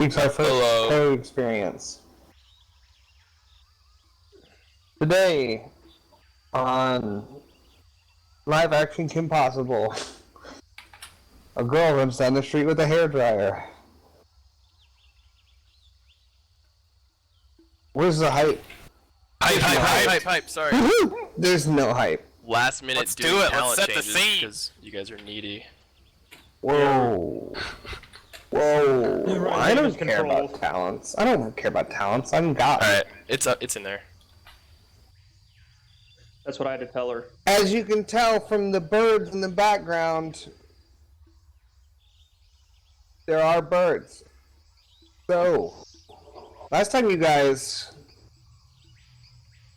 It's our first co-experience. Today, on Live Action Kim Possible, a girl runs down the street with a hairdryer. Where's the hype? Hype, sorry. There's no hype. Last minute Let's do it, let's set the scene! Because you guys are needy. Whoa. Whoa. I don't care about talents. I'm God. Alright, it's in there. That's what I had to tell her. As you can tell from the birds in the background, there are birds. So, last time you guys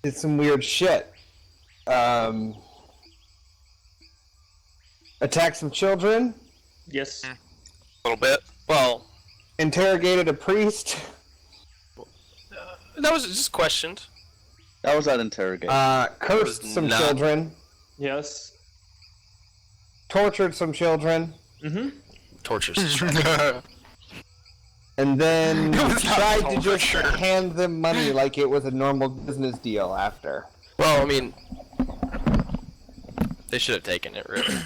did some weird shit. Attacked some children. Yes. A little bit. Well, Interrogated a priest. that was just questioned. That was that interrogation. Cursed some children. Yes. Tortured some children. Tortures. And then tried to just hand them money like it was a normal business deal after. Well, I mean, they should have taken it, really.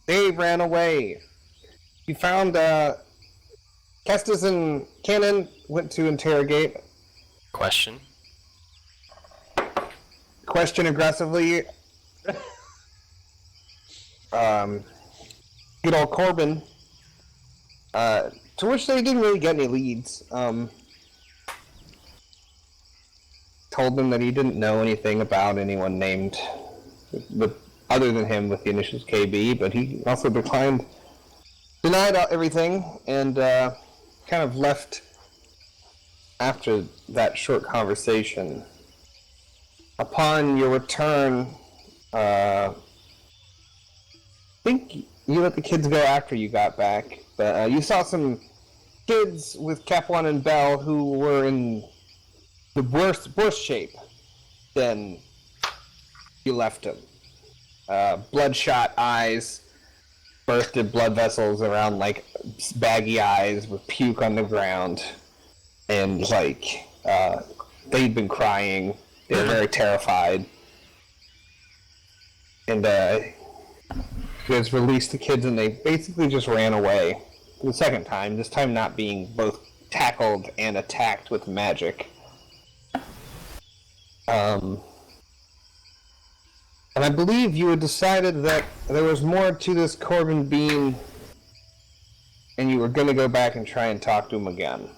They ran away. You found, Kestis and Cannon went to interrogate. Question aggressively. Good old Corbin. To which they didn't really get any leads. Told them that he didn't know anything about anyone named other than him with the initials KB, but he also denied everything, and kind of left after that short conversation. Upon your return, I think you let the kids go after you got back, but you saw some kids with Cap1 and Bell who were in the worse shape than you left them. Bloodshot eyes, bursted blood vessels around like baggy eyes with puke on the ground, and like they'd been crying. They were very terrified, and you guys released the kids, and they basically just ran away the second time. This time not being both tackled and attacked with magic. And I believe you had decided that there was more to this Corbin being, and you were going to go back and try and talk to him again.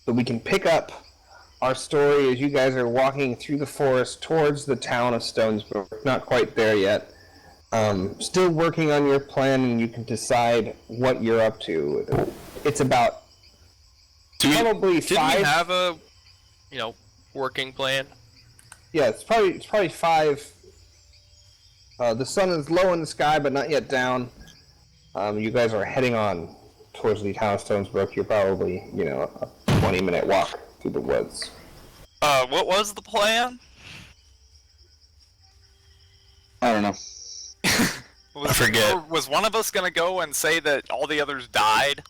So we can pick up our story as you guys are walking through the forest towards the town of Stonesbrook. Not quite there yet. Still working on your plan, and you can decide what you're up to. It's about probably did five. Did we have a, working plan? Yeah, it's probably 5. The sun is low in the sky, but not yet down. You guys are heading on towards the town of Stonesbrook. You're probably, a 20-minute walk through the woods. What was the plan? I don't know. I forget. Was one of us gonna go and say that all the others died,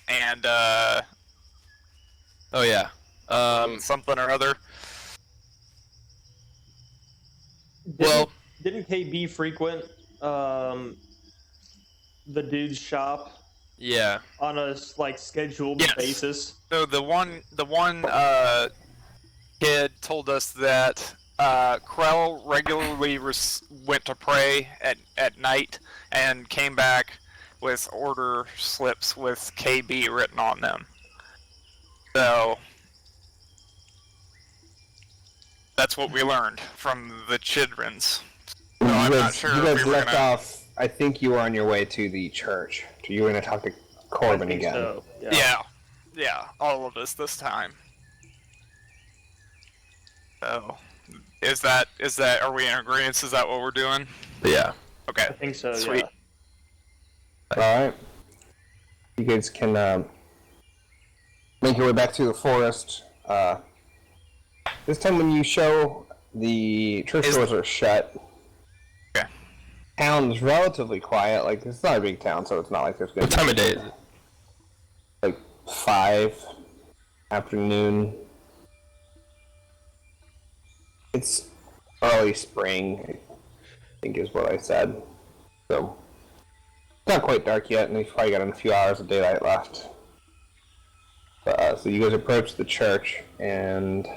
and oh yeah, something or other? Didn't KB frequent the dude's shop? Yeah. On a scheduled basis. So the one kid told us that Krell regularly went to pray at night and came back with order slips with KB written on them. So that's what we learned from the children's. So I'm not sure you guys if we were left gonna... off. I think you were on your way to the church. You were going to talk to Corbin again. So, Yeah, all of us this time. So, are we in agreement? Is that what we're doing? Yeah. Okay. I think so. Sweet. Yeah. All right. You guys can make your way back through the forest. This time, when you show, the church doors are shut. Okay. Town's relatively quiet. Like, it's not a big town, so it's not like there's good. What time of day is it? Like 5 afternoon. It's early spring, I think is what I said. So it's not quite dark yet, and we've probably got a few hours of daylight left. So you guys approach the church, and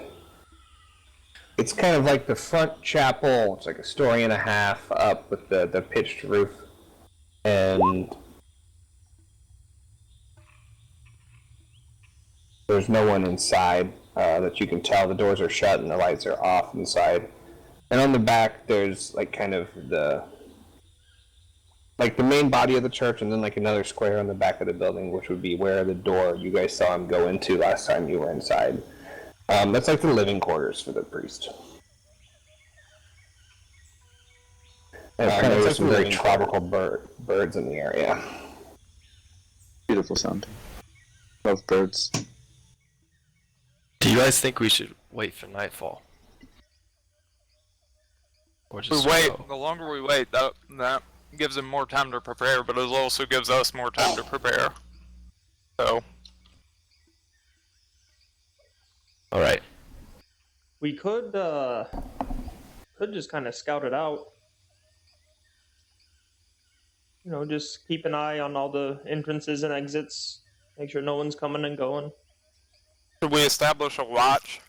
it's kind of like the front chapel. It's like a story and a half up with the pitched roof, and there's no one inside that you can tell. The doors are shut and the lights are off inside. And on the back, there's like kind of the main body of the church, and then like another square on the back of the building, which would be where the door you guys saw him go into last time you were inside. That's like the living quarters for the priest. And there's some very tropical birds in the area. Beautiful sound. Love birds. Do you guys think we should wait for nightfall? Or just We wait. go? The longer we wait, that gives them more time to prepare, but it also gives us more time to prepare. So. Alright. We could just kind of scout it out. You know, just keep an eye on all the entrances and exits. Make sure no one's coming and going. Should we establish a watch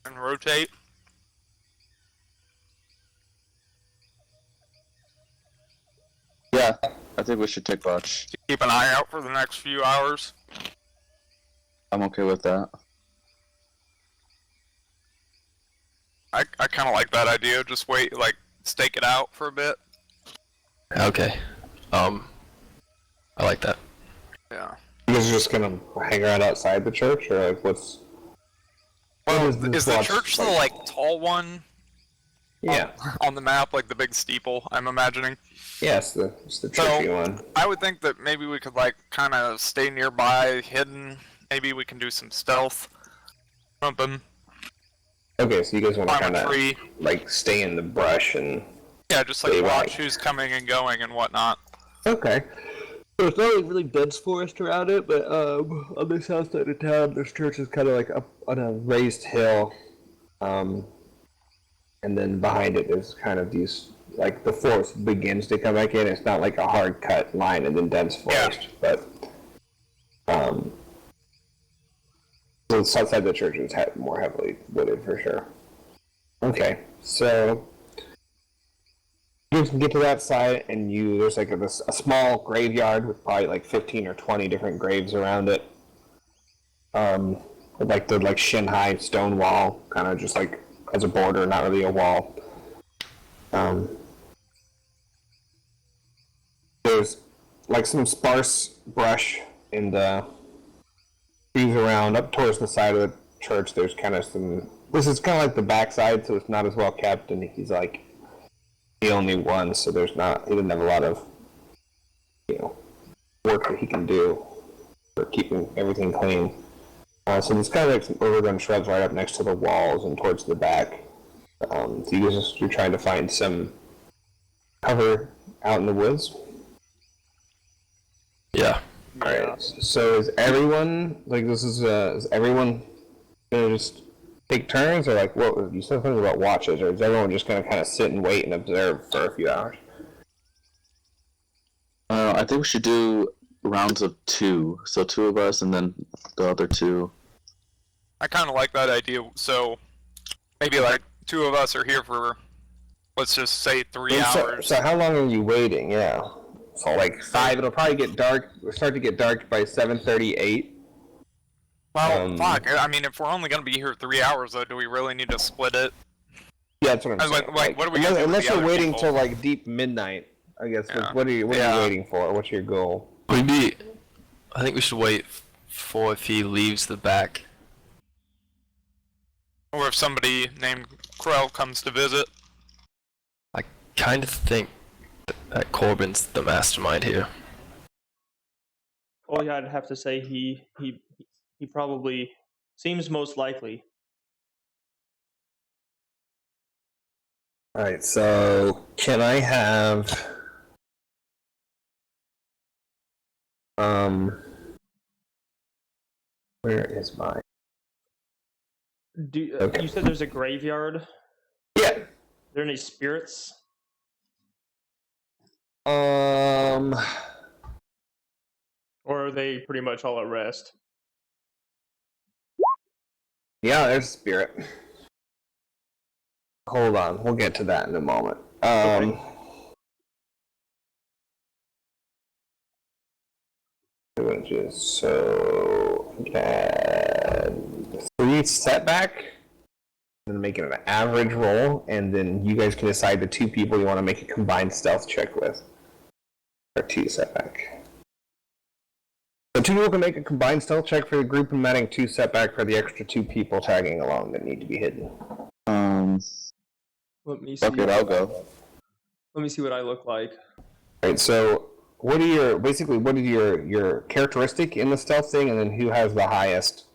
and rotate? Yeah, I think we should take watch. To keep an eye out for the next few hours? I'm okay with that. I kind of like that idea. Just wait, like, stake it out for a bit. Okay. I like that. Yeah. You guys are just gonna hang around outside the church, or like what's? Well, What this is the watch church the, like, tall one Yeah. on the map, like the big steeple, I'm imagining? Yeah, it's the churchy one. I would think that maybe we could, like, kind of stay nearby, hidden. Maybe we can do some stealth. Something. Okay, so you guys want to Climb kind a of tree. like stay in the brush and. Yeah, just, like, Stay watch right. who's coming and going and whatnot. Okay. So it's not like really dense forest around it, but on the south side of town, this church is kind of like up on a raised hill, and then behind it there's kind of these, like the forest begins to come back in. It's not like a hard cut line and then dense forest, but so the south side of the church is more heavily wooded for sure. Okay, so you can get to that side, and there's like a small graveyard with probably like 15 or 20 different graves around it. With like the shin high stone wall, kind of just like as a border, not really a wall. There's like some sparse brush in the trees around. Up towards the side of the church, there's kind of some. This is kind of like the backside, so it's not as well kept, and he's like the only one, so he doesn't have a lot of, work that he can do for keeping everything clean. So there's kind of like some overgrown shrubs right up next to the walls and towards the back. So you're trying to find some cover out in the woods. Yeah. Alright, so is everyone, is everyone gonna just take turns, or like, what, you said something about watches, or is everyone just gonna kind of sit and wait and observe for a few hours? I think we should do rounds of 2. So 2 of us and then the other 2. I kind of like that idea. So maybe like 2 of us are here for, let's just say 3 hours. So how long are you waiting? Yeah. So like 5, it'll probably get dark, start to get dark by 7:38. Well, fuck. I mean, if we're only going to be here 3 hours, though, do we really need to split it? Yeah, that's what I'm saying. Like, what are we gonna do with unless the you're other waiting people? till like deep midnight, I guess. Yeah. What are you waiting for? What's your goal? I think we should wait for if he leaves the back. Or if somebody named Krell comes to visit. I kind of think that Corbin's the mastermind here. Oh yeah, I'd have to say he probably seems most likely. Alright, so can I have Where is mine? You said there's a graveyard? Yeah. Are there any spirits? Um. Or are they pretty much all at rest? Yeah, there's a spirit. Hold on, we'll get to that in a moment. Okay. So, add 3 setback, and make it an average roll, and then you guys can decide the 2 people you want to make a combined stealth check with. Or 2 setback. So 2 people can make a combined stealth check for the group, and adding 2 setback for the extra 2 people tagging along that need to be hidden. Let me see. Fuck it, I'll go. Let me see what I look like. Alright, so what is your characteristic in the stealth thing, and then who has the highest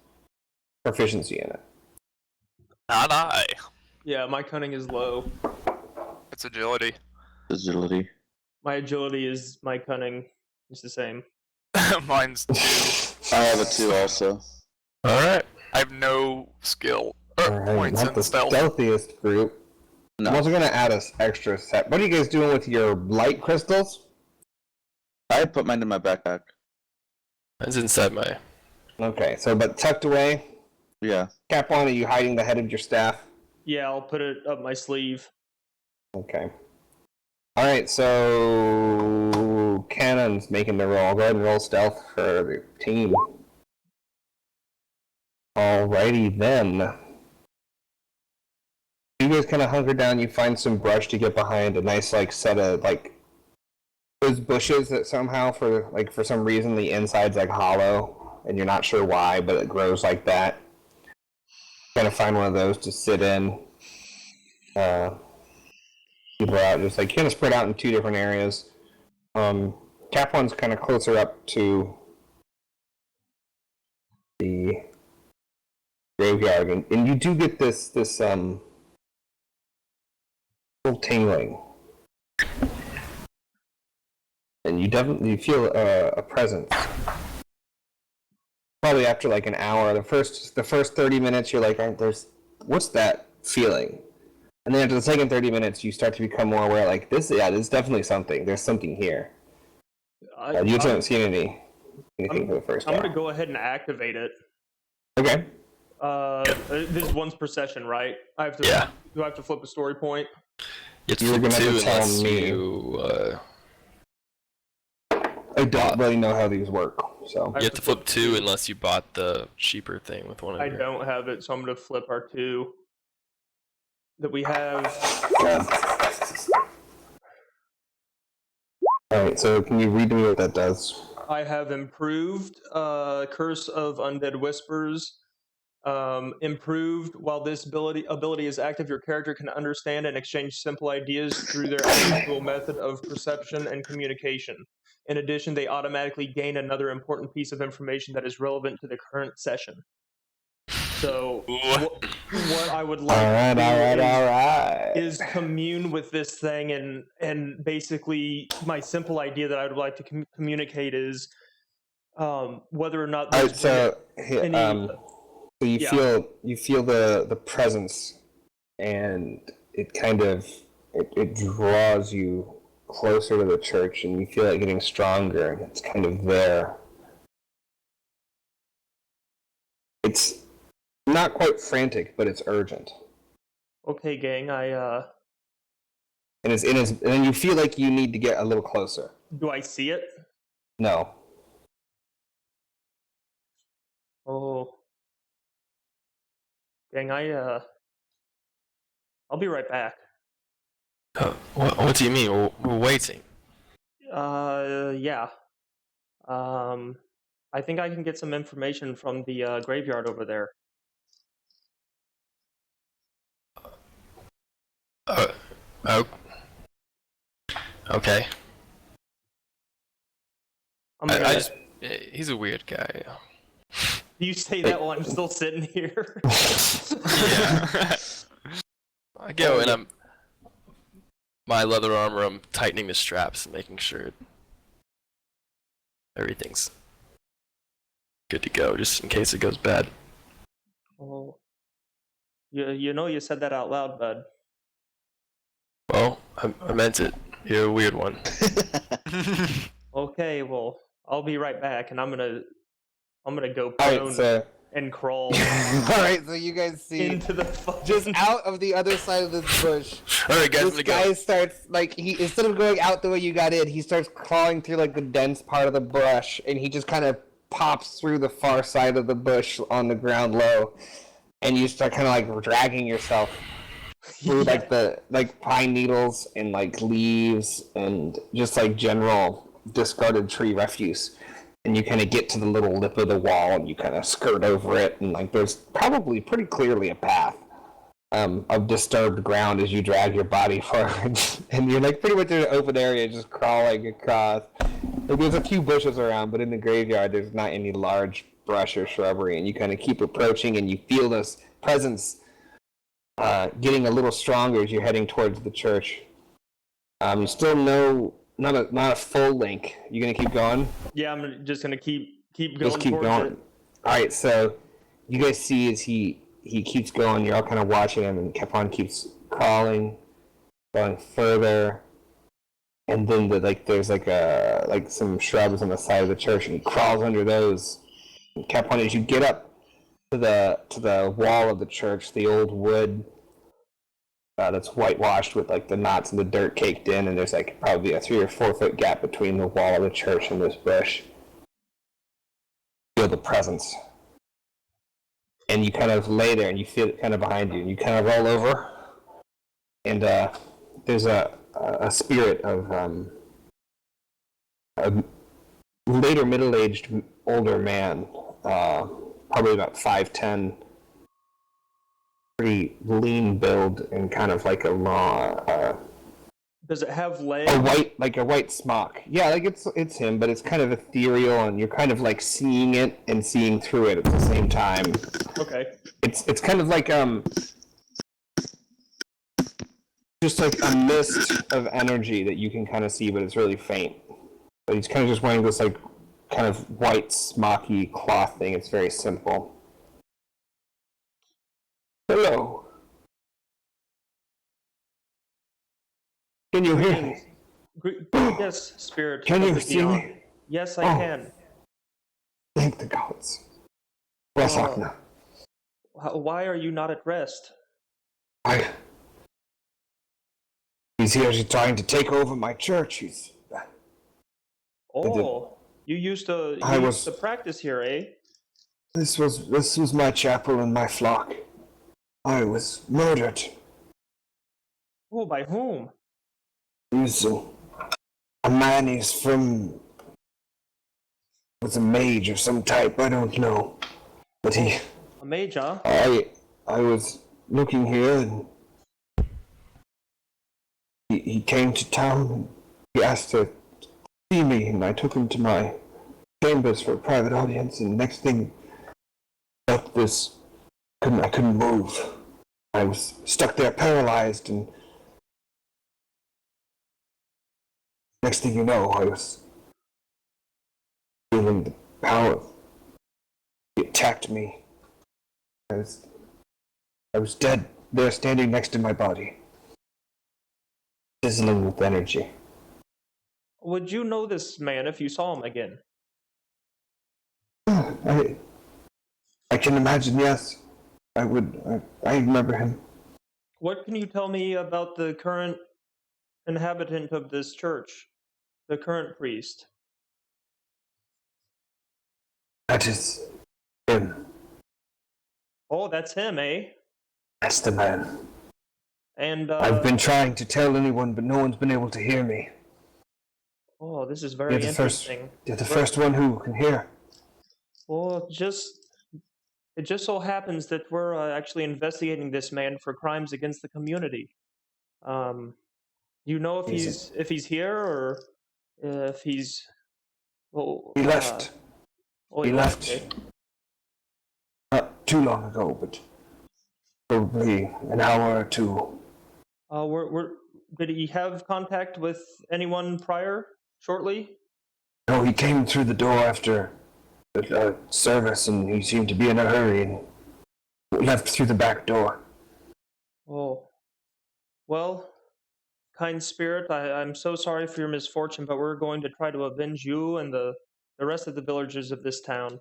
proficiency in it? Not I. Yeah, my cunning is low. It's agility. Agility. My agility is my cunning. It's the same. Mine's 2. I have a 2 also. Alright. I have no skill Alright, points not in the stealth. stealthiest group. No. I'm also gonna add an extra set. What are you guys doing with your light crystals? I put mine in my backpack. Mine's inside my... Okay, so but tucked away. Yeah. Cap on, are you hiding the head of your staff? Yeah, I'll put it up my sleeve. Okay. Alright, so Cannon's making the roll. Go ahead and roll stealth for the team. Alrighty then. You guys kind of hunker down, you find some brush to get behind, a nice set of those bushes that somehow for some reason the inside's hollow and you're not sure why, but it grows like that. Kind of find one of those to sit in. People are out just kind of spread out in 2 different areas. Cap one's kind of closer up to the graveyard, and you do get this little tingling, and you definitely feel a presence. Probably after an hour, the first 30 minutes, you're like, what's that feeling? And then after the second 30 minutes, you start to become more aware, this is definitely something. There's something here. You haven't seen anything for the first I'm hour. going to go ahead and activate it. Okay. This is one's per session, right? I have to. Yeah. Do I have to flip a story point? You have to You're flip gonna have 2 to tell unless me. you... I don't really know how these work, so. You have to flip 2 unless you bought the cheaper thing with one of I your... don't have it, so I'm going to flip our 2 that we have. Alright, so can you read me what that does? I have improved Curse of Undead Whispers. Improved. While this ability is active, your character can understand and exchange simple ideas through their unusual method of perception and communication. In addition, they automatically gain another important piece of information that is relevant to the current session. So, what I would like to do is commune with this thing, and basically, my simple idea that I would like to communicate is whether or not there's so you feel the presence, and it kind of it draws you closer to the church, and you feel it getting stronger, and it's kind of there. It's not quite frantic, but it's urgent. Okay, gang. And then you feel like you need to get a little closer. Do I see it? No. Oh. Gang, I'll be right back. What do you mean? We're waiting. Yeah. I think I can get some information from the graveyard over there. Oh. Okay. He's a weird guy. You say that while I'm still sitting here. Yeah. I go and my leather armor, I'm tightening the straps and making sure everything's good to go, just in case it goes bad. Oh, you know you said that out loud, bud. Well, I meant it. You're a weird one. Okay, well, I'll be right back, and I'm gonna go Alright, prone so and crawl alright, so you guys see into the fucking... just out of the other side of this bush. Alright, guys, This guy starts he instead of going out the way you got in, he starts crawling through like the dense part of the brush, and he just kind of pops through the far side of the bush on the ground low, and you start kind of like dragging yourself through like the pine needles and like leaves and just like general discarded tree refuse. And you kind of get to the little lip of the wall, and you kind of skirt over it, and like there's probably pretty clearly a path of disturbed ground as you drag your body forward, and you're like pretty much in an open area, just crawling across. Like, there's a few bushes around, but in the graveyard, there's not any large brush or shrubbery, and you kind of keep approaching, and you feel this presence getting a little stronger as you're heading towards the church. You still know. Not a full link. You gonna keep going? Yeah, I'm just gonna keep going. Just keep going. It. All right. So you guys see as he keeps going, you're all kind of watching him, and Capon keeps crawling, going further, and then there's like some shrubs on the side of the church, and he crawls under those. And Capon, as you get up to the wall of the church, the old wood. That's whitewashed with like the knots and the dirt caked in, and there's like probably a 3 or 4 foot gap between the wall of the church and this bush. You feel the presence, and you kind of lay there, and you feel it kind of behind you, and you kind of roll over, and there's a spirit of a later middle-aged older man, probably about 5'10". Pretty lean build and kind of like a long. Does it have legs? A white smock. Yeah, like it's him, but it's kind of ethereal, and you're kind of like seeing it and seeing through it at the same time. Okay. It's kind of like just like a mist of energy that you can kind of see, but it's really faint. But he's kind of just wearing this like kind of white smocky cloth thing. It's very simple. Hello. Can you hear me? Yes, spirit. Can of you the see beyond. me? Yes, I can. Thank the gods. Yes, Agna. Why are you not at rest? He's here trying to take over my church. Oh, you used to practice here, eh? This was my chapel and my flock. I was murdered. Oh, by whom? A man was a mage of some type, I don't know. But a mage, huh? I was looking here, and he came to town, and he asked to see me, and I took him to my chambers for a private audience, and next thing I couldn't move. I was stuck there paralyzed, and next thing you know, I was feeling the power. He attacked me. I was dead there, standing next to my body, sizzling with energy. Would you know this man if you saw him again? I can imagine, yes. I would. I remember him. What can you tell me about the current inhabitant of this church? The current priest? That is him. Oh, that's him, eh? That's the man. And I've been trying to tell anyone, but no one's been able to hear me. Oh, this is very interesting. You're the first one who can hear. Well, it just so happens that we're actually investigating this man for crimes against the community. You know if he's here or if he's? Well, he left. He left. Okay. Not too long ago, but probably an hour or two. Did he have contact with anyone prior? Shortly? No, he came through the door after service, and he seemed to be in a hurry and left through the back door. Oh. Well, kind spirit, I'm so sorry for your misfortune, but we're going to try to avenge you and the rest of the villagers of this town.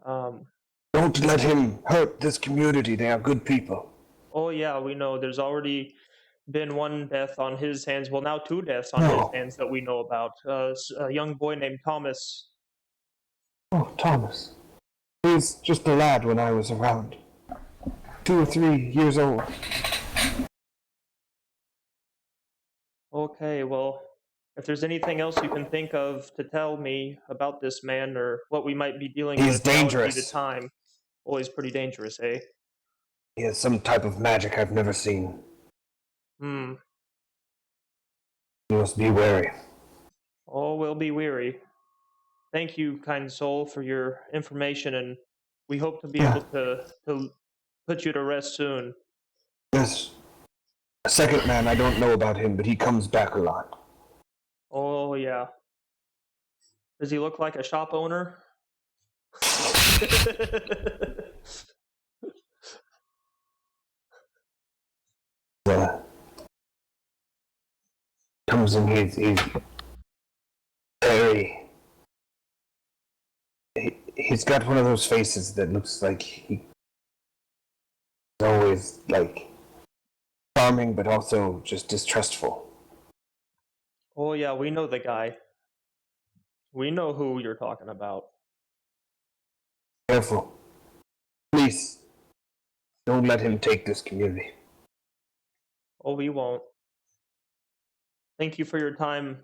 Don't let him hurt this community. They are good people. Oh yeah, we know. There's already been one death on his hands. Well, now two deaths on No. his hands that we know about. A young boy named Thomas. Oh, Thomas. He was just a lad when I was around. 2 or 3 years old. Okay, well, if there's anything else you can think of to tell me about this man or what we might be dealing He's with, now would be the dangerous. time. Always pretty dangerous, eh? He has some type of magic I've never seen. Hmm. You must be wary. Oh, we'll be weary. Thank you, kind soul, for your information, and we hope to be able to put you to rest soon. Yes. A second man, I don't know about him, but he comes back a lot. Oh, yeah. Does he look like a shop owner? Comes in, he's very... He's got one of those faces that looks like he's always, like, charming, but also just distrustful. Oh, yeah, we know the guy. We know who you're talking about. Careful. Please, don't let him take this community. Oh, we won't. Thank you for your time,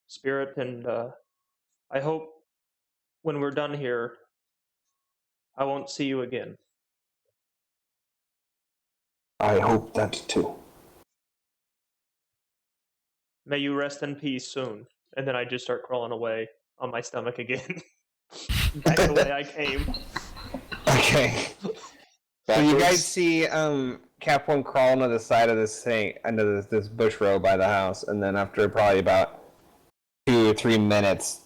Spirit, and I hope when we're done here, I won't see you again. I hope that too. May you rest in peace soon. And then I just start crawling away on my stomach again. Back the way I came. Okay. So you guys see Cap 1 crawl into the side of this thing, into this bush row by the house, and then after probably about 2 or 3 minutes,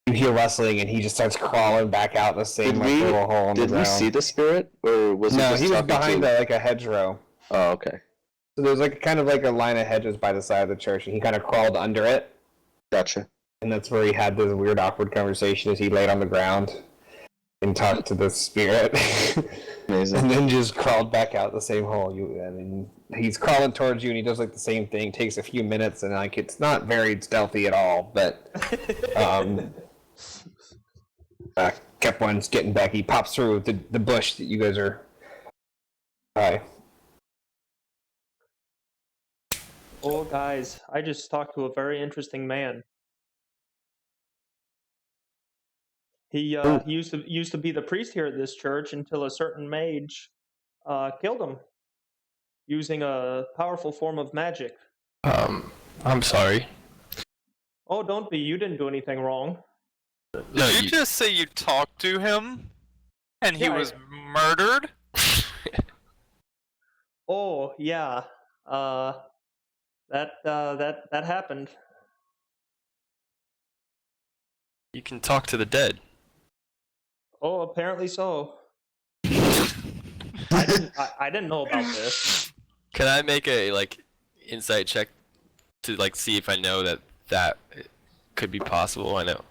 you hear rustling, and he just starts crawling back out the same little hole in the ground. Did we see the spirit, or was he No, just he was talking behind to... like a hedgerow. Oh, okay. So there's like kind of like a line of hedges by the side of the church, and he kind of crawled under it. Gotcha. And that's where he had this weird, awkward conversation as he laid on the ground and talked to the spirit. Amazing. And then just crawled back out the same hole. He's crawling towards you, and he does like the same thing. Takes a few minutes, and like it's not very stealthy at all. But Cap One's getting back. He pops through the bush that you guys are. Hi. Oh, guys, I just talked to a very interesting man. He used to be the priest here at this church until a certain mage killed him using a powerful form of magic. I'm sorry. Oh, don't be. You didn't do anything wrong. No, Did you just say you talked to him and he Yeah, was murdered? Oh, yeah. That happened. You can talk to the dead. Oh, apparently so. I didn't know about this. Can I make a insight check to see if I know that could be possible? I know.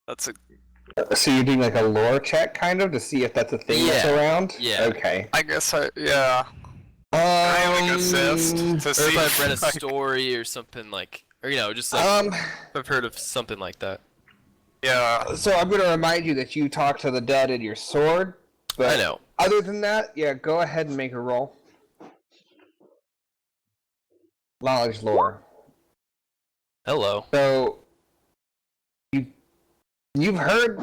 That's a So you're doing like a lore check, kind of, to see if that's a thing that's around? Yeah. Okay. I guess yeah. I like assist to Or see if I've read a like, story or something or just if I've heard of something like that. Yeah. So I'm going to remind you that you talk to the dead in your sword. But I know. Other than that, yeah, go ahead and make a roll. Knowledge lore. Hello. So you've heard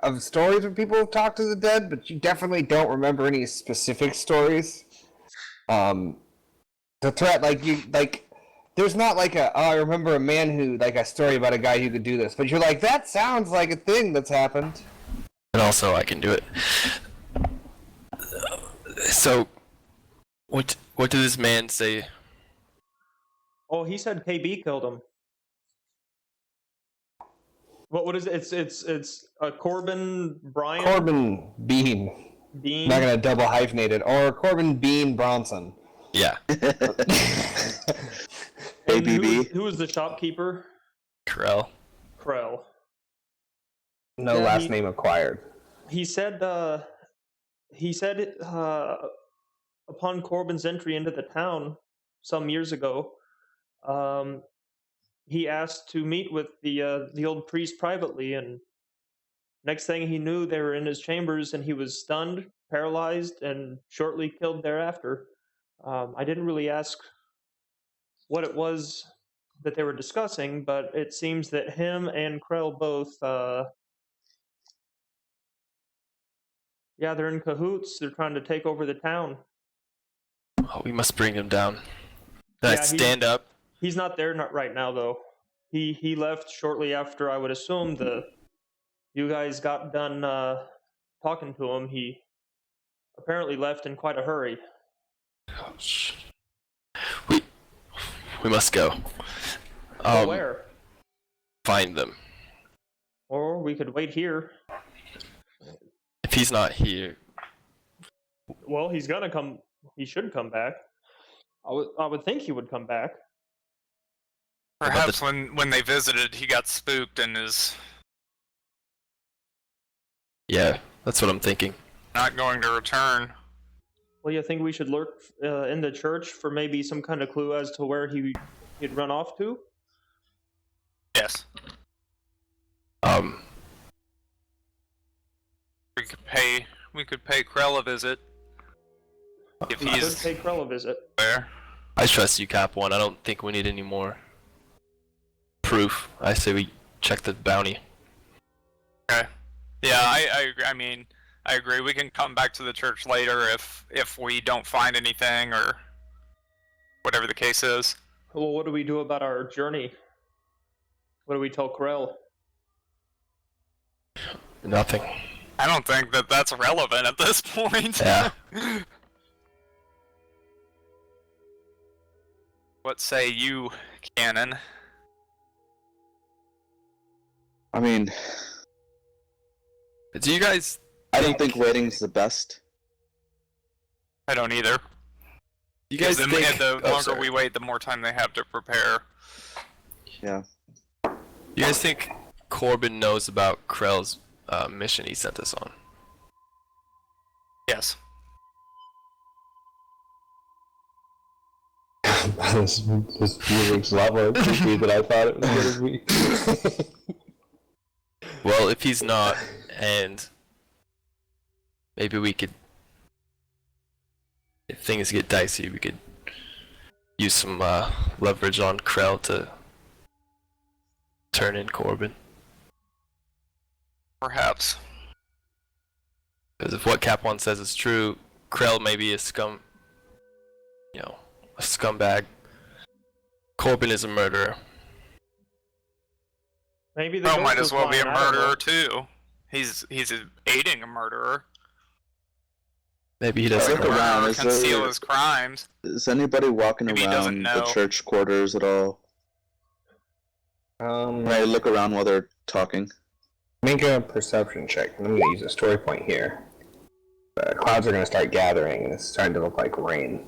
of stories where people have talked to the dead, but you definitely don't remember any specific stories. The threat, there's not I remember a man who, a story about a guy who could do this, but you're like, that sounds like a thing that's happened. And also, I can do it. So, what did this man say? Oh, he said KB killed him. What is it? It's Corbin Bryant Corbin Bean. Bean. I'm not gonna double hyphenate it. Or Corbin Bean Bronson. Yeah. And ABB. who was the shopkeeper? Krell. Krell. No Yeah, last name acquired. He said upon Corbin's entry into the town some years ago, he asked to meet with the old priest privately, and next thing he knew, they were in his chambers, and he was stunned, paralyzed, and shortly killed thereafter. I didn't really ask what it was that they were discussing, but it seems that him and Krell both, they're in cahoots. They're trying to take over the town. Oh, we must bring him down. Then Yeah, I stand up. He's not there right now, though. He left shortly after, I would assume, you guys got done talking to him. He apparently left in quite a hurry. Oh, we must go. Where? Find them. Or we could wait here. If he's not here, Well, he's gonna come. He should come back. I would think he would come back. Perhaps when they visited, he got spooked and is yeah, that's what I'm thinking. not going to return. Well, you think we should lurk in the church for maybe some kind of clue as to where he'd run off to? Yes. We could pay Krell a visit if We could he's pay Krell a visit. there. I trust you, Cap One. I don't think we need any more proof. I say we check the bounty. Okay. Yeah, I agree. I mean, I agree. We can come back to the church later if we don't find anything or whatever the case is. Well, what do we do about our journey? What do we tell Krell? Nothing. I don't think that that's relevant at this point. Yeah. What say you, Cannon? I mean, Do you guys? I don't think waiting's the best. I don't either. You guys the, think? the oh, longer sorry. we wait, the more time they have to prepare. Yeah. You guys think Corbin knows about Krell's mission he sent us on? Yes. this music's a lot more creepy than I thought it was going to be. Well, if he's not, and maybe we could, if things get dicey, we could use some leverage on Krell to turn in Corbin. Perhaps. Because if what Cap One says is true, Krell may be a a scumbag. Corbin is a murderer. Maybe the Krell ghost might was as well be a flying, I don't know. murderer too. He's aiding a murderer. Maybe he Look doesn't. around. Murderer Is conceal there- his crimes. Is anybody walking Maybe he doesn't around the know. church quarters at all? Can I look around while they're talking? Make a perception check. I'm going to use a story point here. Clouds are going to start gathering, and it's starting to look like rain.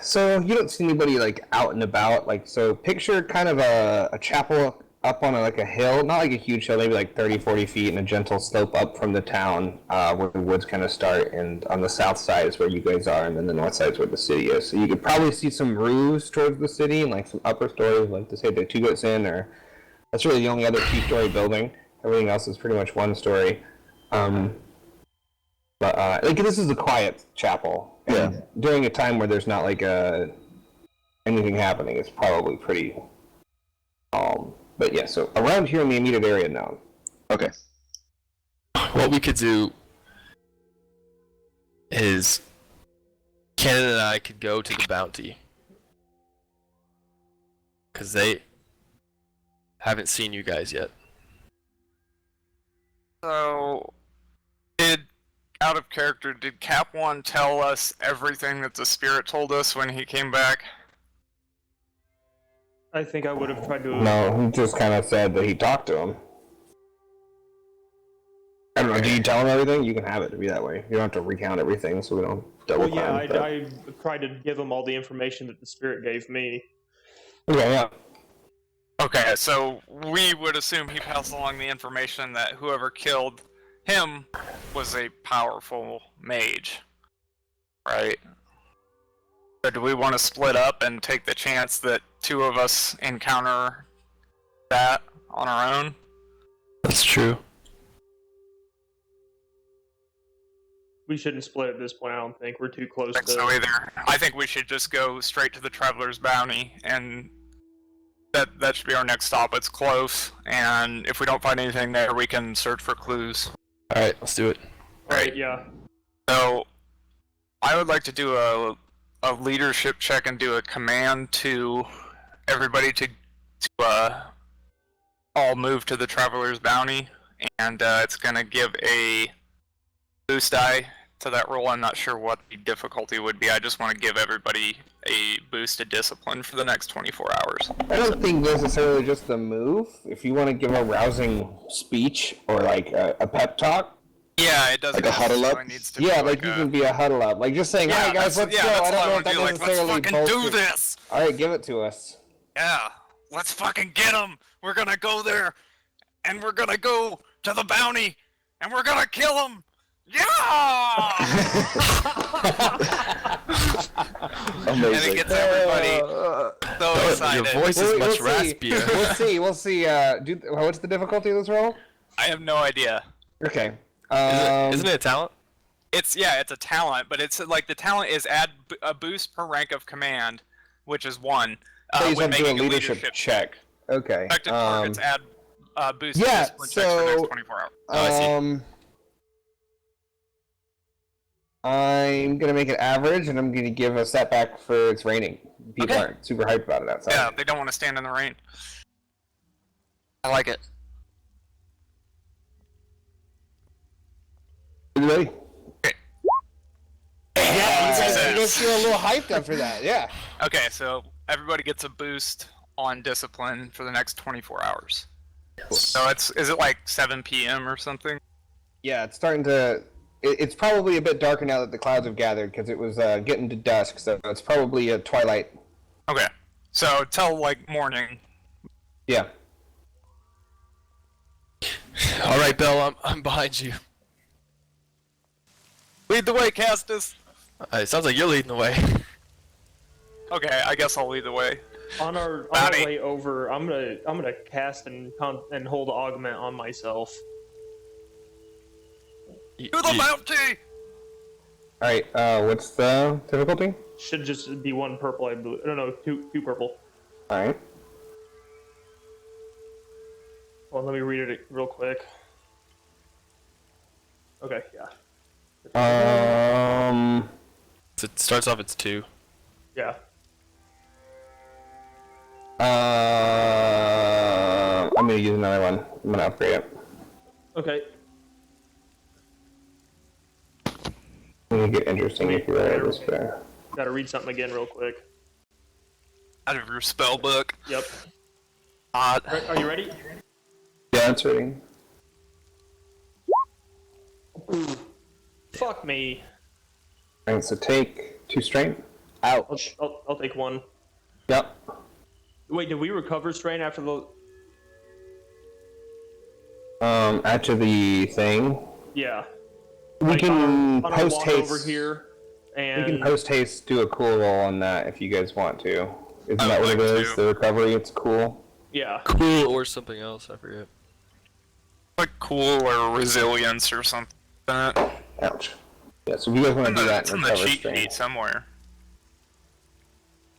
So you don't see anybody like out and about. So picture kind of a chapel up on a hill, not like a huge hill, maybe like 30-40 feet, and a gentle slope up from the town where the woods kind of start, and on the south side is where you guys are, and then the north side is where the city is. So you could probably see some roofs towards the city and some upper stories, like to say the 2 Goats Inn, or that's really the only other 2-story building. Everything else is pretty much 1 story. But this is a quiet chapel. And Yeah. during a time where there's not anything happening, it's probably pretty calm. But yeah, so around here in the immediate area now. Okay. What we could do is Cannon and I could go to the bounty. Because they haven't seen you guys yet. So, out of character, did Cap One tell us everything that the spirit told us when he came back? I think I would have tried to. No, he just kind of said that he talked to him. I don't know. Did you tell him everything? You can have it to be that way. You don't have to recount everything, so we don't double Well, yeah, time. I tried to give him all the information that the spirit gave me. Okay, yeah. Okay, so we would assume he passed along the information that whoever killed him was a powerful mage, right? So do we want to split up and take the chance that two of us encounter that on our own? That's true. We shouldn't split at this point. I don't think we're too close I think to. so either. I think we should just go straight to the Traveler's Bounty, and that should be our next stop. It's close, and if we don't find anything there, we can search for clues. All right, let's do it. Right? Yeah. So, I would like to do a leadership check and do a command to everybody to all move to the Traveler's Bounty, and it's gonna give a boost die to that roll. I'm not sure what the difficulty would be. I just want to give everybody a boost to discipline for the next 24 hours. I don't think necessarily just the move. If you want to give a rousing speech or like a pep talk. Yeah, it doesn't Like a huddle up? needs to Yeah, be like you can be a huddle up. Like just saying, "Hi guys, let's go." I don't know if that necessarily let's fucking do bolsters- this. All right, give it to us. Yeah, let's fucking get him. We're gonna go there, and we're gonna go to the bounty, and we're gonna kill him. Yeah! And it Amazing. gets everybody so excited. Your voice is much see. raspier. We'll see. What's the difficulty of this roll? I have no idea. Okay. Isn't it a talent? It's a talent, but it's like the talent is add a boost per rank of command, which is 1. Please when do a making leadership check. Okay. Effective targets add boost yeah, to discipline checks for the so- next 24 hours. Oh, I see. I'm gonna make it average, and I'm gonna give a setback for its raining. People Okay. aren't super hyped about it outside. Yeah, they don't want to stand in the rain. I like it. You ready? Okay. Yeah, you Success. guys feel a little hyped after that. Yeah. Okay, so everybody gets a boost on discipline for the next 24 hours. So is it like 7 p.m. or something? Yeah, it's starting to. It's probably a bit darker now that the clouds have gathered because it was getting to dusk, so it's probably a twilight. Okay, so till like morning. Yeah. All right, Bill, I'm behind you. Lead the way, Castus. It sounds like you're leading the way. Okay, I guess I'll lead the way. On our Bounty. way over, I'm gonna cast and hold augment on myself. To the bounty! All right. What's the difficulty? Should just be 1 purple, I believe. No, two purple. All right. Well, let me read it real quick. Okay, yeah. It starts off, it's 2. Yeah. I'm gonna use another one. I'm gonna upgrade it. Okay. It's gonna get interesting if you read this fair. Gotta read something again real quick. Out of your spell book. Yep. Uh, Are you ready? Yeah, it's reading. Fuck me. Alright, so take 2 strength. Ouch. I'll take 1. Yep. Wait, did we recover strain after the? After the thing, Yeah. we Like, can on our post walk haste. over here, We and can post haste, do a cool roll on that if you guys want to. Isn't I that would what it like is? to. The recovery, it's cool. yeah. Cool or something else, I forget. like cool or resilience or something. Ouch. Yeah, so if you guys want to do that It's and in the recover cheat strength. sheet somewhere.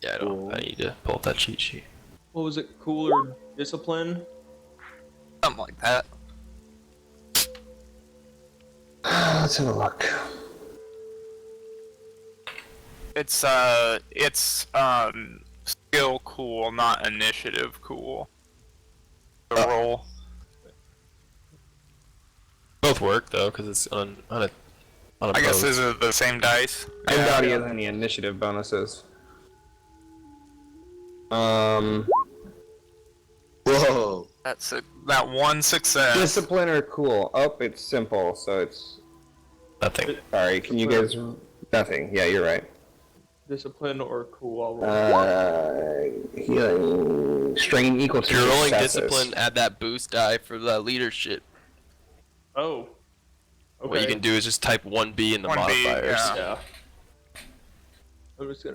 Yeah, I need to pull up that cheat sheet. What was it? Cool or discipline? Something like that. Let's have a look. It's skill cool, not initiative cool. The roll. Both work though, because it's unopposed. I guess is it the same dice? I doubt he has any initiative bonuses. That's it. That one success. Discipline or cool? Oh, it's simple, so it's... Nothing. Sorry, can you guys... Nothing. Yeah, you're right. Discipline or cool? I'll roll. Healing... Strain equal to If you're rolling successes. discipline, add that boost die for the leadership. Oh. Okay. What you can do is just type 1B in the 1B, modifiers. yeah. Yeah.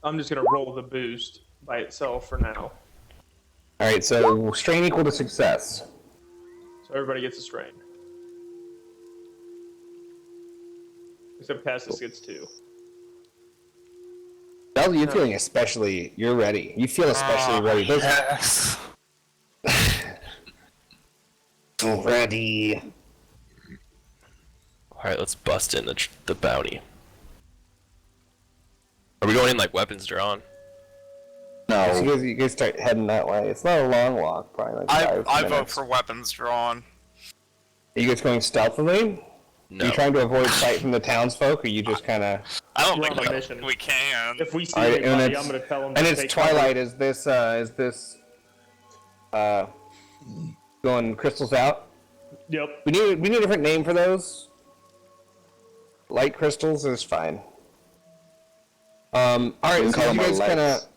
I'm just gonna roll the boost by itself for now. Alright, so strain equal to success. So everybody gets a strain. Except Cassis gets 2. Bell, you're feeling especially... You're ready. You feel especially ready. Those Yes. ready. Alright, let's bust in the bounty. Are we going in like weapons drawn? So No. you guys start heading that way. It's not a long walk, probably like 5 I minutes. vote for weapons drawn. Are you guys going stealthily? No. Are you trying to avoid sight from the townsfolk, or you just kind of... I don't We're think on a mission. we can. If we see Alright, and anybody, it's- I'm gonna tell them. And to it's take twilight. Is this going crystals out? cover. Yep. We need a different name for those. Light crystals is fine. All right, We can so call you them guys our kind of... lights.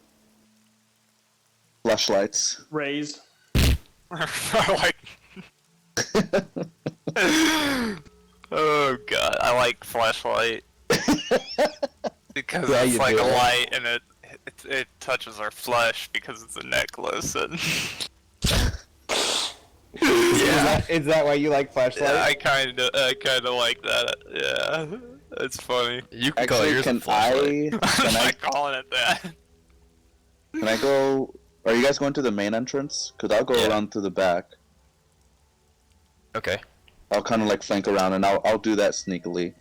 Flashlights. Raise. I like. Oh god, I like flashlight because Yeah, it's you like do. a light and it touches our flesh because it's a necklace and Is that why you like flashlight? yeah, I kind of like that. Yeah, it's funny. You can call Actually, yours a can flashlight. I? I'm not calling it that. Can I go? Are you guys going to the main entrance? Cause I'll go Yeah. around to the back. Okay. I'll kind of like flank around, and I'll do that sneakily.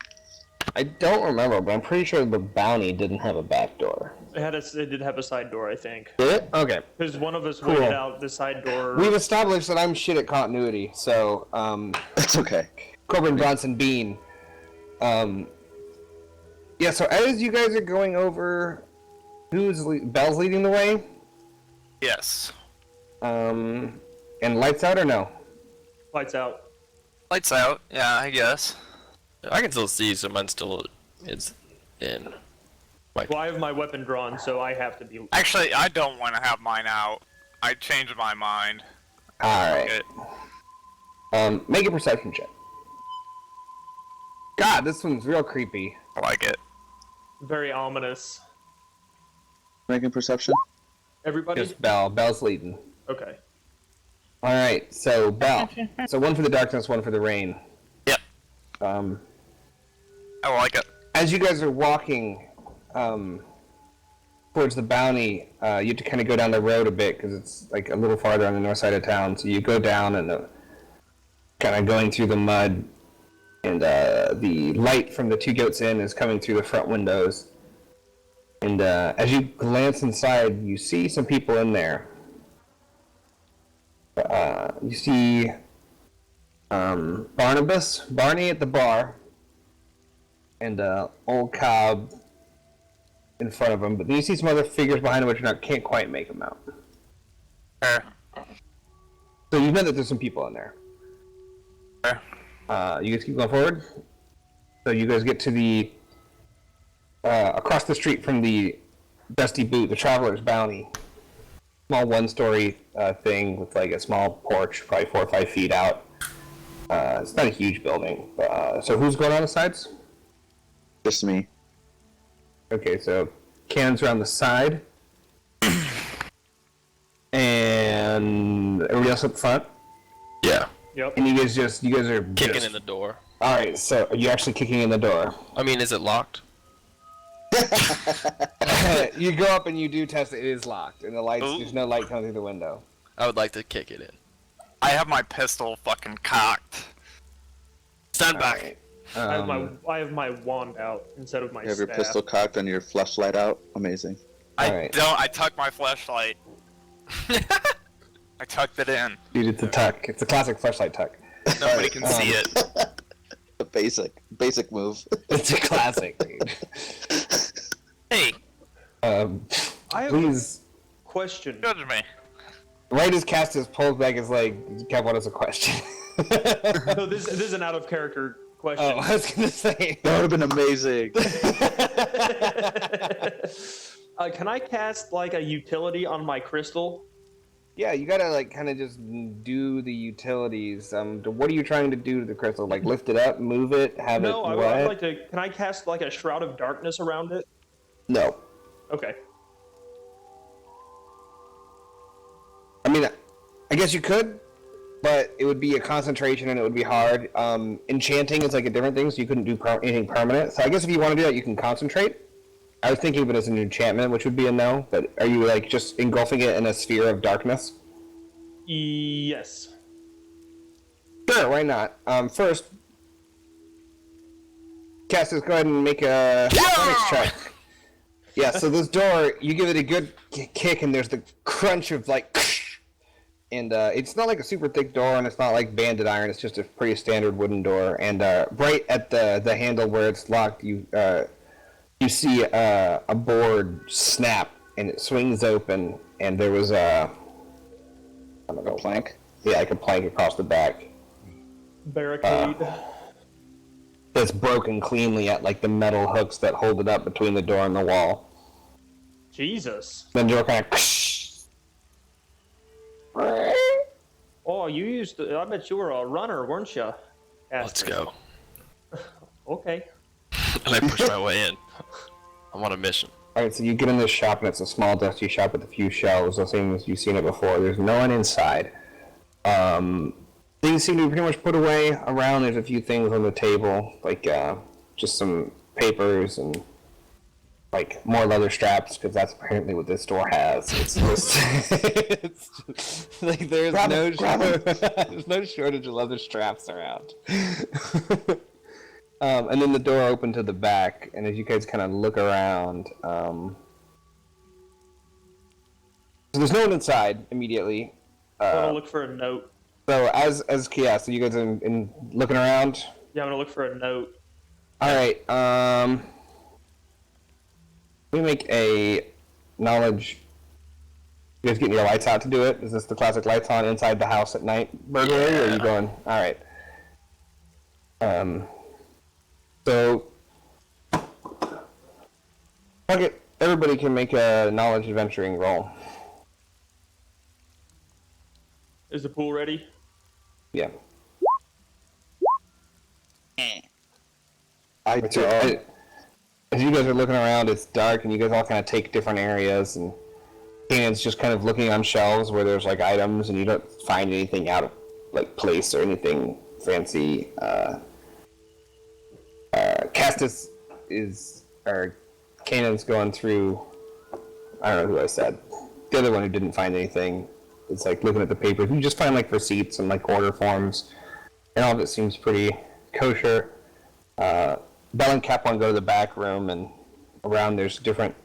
I don't remember, but I'm pretty sure the bounty didn't have a back door. It did have a side door, I think. Did it? Okay. Because one of us Cool. waited out the side door. We've established that I'm shit at continuity, so, It's okay. Corbin Bronson Bean. Yeah, so as you guys are going over, Bell's leading the way? Yes. And lights out or no? Lights out. Lights out. Yeah, I guess. I can still see, so mine still is in. Well, I have my weapon drawn, so I have to be. Actually, I don't want to have mine out. I changed my mind. Alright. It, Make a perception check. God, this one's real creepy. I like it. Very ominous. Making perception. Everybody? Just Bell. Bell's leading. Okay. Alright, so Bell. So one for the darkness, one for the rain. Yep. Um, I like it. as you guys are walking towards the bounty, you have to kind of go down the road a bit because it's like a little farther on the north side of town. So you go down and kind of going through the mud, and the light from the Two Goats Inn is coming through the front windows. And as you glance inside, you see some people in there. You see Barney at the bar, and old Cobb in front of him. But then you see some other figures behind him, which you can't quite make them out. Fair. So you know that there's some people in there. Fair. You guys keep going forward. So you guys get to the across the street from the Dusty Boot, the Traveler's Bounty. Small one-story thing with like a small porch, probably 4 or 5 feet out. It's not a huge building. So who's going on the sides? Just me. Okay, so cannons are on the side. And everybody else up front. Yeah. Yep. And you guys are Kicking just... in the door. Alright, so are you actually kicking in the door? I mean, is it locked? You go up and you do test it. It is locked, and there's no light coming through the window. I would like to kick it in. I have my pistol fucking cocked. Stand back. Alright. I have my wand out instead of my You have your staff. pistol cocked and your flashlight out. Amazing. Alright. I tucked my flashlight. I tucked it in. Dude, it's a tuck. It's a classic flashlight tuck. Nobody can see it. A basic move. It's a classic, dude. Hey, I have Please. a question. judge me. Right as Castus pulls back his leg, Kevin has a question. No, this is an out of character question. Oh, I was gonna say. That would have been amazing. Can I cast like a utility on my crystal? Yeah, you gotta like kind of just do the utilities. What are you trying to do to the crystal? Like lift it up, move it, have No, it I what? would like to. Can I cast like a shroud of darkness around it? No. Okay. I mean, I guess you could, but it would be a concentration and it would be hard. Enchanting is like a different thing, so you couldn't do anything permanent. So I guess if you want to do that, you can concentrate. I was thinking of it as an enchantment, which would be a no, but are you like just engulfing it in a sphere of darkness? Yes. Sure, why not? First, Castus, go ahead and make a athletics check. Yeah, so this door, you give it a good kick, and there's the crunch of like, and it's not like a super thick door, and it's not like banded iron. It's just a pretty standard wooden door. And right at the handle where it's locked, you see a board snap, and it swings open, and there was a plank. Yeah, like a plank across the back. Barricade. That's broken cleanly at like the metal hooks that hold it up between the door and the wall. Jesus. Then the door kind of. Oh, you used. I bet you were a runner, weren't you? Let's go. Okay. And I push my way in. I'm on a mission. Alright, so you get in this shop, and it's a small, dusty shop with a few shelves, the same as you've seen it before. There's no one inside. Things seem to be pretty much put away around. There's a few things on the table, like just some papers and like more leather straps, because that's apparently what this store has. It's just, it's just like there's no shortage of leather straps around. And then the door opened to the back, and as you guys kind of look around, so there's no one inside immediately. I'm gonna look for a note. So as so you guys are in looking around. Yeah, I'm gonna look for a note. All right. Let me make a knowledge. You guys getting your lights out to do it? Is this the classic lights on inside the house at night burglary, or are you going? All right. So, fuck it. Everybody can make a knowledge adventuring roll. Is the pool ready? Yeah. As As you guys are looking around, it's dark, and you guys all kind of take different areas, and Kanan's just kind of looking on shelves where there's like items, and you don't find anything out of like place or anything fancy. Castus Kanan's going through. I don't know who I said. The other one who didn't find anything is like looking at the papers. You just find like receipts and like order forms, and all of it seems pretty kosher. Bell and Cap one go to the back room, and around there's different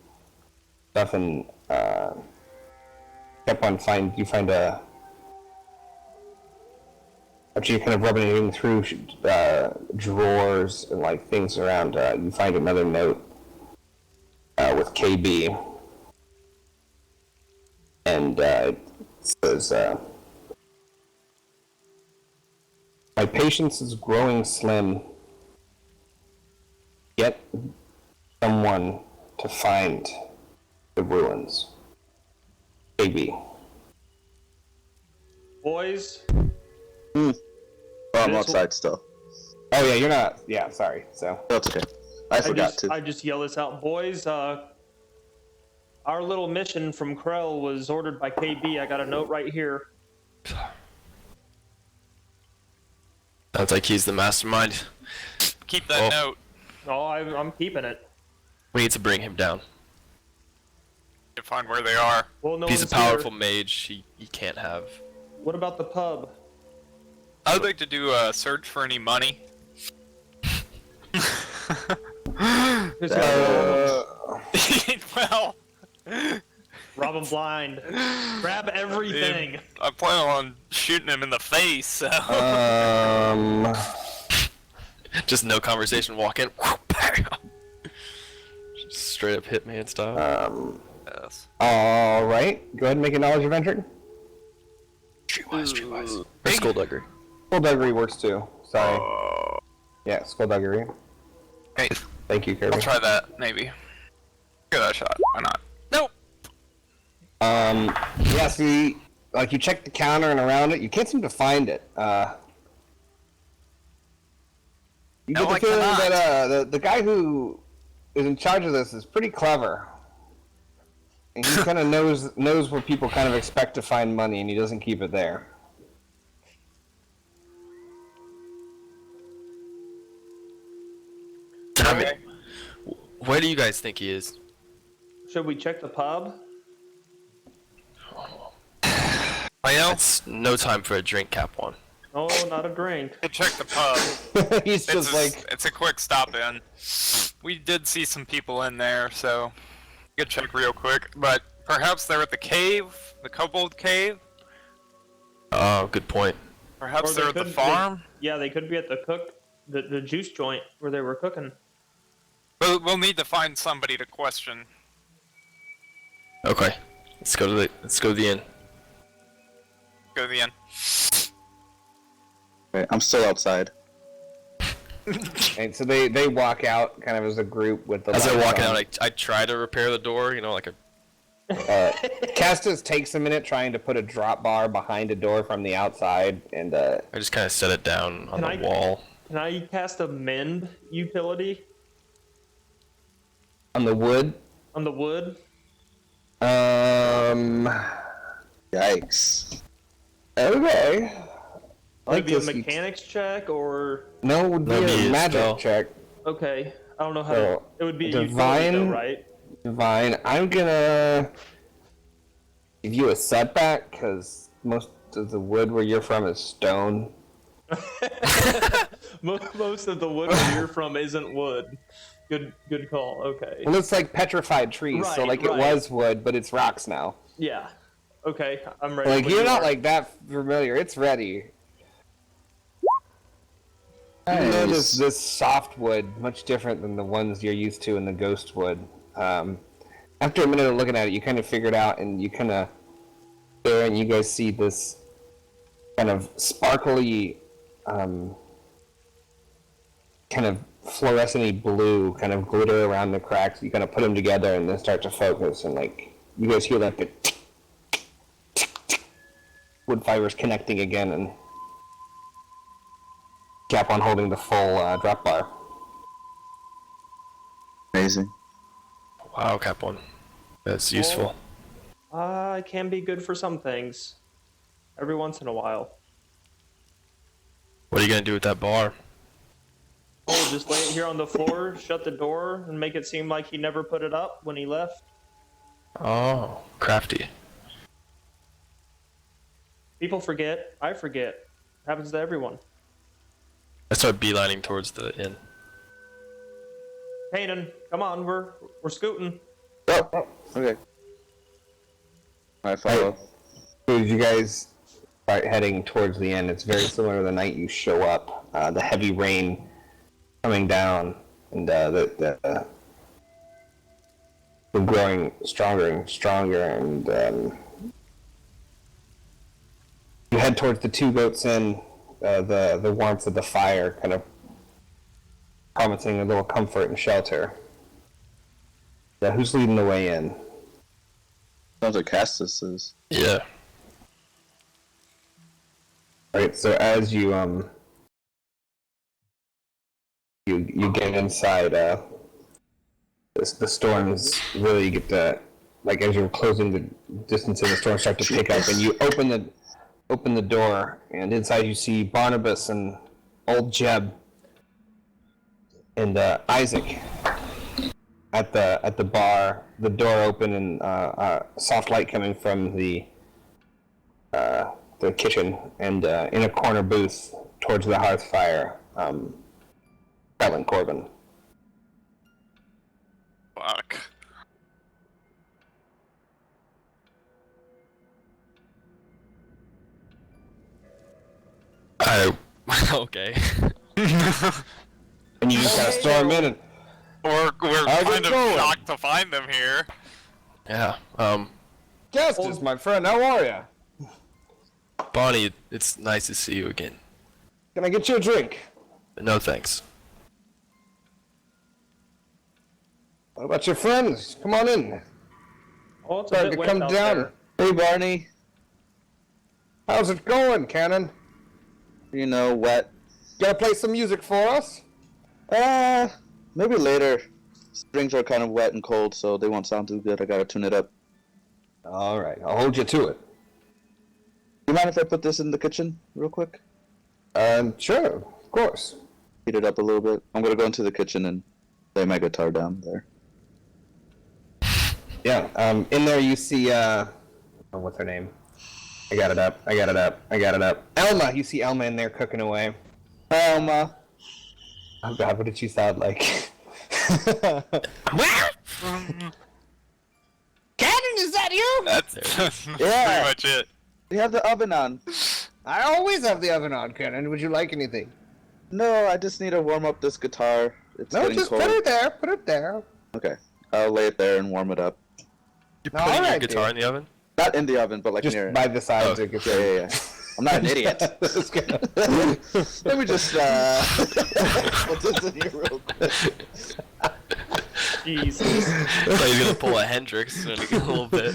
stuff, and Cap one you find a. After you're kind of rubbing through drawers and like things around, you find another note with KB, and it says, "My patience is growing slim. Get someone to find the ruins. KB." Boys. Well, I'm outside still. Oh yeah, you're not. Yeah, sorry. So That's okay. I forgot to. I just yell this out, boys. Our little mission from Krell was ordered by KB. I got a note right here. Sounds like he's the mastermind. Keep that note. Oh, I'm keeping it. We need to bring him down. To find where they are. Well, no If he's a one's powerful here. mage, he can't have. What about the pub? I would like to do a search for any money. Well, Rob him blind. Grab everything. I plan on shooting him in the face. So. Just no conversation, walk in. Just straight up Hitman style. Yes. all right. Go ahead and make a knowledge adventure. Streetwise. Or skullduggery. Skullduggery works too. Sorry. Yeah, skullduggery. Okay, Thank you, Kirby. I'll try that, maybe. Give that a shot. Why not? Nope. Yeah, see, like you check the counter and around it, you can't seem to find it. You get No, the I feeling cannot. that the guy who is in charge of this is pretty clever. And he kind of knows where people kind of expect to find money, and he doesn't keep it there. I mean, where do you guys think he is? Should we check the pub? I know. It's no time for a drink, Cap One. Oh, not a drink. You check the pub. He's just like, It's a quick stop in. We did see some people in there, so you could check real quick. But perhaps they're at the cave, the kobold cave. Oh, good point. Perhaps Or they're at the could- farm. Yeah, they could be at the juice joint where they were cooking. We'll need to find somebody to question. Okay, let's go to the inn. Go to the end. Okay, I'm still outside. and so they walk out kind of as a group with the. As they're lights walking on. out, I try to repair the door. You know, like a. Castus takes a minute trying to put a drop bar behind a door from the outside, and I just kind of set it down on Can the I- wall. Can I cast a mend utility on the wood. on the wood? Yikes. Okay. I Would it be a this. mechanics check or? No, it would be That'd be a a magic spell. check. Okay, I don't know how. So, It would be a divine- utility though, right? Divine. I'm gonna give you a setback because most of the wood where you're from is stone. Most of the wood where you're from isn't wood. Good call. Okay. Well, it's like petrified trees, so Right, like right. it was wood, but it's rocks now. Yeah. Okay, I'm ready. Like when you're you not are. like that familiar. It's ready. You notice this softwood, much different than the ones you're used to in the ghost wood. After a minute of looking at it, you kind of figure it out, and you kind of there, and you guys see this kind of sparkly, kind of fluorescent blue, kind of glitter around the cracks. You kind of put them together, and then start to focus, and like you guys hear like the wood fibers connecting again, and Cap on holding the full drop bar. Amazing. Wow, Cap One. That's useful. It can be good for some things. Every once in a while. What are you gonna do with that bar? Oh, just lay it here on the floor, shut the door, and make it seem like he never put it up when he left. Oh, crafty. People forget. I forget. Happens to everyone. I start beelining towards the inn. Kanan, come on, we're scooting. Oh, okay. I follow. As you guys start heading towards the end, it's very similar to the night you show up. The heavy rain coming down, and the growing stronger and stronger, and you head towards the Two Goats Inn. The warmth of the fire kind of promising a little comfort and shelter. Who's leading the way in? Sounds like Castus is. Yeah. Right, so as you you get inside, the storms really get to, like as you're closing the distance in, the storms start to pick up, and you open the door, and inside you see Barnabas and old Jeb and Isaac at the bar. The door open, and soft light coming from the kitchen, and in a corner booth towards the hearth fire, Helen Corbin. Fuck. Okay. And you just gotta storm in, and We're How's it kind of going? shocked to find them here. Yeah. Justice, my friend, how are you? Bonnie, it's nice to see you again. Can I get you a drink? No thanks. What about your friends? Come on in. Oh, it's a Starting bit to wet come out down. there. Hey, Barney. How's it going, Cannon? You know, wet. Gonna play some music for us? Maybe later. Strings are kind of wet and cold, so they won't sound too good. I gotta tune it up. All right, I'll hold you to it. Do you mind if I put this in the kitchen real quick? Sure, of course. Heat it up a little bit. I'm gonna go into the kitchen and lay my guitar down there. Yeah, in there you see, what's her name? I got it up. Elma! You see Elma in there cooking away. Elma. Oh god, what did she sound like? Cannon, is that you? That's Yeah. pretty much it. We have the oven on. I always have the oven on, Cannon. Would you like anything? No, I just need to warm up this guitar. It's No, getting just cold. put it there. Put it there. Okay. I'll lay it there and warm it up. You're All putting your right, guitar dude. in the oven? Not in the oven, but like Just near it. by the sides. Oh. It gets Yeah. I'm not an idiot. That's good. Let me just put this in here real quick. Jesus. I thought you were gonna pull a Hendrix in a little bit.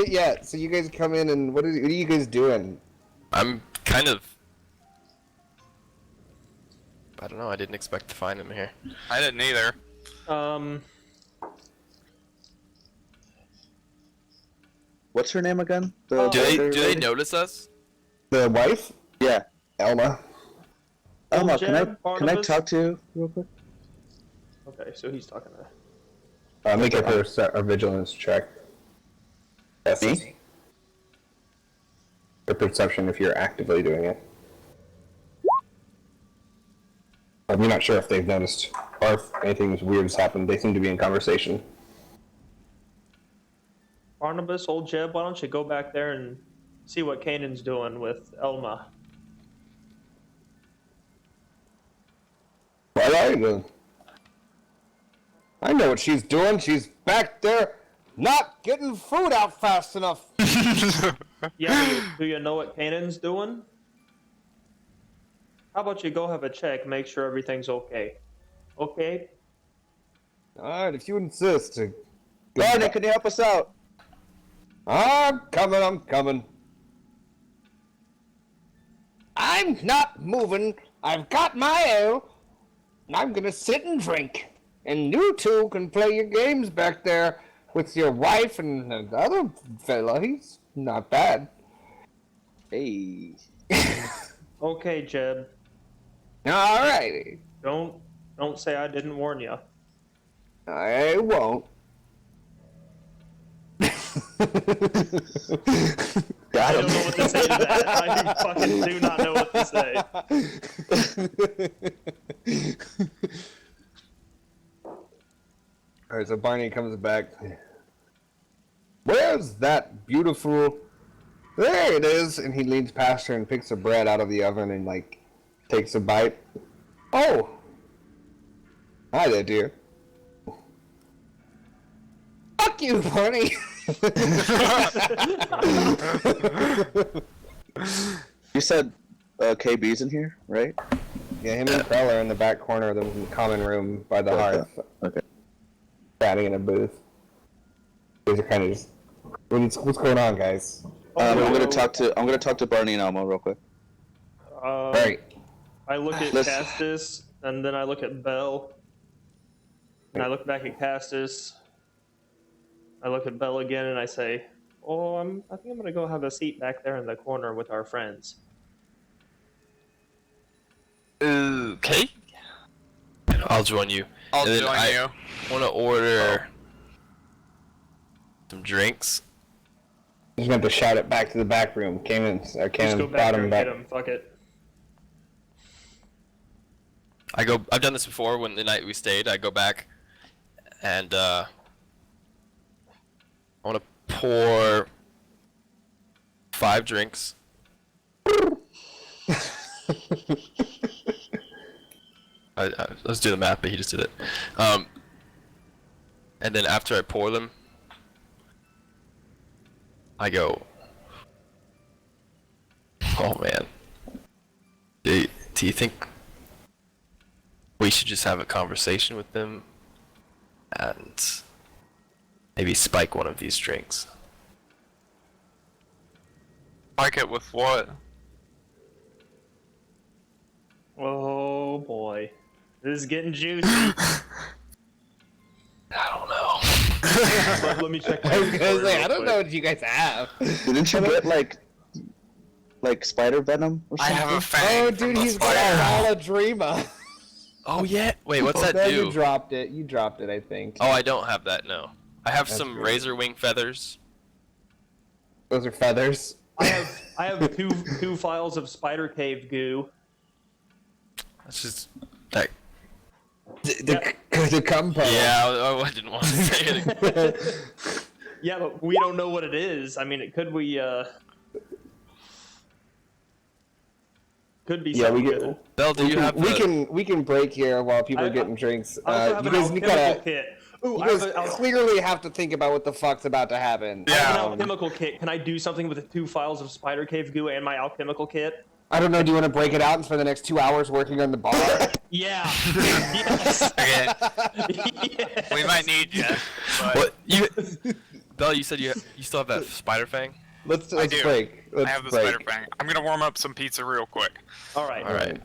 Yeah, so you guys come in and what are you guys doing? I'm kind of. I don't know. I didn't expect to find him here. I didn't either. What's her name again? Oh. Do they lady? notice us? The wife? Yeah. Elma. Elma, Jeb, can I Barnabas? talk to you real quick? Okay, so he's talking to. Make up a vigilance check. Me? Or perception if you're actively doing it. I'm not sure if they've noticed or if anything weird has happened. They seem to be in conversation. Barnabas, old Jeb, why don't you go back there and see what Kanan's doing with Elma? What are you doing? I know what she's doing. She's back there not getting food out fast enough. Yeah, do you know what Kanan's doing? How about you go have a check, make sure everything's okay? Okay? Alright, if you insist. Barney, can you help us out? I'm coming. I'm not moving. I've got my ale. And I'm gonna sit and drink. And you two can play your games back there with your wife and the other fella. He's not bad. Hey. Okay, Jeb. Alrighty. Don't say I didn't warn you. I won't. I don't know what to say to that. I fucking do not know what to say. Alright, so Barney comes back. Where's that beautiful... There it is! And he leans past her and picks a bread out of the oven and, like, takes a bite. Oh! Hi there, dear. Fuck you, Barney! You said KB's in here, right? Yeah, him and Krell are in the back corner of the common room by the hearth, Okay. chatting in a booth. These are kind of just... What's going on, guys? I'm gonna talk to Barney and Elmo real quick. Right. I look at Let's- Castus, and then I look at Belle. And I look back at Castus. I look at Belle again, and I say, "Oh, I think I'm gonna go have a seat back there in the corner with our friends." Okay. I'll join you. I'll And then join you. I want to order some drinks. Just going to shout it back to the back room. Just go Cannon back brought there him and back. get him. Fuck it. I've done this before when the night we stayed. I go back and I want to pour 5 drinks. Let's do the math, but he just did it. And then after I pour them, I go, oh man, do you think we should just have a conversation with them and maybe spike one of these drinks? Like it with what? Oh boy, this is getting juicy. I don't know. Let me check my I was gonna inventory say, real I don't quick. know what you guys have. Didn't you get like spider venom or I something? have a fang. Oh, from dude, the he's got spider. a Maladrema. Oh yeah. Wait, what's that No, do? you dropped it. You dropped it, I think. Oh, I don't have that. No. I have That's some great. razor wing feathers. Those are feathers. I have two files of spider cave goo. That's just that. The compo. Yeah, I didn't want to say it. Yeah, but we don't know what it is. I mean, it could be could be Yeah, we something get. good. Bell, do you have We can break here while people are I- getting drinks. I also have You an guys alchemical gotta. kit. Ooh, You I have guys an clearly have to think about what the fuck's about to happen. I have an Yeah. alchemical kit. Can I do something with the 2 files of spider cave goo and my alchemical kit? I don't know. Do you want to break it out and spend the next 2 hours working on the bar? Yeah. Yes. Okay, Yeah. we might need you. But What you? Bell, you said you still have that spider fang. Let's I do. break. Let's I have the break. spider fang. I'm gonna warm up some pizza real quick. All right. All right.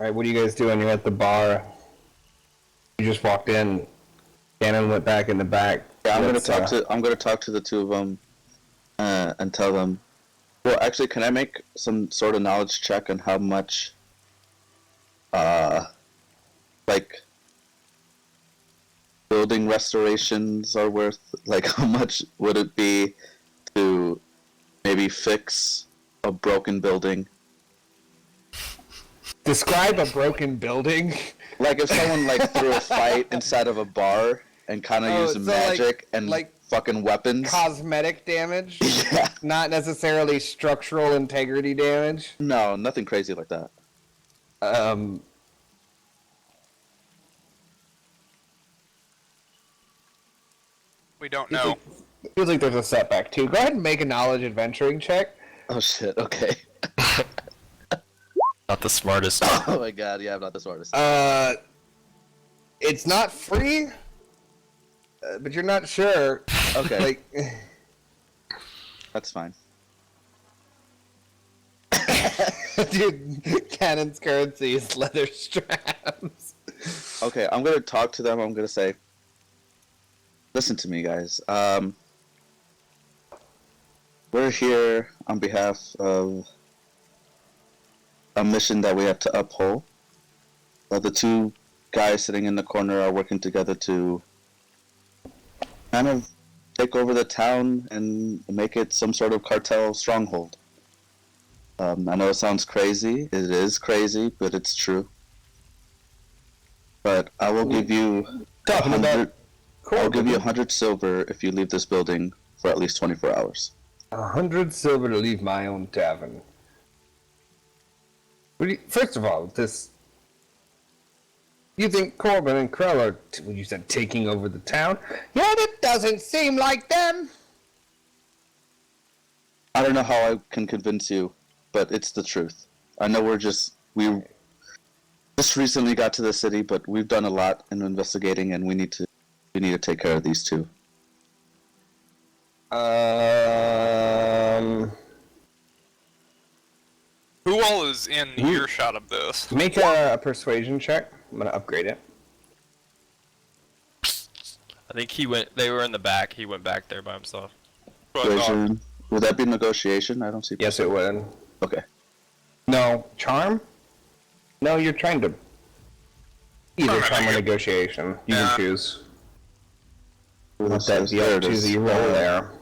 Alright, what are you guys doing? You're at the bar. You just walked in. Cannon went back in the back. Yeah, I'm gonna talk to the two of them, and tell them. Well, actually, can I make some sort of knowledge check on how much, like, building restorations are worth? Like, how much would it be to maybe fix a broken building? Describe a broken building. Like, if someone, like, threw a fight inside of a bar and kind of used magic and fucking weapons. Cosmetic damage? Yeah. Not necessarily structural integrity damage? No, nothing crazy like that. We don't know. Feels like there's a setback, too. Go ahead and make a knowledge adventuring check. Oh, shit, okay. Not the smartest. Oh my god, yeah, I'm not the smartest. It's not free, but you're not sure. Okay. Like, That's fine. dude, Cannon's currency is leather straps. Okay, I'm gonna talk to them. I'm gonna say, listen to me, guys. We're here on behalf of a mission that we have to uphold. The two guys sitting in the corner are working together to kind of take over the town and make it some sort of cartel stronghold. I know it sounds crazy. It is crazy, but it's true. But I will give you Talking about I'll give you 100 silver if you leave this building for at least 24 hours. 100 silver to leave my own tavern. First of all, you think Corbin and Krell are, you said, taking over the town? Yeah, it doesn't seem like them. I don't know how I can convince you, but it's the truth. I know we just recently got to the city, but we've done a lot in investigating, and we need to take care of these two. Who all is in earshot of this? Make a persuasion check. I'm gonna upgrade it. I think they were in the back. He went back there by himself. Persuasion. Would that be negotiation? I don't see. Yes, it would. Okay. No, charm? No, you're trying to either charm or negotiation. You can choose. Let that be up to the roll there.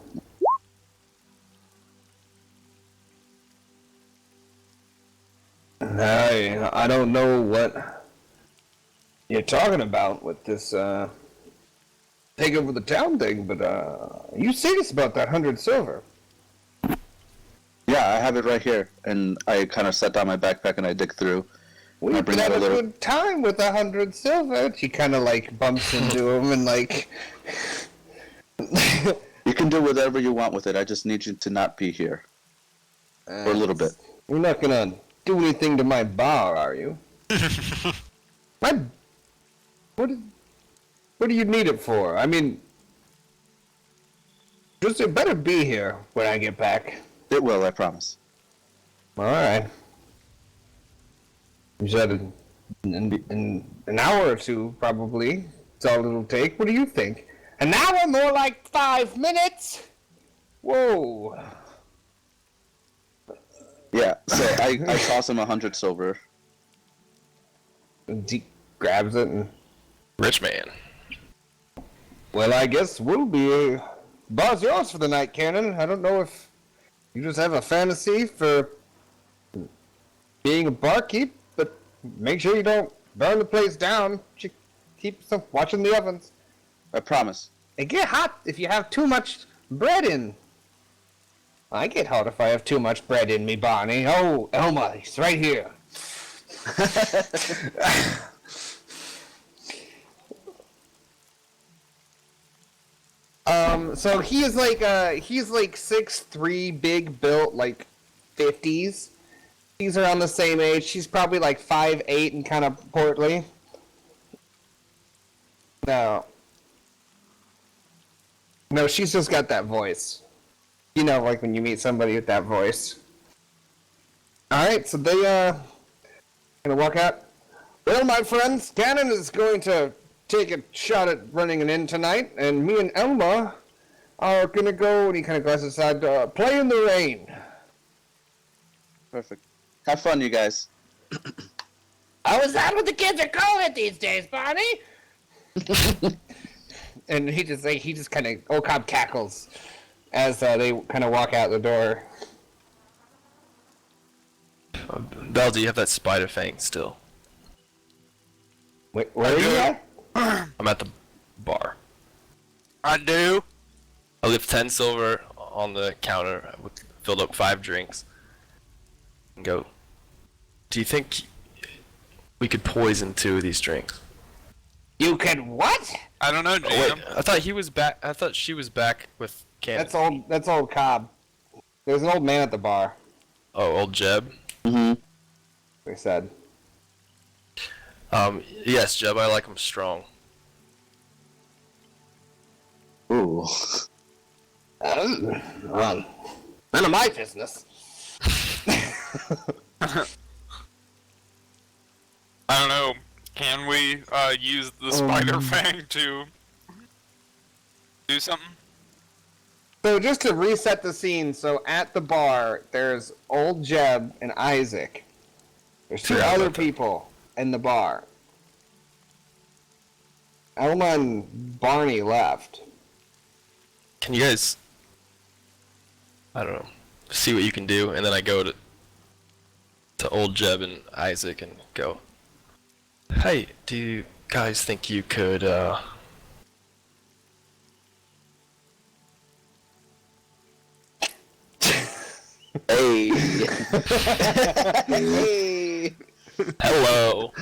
I don't know what you're talking about with this take over the town thing, but you serious about that 100 silver? Yeah, I have it right here, and I kind of set down my backpack and I dig through. We could have a good time with 100 silver. She kind of like bumps into him and like. You can do whatever you want with it. I just need you to not be here for a little bit. You're not gonna do anything to my bar, are you? What do you need it for? I mean, just it better be here when I get back. It will, I promise. All right. You said in an hour or two, probably. It's all it'll take. What do you think? An hour? More like 5 minutes? Whoa. Yeah, so I toss him 100 silver. And he grabs it and... Rich man. Well, I guess we'll be... Bar's yours for the night, Cannon. I don't know if you just have a fantasy for being a barkeep, but make sure you don't burn the place down. Keep watching the ovens. I promise. It get hot if you have too much bread in. I get hot if I have too much bread in me, Barney. Oh, Elma, he's right here. So he's like 6'3", big built, like 50s. He's around the same age. She's probably like 5'8" and kind of portly. No, she's just got that voice. You know, like when you meet somebody with that voice. All right, so they gonna walk out. Well, my friends, Gannon is going to take a shot at running an inn tonight, and me and Elma are going to go, and he kind of goes aside, play in the rain. Perfect. Have fun, you guys. Oh, is that what the kids are calling it these days, Barney? And he just kind of, Cobb cackles as they kind of walk out the door. Belle, do you have that spider fang still? Wait, where are you at? I'm at the bar. I do. I left 10 silver on the counter, filled up 5 drinks, and go, do you think we could poison 2 of these drinks? You can what? I don't know, Oh, wait, Jam. I thought he was back. I thought she was back with Cannon. That's old Cobb. There's an old man at the bar, Oh, old Jeb. Mm-hmm. they said. Yes, Jeb, I like him strong. Ooh. Well, none of my business. I don't know. Can we use the spider fang to do something? So just to reset the scene, so at the bar, there's old Jeb and Isaac. There's 2 Forgot other about that. people in the bar. Elma and Barney left. Can you guys, I don't know, see what you can do, and then I go to old Jeb and Isaac and go, hey, do you guys think you could, Hey. Hey! hello?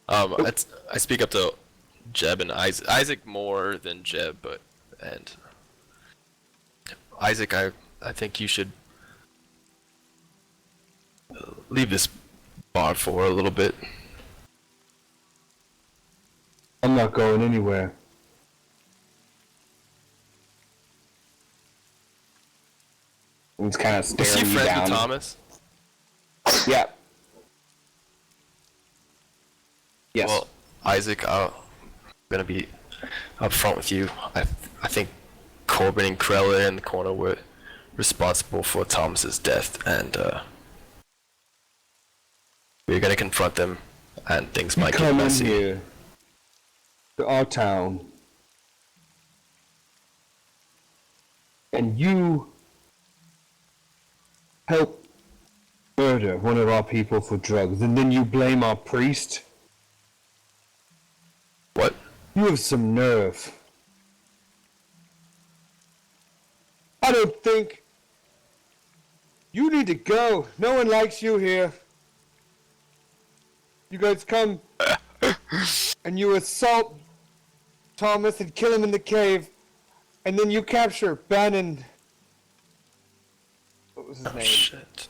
Um, I speak up to Jeb and Isaac. Isaac more than Jeb, and Isaac, I think you should leave this bar for a little bit. I'm not going anywhere. He's kind of Was he staring you friends down. with Thomas? Yeah. Yes. Well, Isaac, I'm gonna be upfront with you. I think Corbin and Krella in the corner were responsible for Thomas's death, and we're gonna confront them, and things might get come in messy. here to our town, and you help murder one of our people for drugs, and then you blame our priest? What? You have some nerve. I don't think... You need to go. No one likes you here. You guys come and you assault Thomas and kill him in the cave, and then you capture Bannon. What was his Oh name? shit.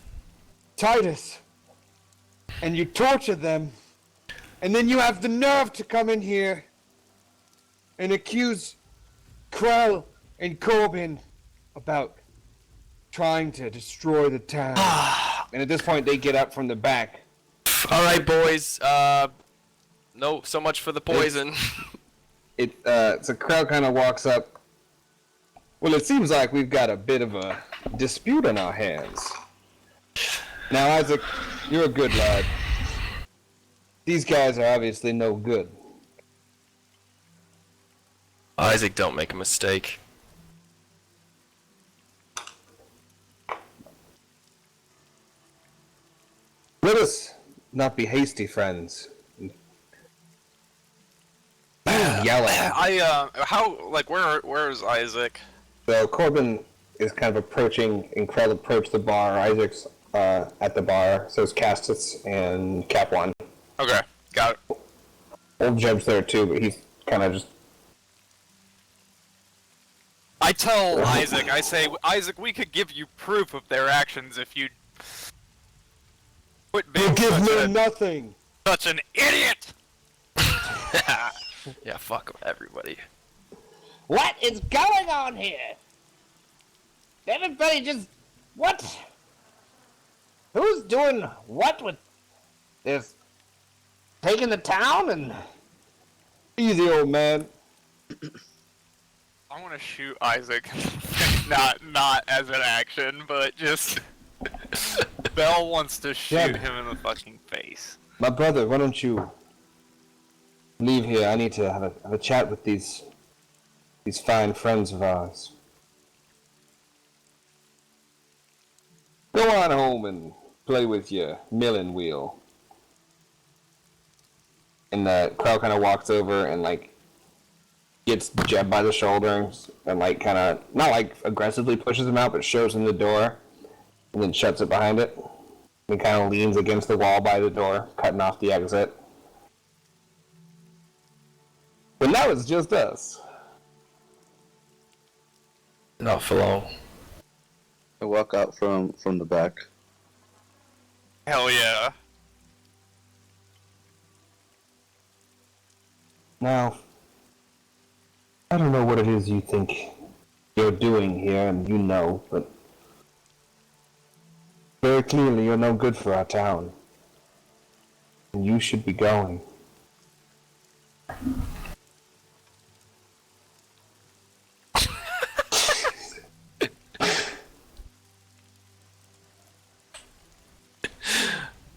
Titus. And you torture them, and then you have the nerve to come in here and accuse Krell and Corbin about trying to destroy the town. And at this point, they get up from the back. All right, boys. No, so much for the poison. So Krell kind of walks up. Well, it seems like we've got a bit of a dispute on our hands. Now, Isaac, you're a good lad. These guys are obviously no good. Isaac, don't make a mistake. Let us not be hasty, friends. Yelling. Where is Isaac? So Corbin is kind of approaching, and Krell approach the bar. Isaac's at the bar. So is Castus and Cap1. Okay, got it. Old Jeb's there too, but he's kind of just... I tell Isaac, I say, Isaac, we could give you proof of their actions if you quit You being give me such nothing! an idiot! Yeah, fuck everybody. What is going on here? Everybody just... What? Who's doing what with this? Taking the town and... Easy, old man. I want to shoot Isaac. not as an action, but just... Bell wants to shoot him in the fucking face. My brother, why don't you leave here? I need to have a chat with these fine friends of ours. Go on home and play with your milling wheel. And the Crow kind of walks over and, like, gets Jeb by the shoulders and, like, kind of, not, like, aggressively pushes him out, but shows him the door and then shuts it behind it. And kind of leans against the wall by the door, cutting off the exit. But now it's just us. Not for long. I walk out from the back. Hell yeah. Now, I don't know what it is you think you're doing here, and you know, but very clearly you're no good for our town. And you should be going.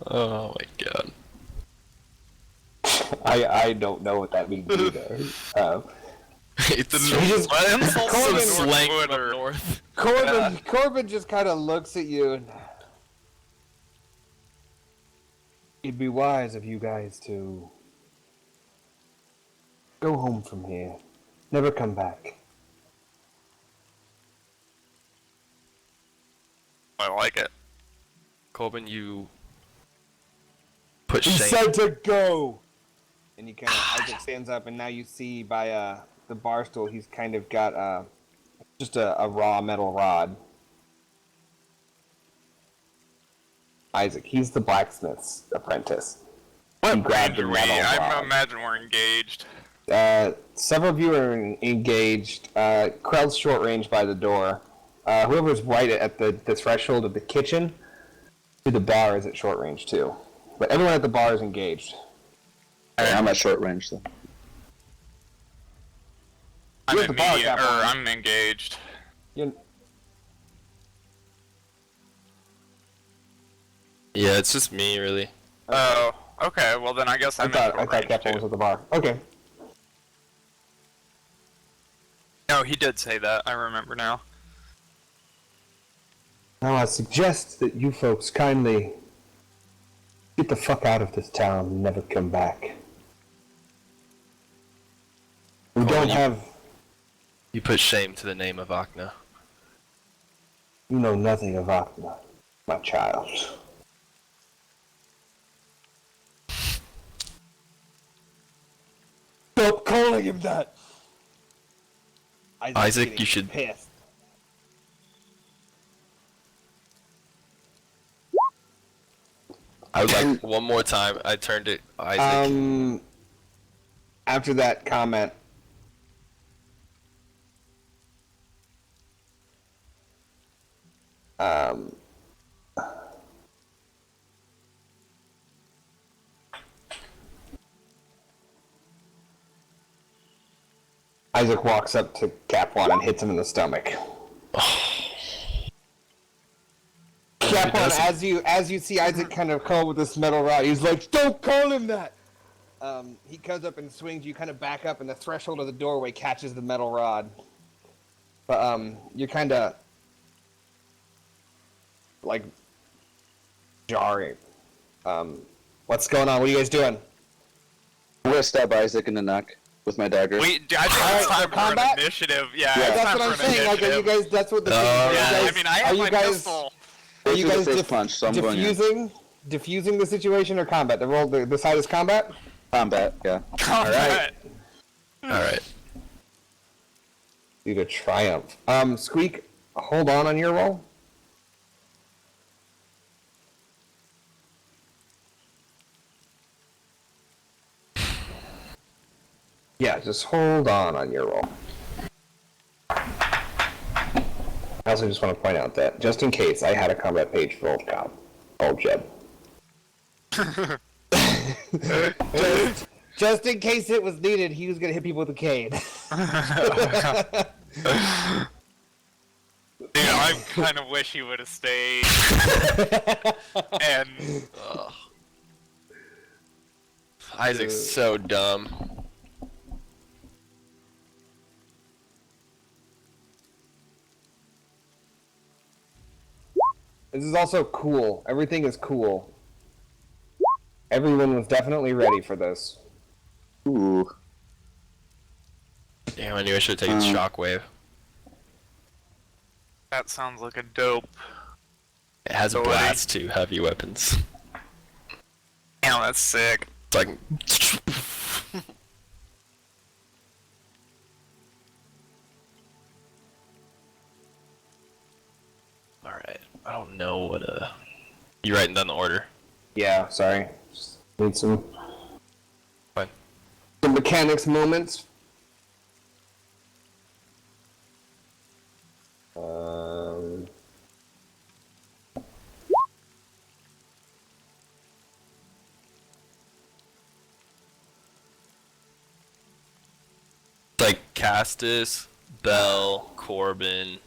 Oh my god. I don't know what that means either. It's a just- Corbin- slang North from north. Corbin just kind of looks at you and... It'd be wise of you guys to go home from here. Never come back. I like it. Corbin, you put He shame. said to go! And he kind of, Isaac stands up, and now you see by the bar stool, he's kind of got just a raw metal rod. Isaac, he's the blacksmith's apprentice. He What grabbed range the are we? metal I rod. imagine we're engaged. Several of you are engaged. Krell's short range by the door. Whoever's right at the threshold of the kitchen to the bar is at short range too. But everyone at the bar is engaged. I'm at short range though. I'm You're at the bar, immediate, or Capone. I'm engaged. You Yeah, it's just me, really. Oh, okay. Well then I guess I I'm thought in short range Capone was too. at the bar. Okay. No, he did say that. I remember now. Now I suggest that you folks kindly get the fuck out of this town and never come back. We don't have... You put shame to the name of Akna. You know nothing of Akna, my child. Stop calling him that! Isaac's Isaac, getting you should- Pissed. I would like one more time. I turned to Isaac. After that comment, Isaac walks up to Capone and hits him in the stomach. Capone, as you see Isaac kind of come with this metal rod, he's like, "Don't call him that!" He comes up and swings. You kind of back up, and the threshold of the doorway catches the metal rod. But you're kind of like jarring. What's going on? What are you guys doing? I'm gonna stab Isaac in the neck with my dagger. I think it's Alright, time for for combat? an initiative. Yeah, Yeah. it's That's time what I'm for an saying. Like, are you initiative. guys? That's what the. Oh, are you Yeah, guys, I mean, I are have you my guys, pistol. Are This you is a guys fist punch, so I'm going in. diffusing the situation or combat? The side is combat. Combat, yeah. Alright. Alright. Due to triumph. Squeak, hold on your roll. Yeah, just hold on your roll. I also just want to point out that, just in case, I had a combat page for old Jeb. just in case it was needed, he was going to hit people with a cane. Dude, I kind of wish he would have stayed. And Isaac's so dumb. This is also cool. Everything is cool. Everyone was definitely ready for this. Ooh. Damn, I knew I should have taken Shockwave. that sounds like a dope. It has a ability. blast too, heavy weapons. Damn, that's sick. It's like... Alright, I don't know what You writing down the order? Yeah, sorry. Just need some Fine. mechanics moments. It's like Castus, Bell, Corbin.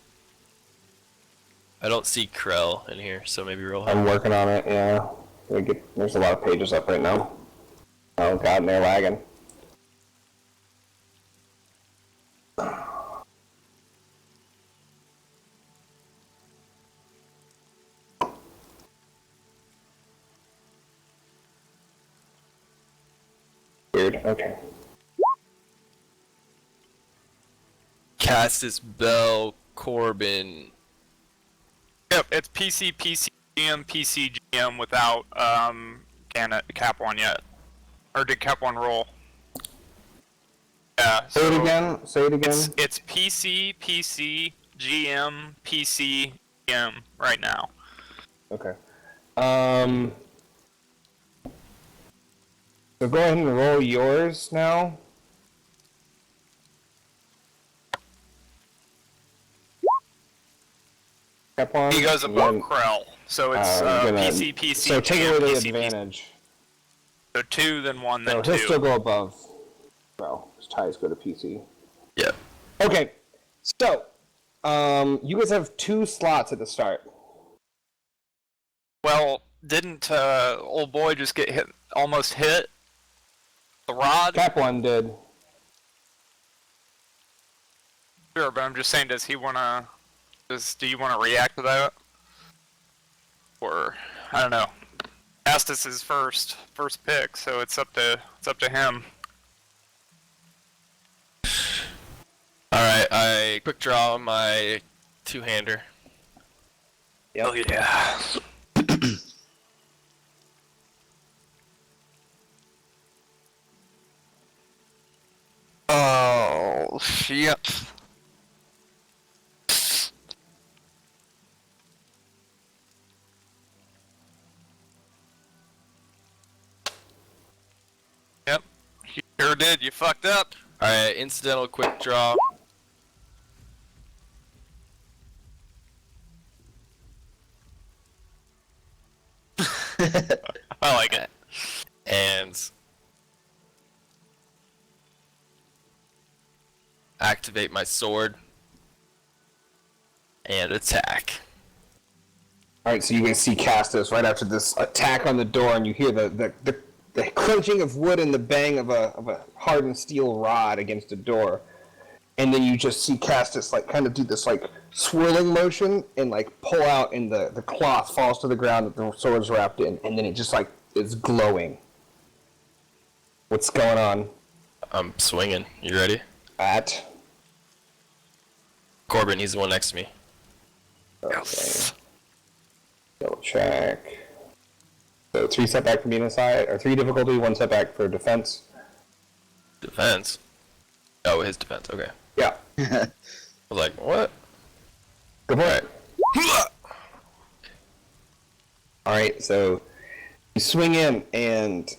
I don't see Krell in here, so maybe roll him. I'm working on it, yeah. There's a lot of pages up right now. Oh god, and they're lagging. Weird, okay. Castus, Bell, Corbin. Yep, it's PC, PCGM, PCGM without Cap 1 yet. Or did Cap 1 roll? Yeah. Say it again. Say it again. It's PC, PC, GM, PC, GM right now. Okay. So go ahead and roll yours now. Capon, He goes and above then, Krell, so it's PC, PC, so take GM, away the PC, advantage. So 2, then 1, So then he'll 2. still go above. Well, his ties go to PC. Yeah. Okay. So, you guys have 2 slots at the start. Well, didn't old boy just get hit? Almost hit the rod. Cap 1 did. Sure, but I'm just saying, does he wanna? Do you want to react to that? Or I don't know. Astus is first pick, so it's up to him. Alright, I quick draw my two-hander. Yep. Oh yeah. Oh shit. Yep. You sure did. You fucked up. Alright, incidental quick draw. I like it. And activate my sword and attack. Alright, so you guys see Castus right after this attack on the door, and you hear the crunching of wood and the bang of a hardened steel rod against a door. And then you just see Castus like kind of do this like swirling motion and like pull out, and the cloth falls to the ground that the sword's wrapped in, and then it just like is glowing. What's going on? I'm swinging. You ready? At Corbin, he's the one next to me. okay. Double check. So 3 setback for being inside, or 3 difficulty, 1 setback for defense. Defense? Oh, his defense, okay. Yeah. I was like, what? Go for it. Alright, so you swing in and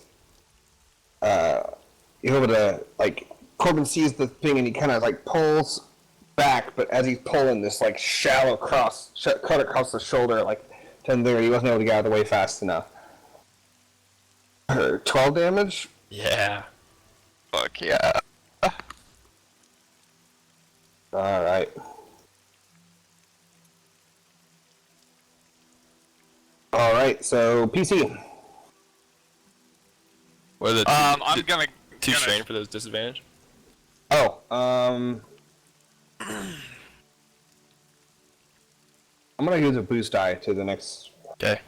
you're able to like Corbin sees the thing and he kind of like pulls back, but as he's pulling, this like shallow cut across the shoulder, like there, he wasn't able to get out of the way fast enough. 12 damage. Yeah. Fuck yeah. All right. All right. So PC. What are the I'm gonna two strain for those disadvantage? Oh, I'm gonna use a boost die to the next. Okay.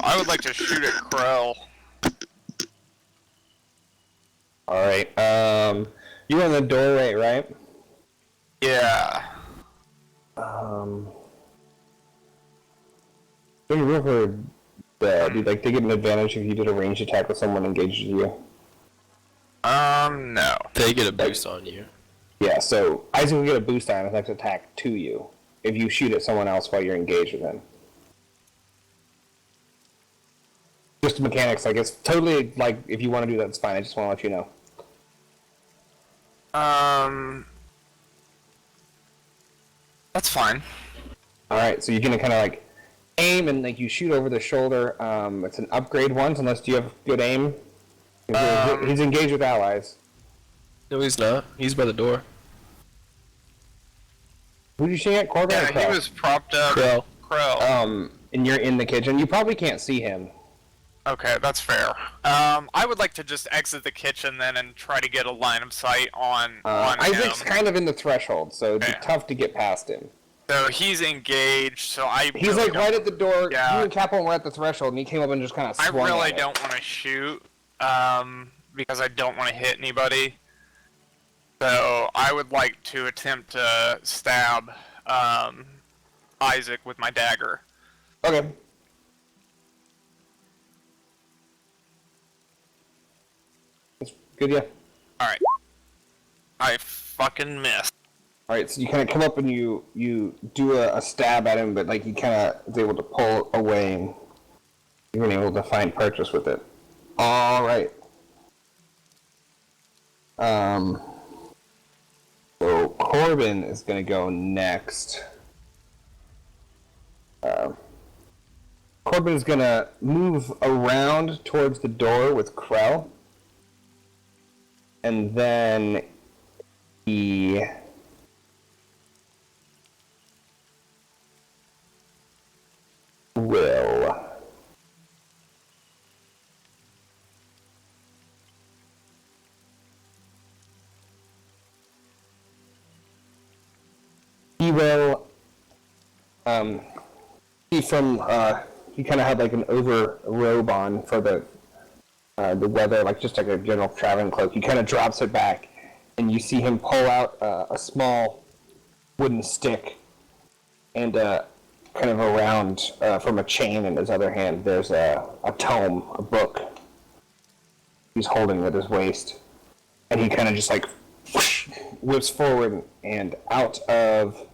I would like to shoot at Krell. All right. You're in the doorway, right? Yeah. There's a river. Do like they get an advantage if you did a ranged attack with someone engaged with you? No. They get a boost on you. Yeah. So Isaac will get a boost on his next attack to you if you shoot at someone else while you're engaged with him. Just the mechanics, like it's totally like if you want to do that, it's fine. I just want to let you know. That's fine. All right, so you're gonna kind of like aim and like you shoot over the shoulder. It's an upgrade once, unless you have good aim. He's engaged with allies. No, he's not. He's by the door. Who did you shoot at? Corbin or Yeah, Krell? he was propped up. Krell. And you're in the kitchen. You probably can't see him. Okay, that's fair. I would like to just exit the kitchen then and try to get a line of sight on Isaac's him. kind of in the threshold, so it'd be Okay. tough to get past him. So he's engaged, so He's really like right at the door. Yeah. You and Capone were at the threshold, and he came up and just kind of I swung really at it. don't want to shoot, because I don't want to hit anybody. So I would like to attempt to stab, Isaac with my dagger. Okay. That's good, yeah. Alright. I fucking missed. Alright, so you kind of come up and you do a stab at him, but like he kind of is able to pull away and you weren't able to find purchase with it. Alright. So Corbin is going to go next. Corbin is going to move around towards the door with Krell. And then he will he kind of had like an over robe on for the weather, like just like a general traveling cloak. He kind of drops it back, and you see him pull out a small wooden stick, and kind of around from a chain in his other hand, there's a tome, a book. He's holding at his waist, and he kind of just like whoosh, whips forward and out of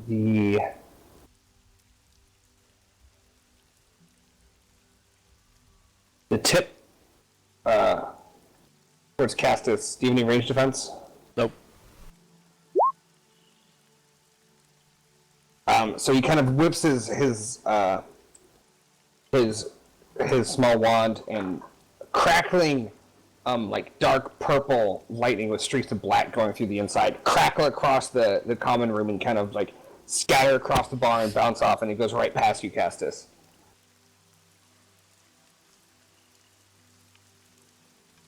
the tip towards Castus. Do you have any range defense? Nope. So he kind of whips his small wand, and crackling like dark purple lightning with streaks of black going through the inside crackle across the common room and kind of like scatter across the bar and bounce off, and it goes right past you, Castus.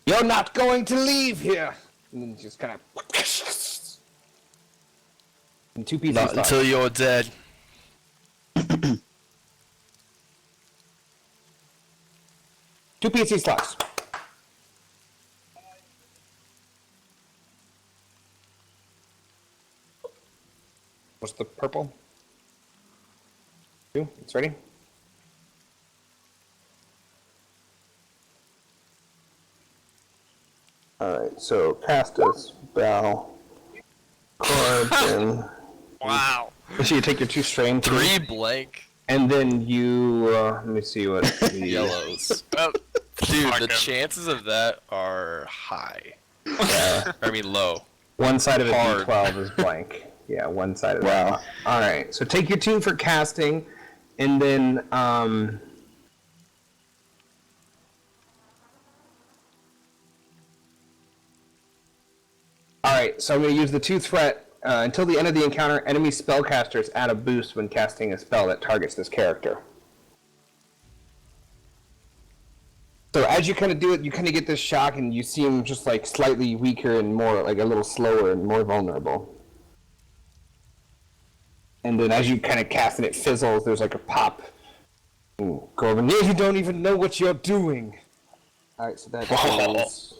You're not going to leave here! And then just kind of... in two pieces. Not until you're dead. Two PC slots. What's the purple? Two? It's ready? Alright, so Castus, Bell, Corbin. Wow. So you take your 2 strain, 3 blank and then you. Let me see what the yellows. Oh, Dude, the fucking- chances of that are high. I mean low. One side of a Hard. D12 is blank. Yeah, one side of Wow. that. All right. So take your 2 for casting, and then all right. So I'm going to use the 2 threat. Until the end of the encounter, enemy spellcasters add a boost when casting a spell that targets this character. So as you kind of do it, you kind of get this shock, and you see him just like slightly weaker and more like a little slower and more vulnerable. And then as you kind of cast it, it fizzles. There's like a pop. Corbin, you don't even know what you're doing. All right, so that means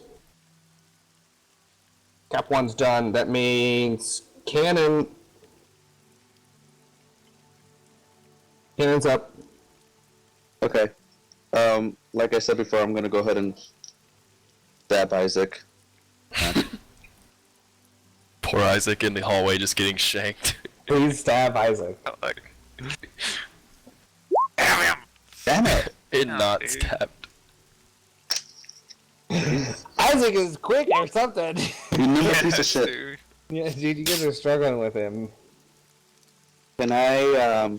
Cap 1's done. That means Cannon's up. Okay. Like I said before, I'm gonna go ahead and stab Isaac. Poor Isaac in the hallway just getting shanked. Please stab Isaac. Like, damn him! Damn it! Not dude. stabbed. Isaac is quick or something. You nimble piece of Yes, shit. dude. Yeah, dude, you guys are struggling with him. Can I,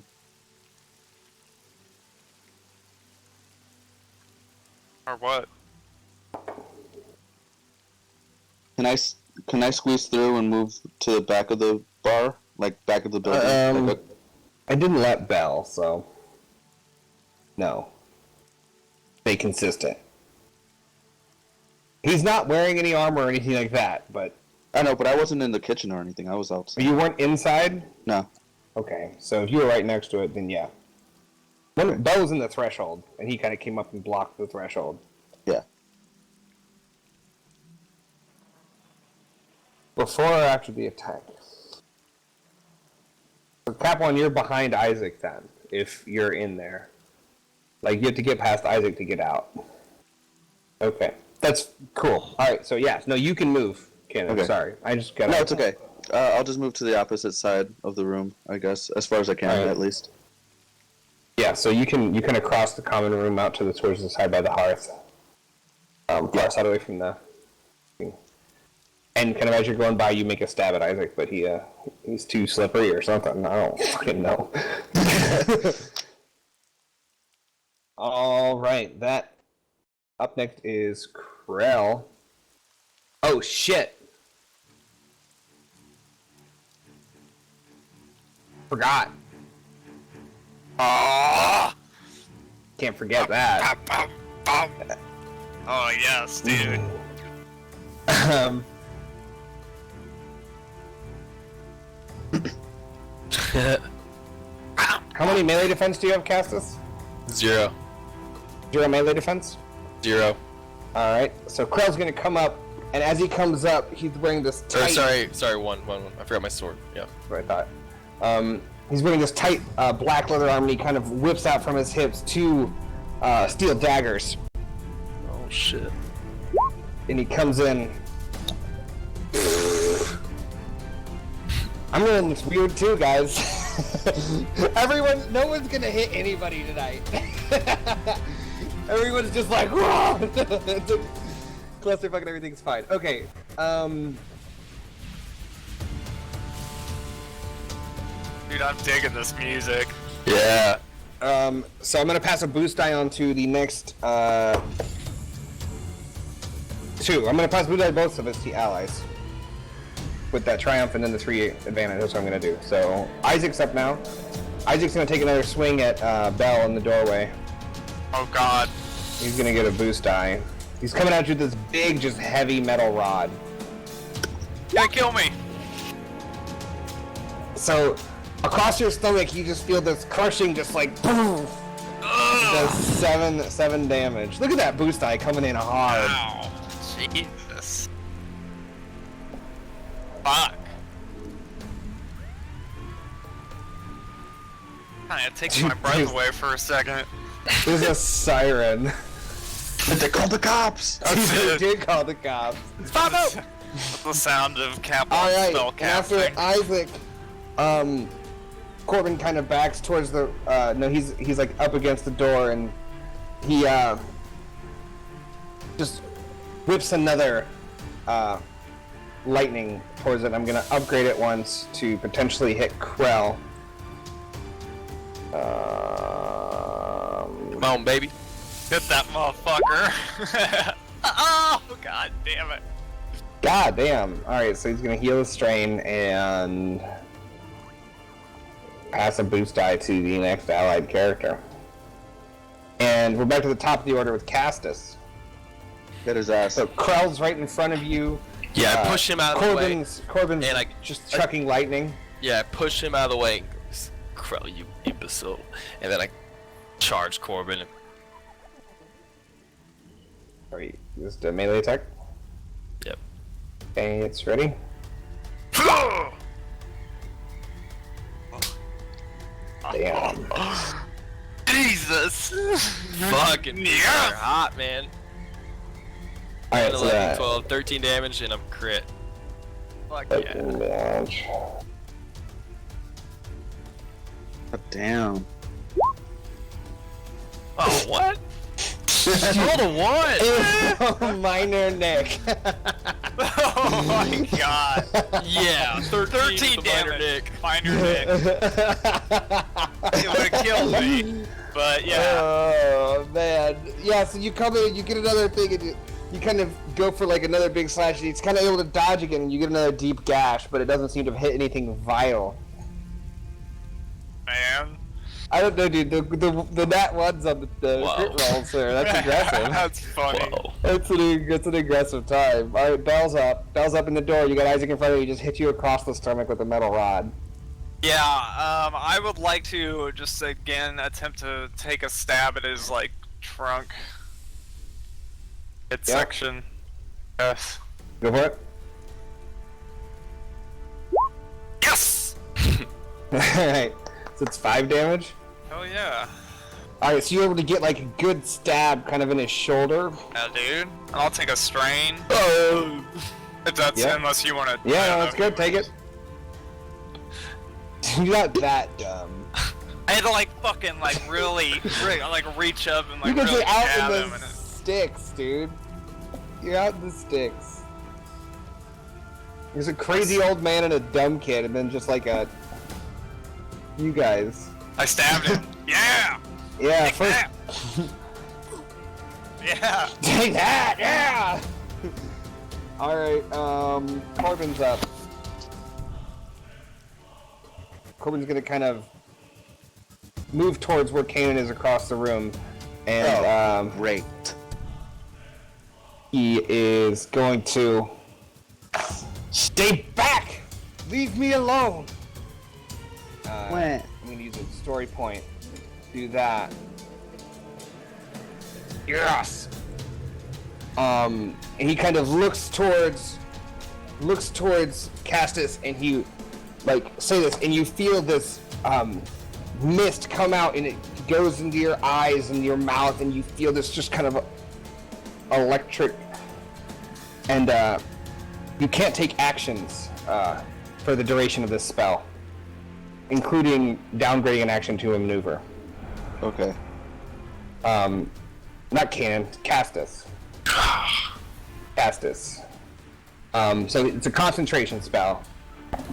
Or what? can I squeeze through and move to the back of the bar? Like, back of the building? Like I didn't let Bell, so no. Stay consistent. He's not wearing any armor or anything like that, but I know, but I wasn't in the kitchen or anything. I was outside. you weren't inside? No. Okay, so if you were right next to it, then yeah. Bell was in the threshold, and he kind of came up and blocked the threshold. Yeah. Before or after the attack? So Cap 1, you're behind Isaac then, if you're in there. Like, you have to get past Isaac to get out. Okay. That's cool. Alright, so yeah. No, you can move, Cannon. Okay. Sorry. I just got No, it's okay. I'll just move to the opposite side of the room, I guess, as far as I can, Alright. at least. Yeah, so you kind of cross the common room out towards the side by the hearth. Far side away from the... And kind of as you're going by, you make a stab at Isaac, but he's too slippery or something. I don't fucking know. All right, that up next is Krell. Oh shit! Forgot. Oh, Can't forget that. oh yes, dude. Um, how many melee defense do you have, Castus? 0. 0 melee defense? 0. Alright, so Krell's gonna come up, and as he comes up, he's wearing this Or tight... sorry, 1. I forgot my sword. Yeah. That's what I thought. He's wearing this tight black leather armor, and he kind of whips out from his hips 2 steel daggers. Oh shit. And he comes in. I'm rolling this weird too, guys. No one's gonna hit anybody tonight. Everyone's just like, whoa! Clusterfuck and everything's fine. Okay, Dude, I'm digging this music. Yeah. so I'm gonna pass a boost die on to the next, 2. I'm gonna pass boost die both of us to allies. With that triumph and then the 3 advantage, that's what I'm gonna do. So, Isaac's up now. Isaac's gonna take another swing at, Bell in the doorway. Oh god. He's gonna get a boost die. He's coming at you with this big, just heavy metal rod. Gonna kill me. So, across your stomach, you just feel this crushing, just like boom. Does 7 damage. Look at that boost die coming in hard. Ow. Jesus. Fuck. Kinda takes my breath away for a second. There's a siren. They called the cops! They did call the cops. Pop out! The sound of Kaplan's All right. spell And after casting. Isaac, Corbin kind of backs towards the. No, he's like up against the door, and he just whips another lightning towards it. I'm gonna upgrade it once to potentially hit Krell. Come on, baby. Hit that motherfucker. Oh, god damn it. God damn. Alright, so he's gonna heal the strain and pass a boost die to the next allied character. And we're back to the top of the order with Castus. Get his ass. So Krell's right in front of you. Yeah, I push him out of the way. Corbin's And I just chucking lightning. Yeah, I push him out of the way. Krell, you imbecile. And then I charge Corbin. Alright, just a melee attack. Yep. Okay, it's ready. Damn. Jesus. Fucking Yeah. hot, man. Alright, 10, so 11, that 12, 13 damage, and I'm crit. Fuck yeah. damage. God damn. Oh, what? Roll a 1! Minor Nick. Oh my god. Yeah, 13 damage. Nick. Minor Nick. It would have killed me. But yeah. Oh man. Yeah, so you come in, you get another thing, and you kind of go for like another big slash, and he's kind of able to dodge again, and you get another deep gash, but it doesn't seem to have hit anything vital. Man. I don't know, dude. The nat ones on the Whoa. crit rolls there. That's aggressive. That's funny. Whoa. That's an aggressive time. All right, Bell's up. Bell's up in the door. You got Isaac in front of you. Just hit you across the stomach with a metal rod. Yeah, I would like to just again attempt to take a stab at his like trunk section. Yes. Go for it. Yes. All right. So it's 5 damage. Oh yeah. All right. So you're able to get like a good stab, kind of in his shoulder. Yeah, dude. I'll take a strain. Oh. If that's Yeah. unless you want to. Yeah, no, that's good. Take it. You're not that dumb. I had to like fucking like really like reach up and like You really get out jab in him the and sticks, dude. You're out in the sticks. There's a crazy old man and a dumb kid, and then just like you guys. I stabbed him. Yeah. Yeah, Take first. that. Yeah. Take that, yeah! Alright, Corbin's up. Corbin's gonna kind of move towards where Kanan is across the room, and Great. he is going to stay back! Leave me alone! When? I'm gonna use a story point to do that. Yes! And he kind of looks towards Castus, and he like say this, and you feel this mist come out, and it goes into your eyes and your mouth, and you feel this just kind of electric, and you can't take actions for the duration of this spell, including downgrading an action to a maneuver. Okay. Not Kanan, Castus. Castus. So it's a concentration spell,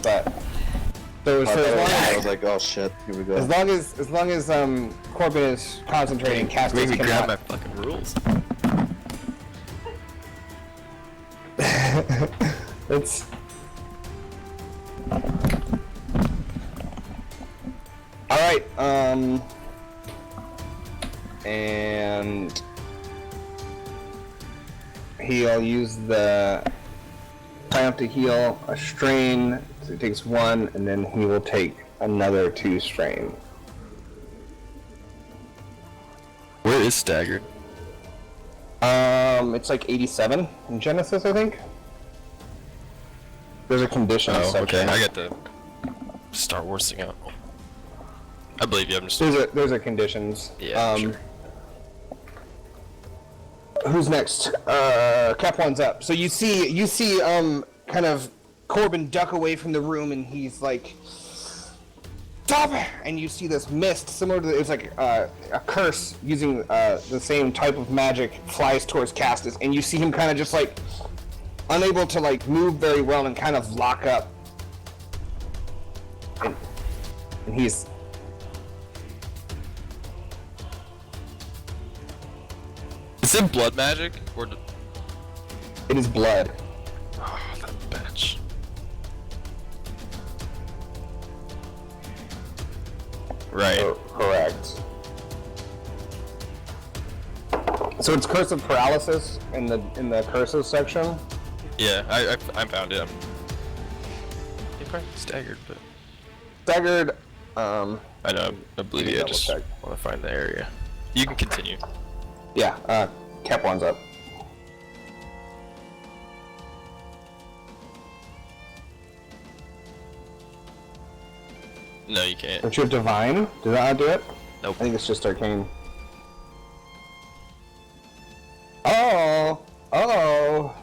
but so I as was like, oh shit, here we go. long as Corbin is concentrating, Castus Make me grab cannot. my fucking rules. It's all right. And he'll use the triumph to heal a strain. So he takes 1, and then he will take another 2 strain. Where is staggered? It's like 87 in Genesis, I think. There's a condition Oh, section. okay. I get the Star Wars thing out. I believe you. I'm just. There's a conditions. Yeah, sure. Who's next? Cap one's up. So you see kind of Corbin duck away from the room, and he's like, "Stop!" And you see this mist, similar to it's like a curse using the same type of magic, flies towards Castus, and you see him kind of just like unable to like move very well and kind of lock up, and he's. Is it blood magic or? It is blood. Oh, that bitch. Right. Correct. So it's Curse of Paralysis in the curses section. Yeah, I found it. He probably staggered, but Staggered. I know. I believe you. I just double want to find the area. You can continue. Yeah. Cap one's up. No, you can't. Don't you have Divine? Did that do it? Nope. I think it's just Arcane. Oh! Oh!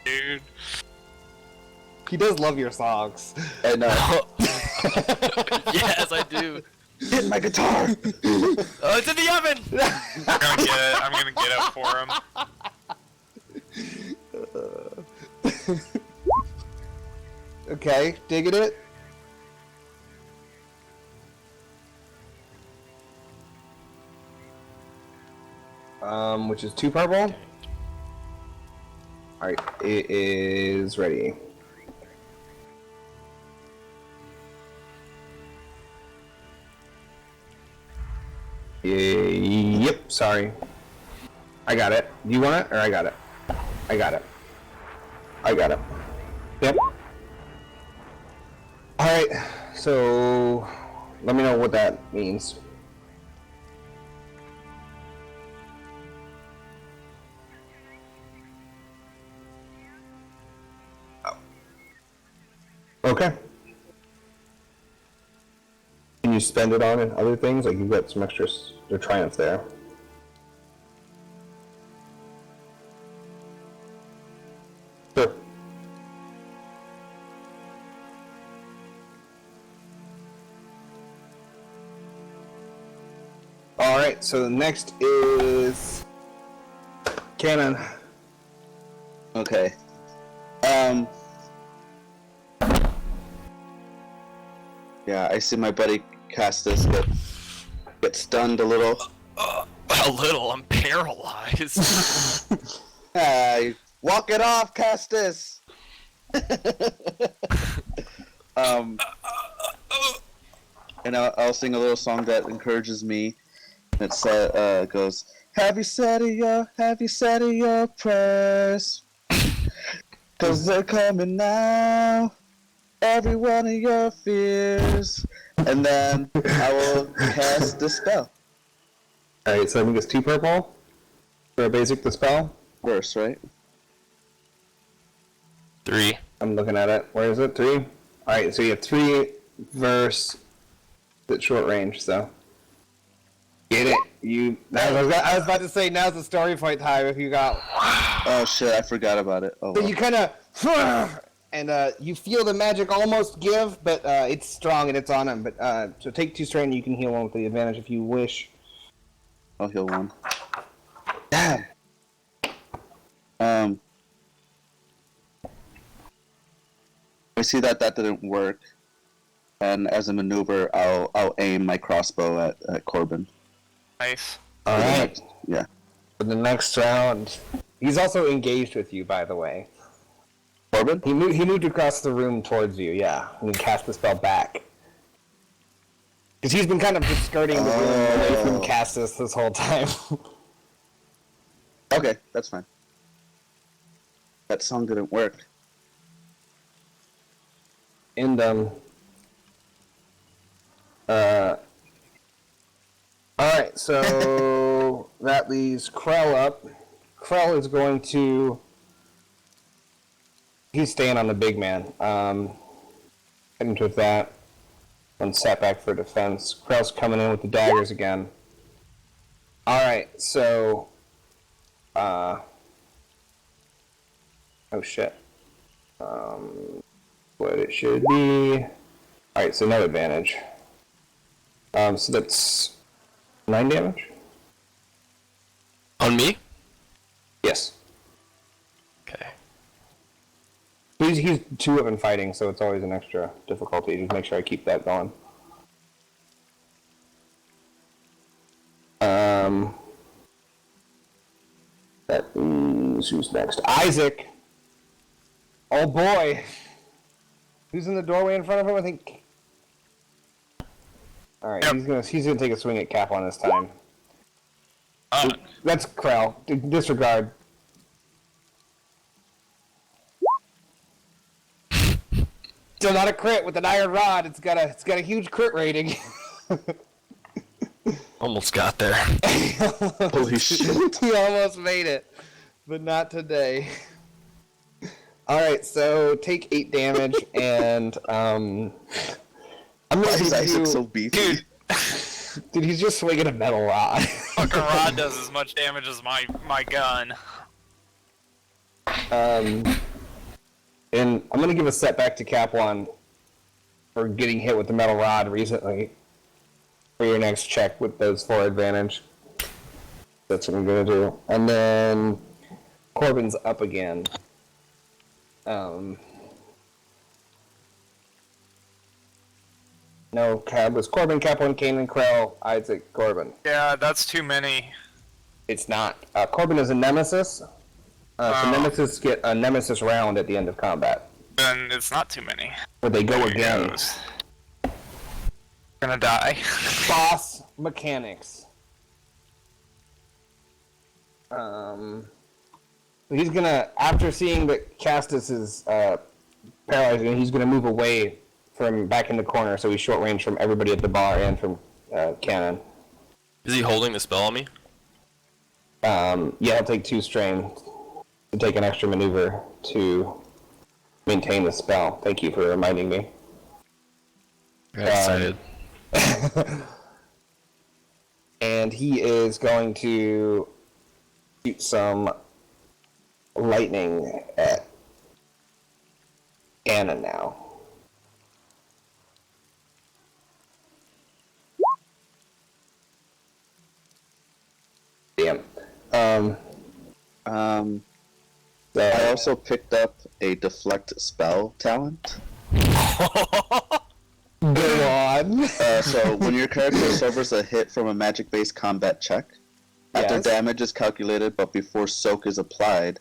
Dude. He does love your songs. I know. Yes, I do. Hit my guitar! Oh, it's in the oven! I'm gonna get it. I'm gonna get it for him. Okay, digging it. Which is 2 purple. Alright, it is ready. Yep, sorry. I got it. Do you want it? Or I got it? I got it. I got it. Yep. Alright, so let me know what that means. Okay. Can you spend it on other things? Like you've got some extra triumph there. Sure. Alright, so next is Cannon. Okay. Yeah, I see my buddy Castus get stunned a little. A little. I'm paralyzed. Walk it off, Castus! And I'll sing a little song that encourages me. It goes, Have you said your prayers? 'Cause they're coming now. Every one of your fears. And then I will cast the spell. Alright, so I think it's 2 purple for a basic dispel. Verse, right? 3. I'm looking at it. Where is it? 3? Alright, so you have 3 verse at short range, so. Get it. I was about to say, now's the story fight time if you got. Oh shit, I forgot about it. Oh, So well. you kind of. And you feel the magic almost give, but it's strong and it's on him. But so take 2 strain and you can heal 1 with the advantage if you wish. I'll heal 1. Damn! I see that didn't work. And as a maneuver, I'll aim my crossbow at Corbin. Nice. Alright. Yeah. For the next round. He's also engaged with you, by the way. Corbin? He moved across the room towards you, yeah. And he cast the spell back. Because he's been kind of just skirting the room away from Castus this whole time. Okay, that's fine. That song didn't work. And, alright, so that leaves Krell up. Krell is going to... He's staying on the big man. Heading with that. One setback for defense. Krell's coming in with the daggers again. Alright, so... oh shit. What it should be... Alright, so no advantage. So that's 9 damage? On me? Yes. Okay. He's 2 up in fighting, so it's always an extra difficulty. Just make sure I keep that going. That means who's next? Isaac! Oh boy! Who's in the doorway in front of him? I think. Alright, Yep. he's gonna take a swing at Kaplan this time. That's Krell. Disregard. Still not a crit with an iron rod. It's got a huge crit rating. Almost got there. Holy shit. He almost made it, but not today. Alright, so take 8 damage, and I'm Why gonna is give Isaac you... so beefy? Dude, he's just swinging a metal rod. Fucking rod does as much damage as my gun. And I'm gonna give a setback to Kaplan for getting hit with the metal rod recently for your next check with those 4 advantage. That's what I'm gonna do. And then Corbin's up again. No, Cab was Corbin, Kaplan, Kane, and Krell, Isaac, Corbin. Yeah, that's too many. It's not. Corbin is a nemesis. So Nemesis get a Nemesis round at the end of combat. Then it's not too many. Where they go There he again. goes. Gonna die. Boss mechanics. He's gonna, after seeing that Castus is paralyzed, he's gonna move away from back in the corner, so he's short range from everybody at the bar and from Cannon. Is he holding the spell on me? Yeah, he'll take 2 strain to take an extra maneuver to maintain the spell. Thank you for reminding me. I got excited. And he is going to shoot some lightning at Cannon now. Damn. I also picked up a deflect spell talent. Go on. So when your character suffers a hit from a magic-based combat check, after Yes. damage is calculated but before soak is applied,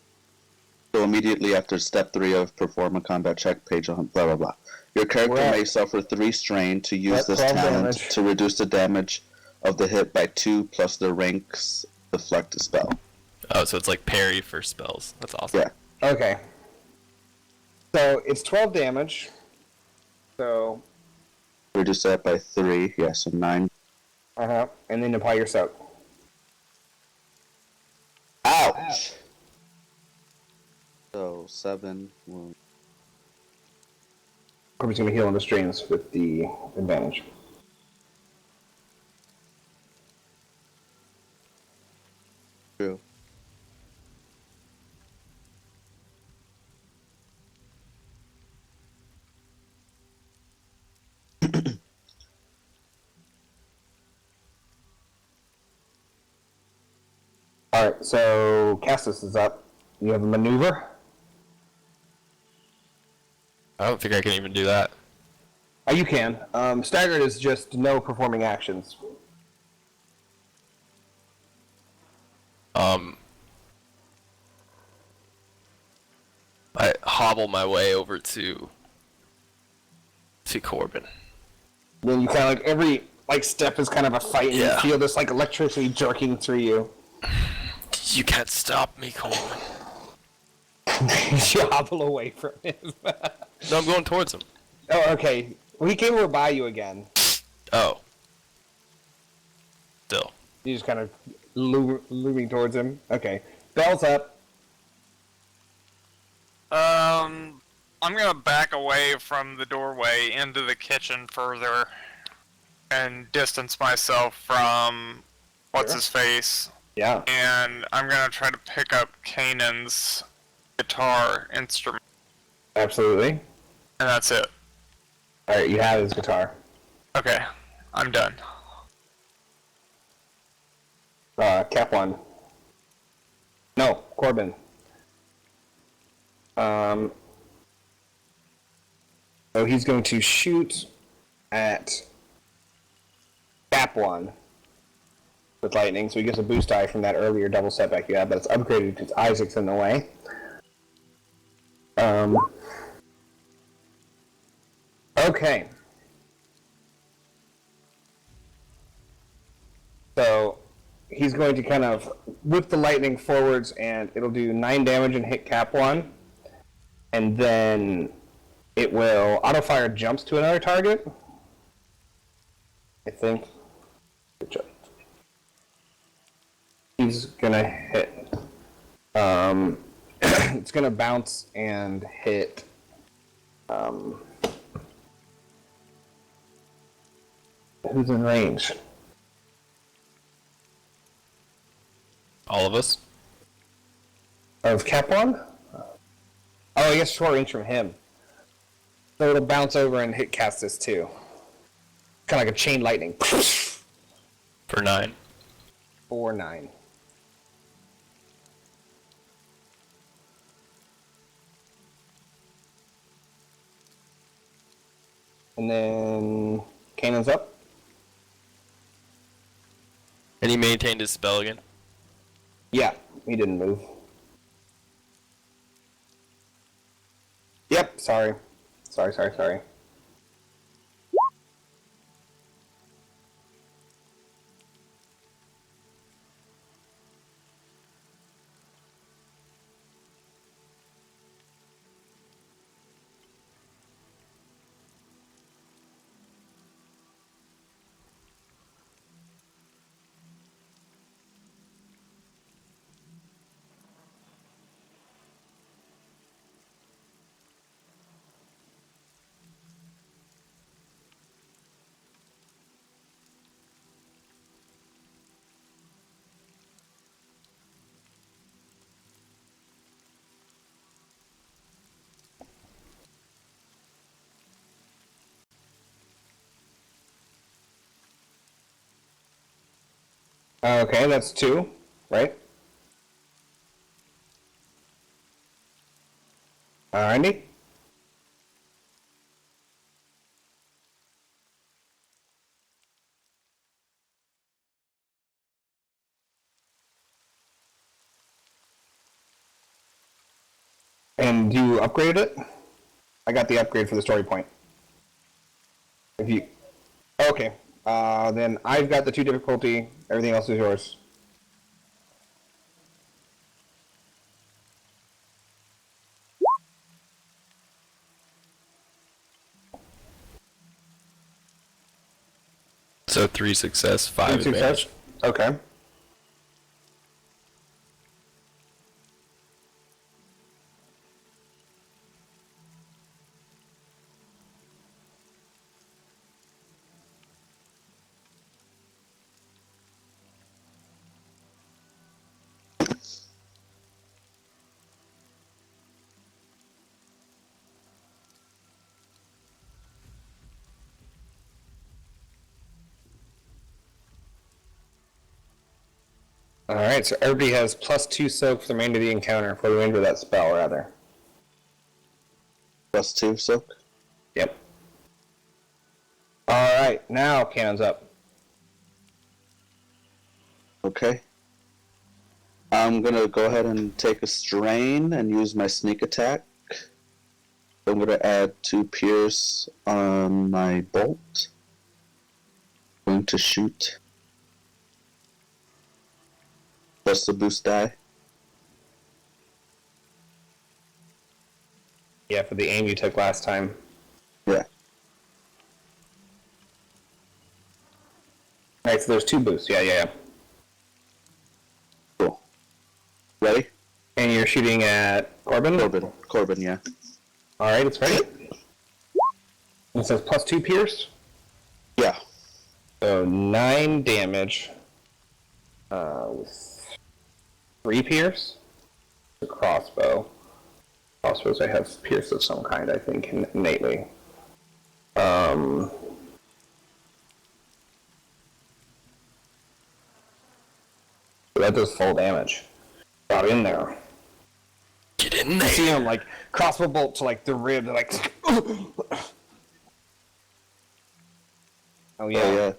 so immediately after step 3 of perform a combat check, page on blah blah blah. Your character We're at- may suffer 3 strain to use We're at this 12 talent damage. to reduce the damage of the hit by 2 plus the rank's deflect spell. Oh, so it's like parry for spells. That's awesome. Yeah. Okay. So it's 12 damage. So, Reduce that by 3, yeah, so 9. and then apply your soak. Ouch! So 7 wounds. Corbin's gonna heal on the strains with the advantage. True. Alright, so Castus is up. You have a maneuver. I don't think I can even do that. Oh, you can. Staggered is just no performing actions. I hobble my way over to Corbin. Then you kind of like every step is kind of a fight, and Yeah. you feel this like electricity jerking through you. You can't stop me, Corbin. You hobble away from him. No, I'm going towards him. Oh, okay. Well, he came over by you again. Oh. Still. You just kind of looming towards him. Okay. Bell's up. I'm gonna back away from the doorway into the kitchen further. and distance myself from what's Sure. his face, Yeah. and I'm gonna try to pick up Kanan's guitar instrument, Absolutely. and that's it. Alright, you have his guitar. Okay, I'm done. Cap one. No, Corbin. So he's going to shoot at Cap one with lightning, so he gets a boost die from that earlier double setback you had, but it's upgraded because Isaac's in the way. Okay. So he's going to kind of whip the lightning forwards, and it'll do 9 damage and hit Cap 1. And then it will auto-fire jumps to another target. I think. Good job. He's gonna hit. It's gonna bounce and hit. Who's in range? All of us? Of Cap 1? Oh, I guess short range from him. So it'll bounce over and hit Castus too. Kind of like a chain lightning. For 9. 4-9. And then Kanan's up. And he maintained his spell again? Yeah, he didn't move. Yep, sorry. Sorry. Okay, that's 2, right? Alrighty. And you upgraded it? I got the upgrade for the story point. If you... Okay. Then I've got the 2 difficulty. Everything else is yours. So 3 success, 5 2 advantage. success? Okay. Alright, so everybody has +2 soak for the remainder of the encounter, for the remainder of that spell, rather. +2 soak. Yep. Alright, now Cannon's up. Okay. I'm gonna go ahead and take a strain and use my sneak attack. I'm gonna add 2 pierce on my bolt. Going to shoot. Plus the boost die. Yeah, for the aim you took last time. Yeah. Alright, so there's 2 boosts. Yeah. Cool. Ready? And you're shooting at Corbin? Corbin, yeah. Alright, it's ready. It says +2 pierce? Yeah. So 9 damage. With 3 pierce. The crossbow. Crossbows I have pierce of some kind, I think, innately. So that does full damage. Got in there. Get in You there. see him like crossbow bolt to like the rib, like. Oh yeah. Oh yeah.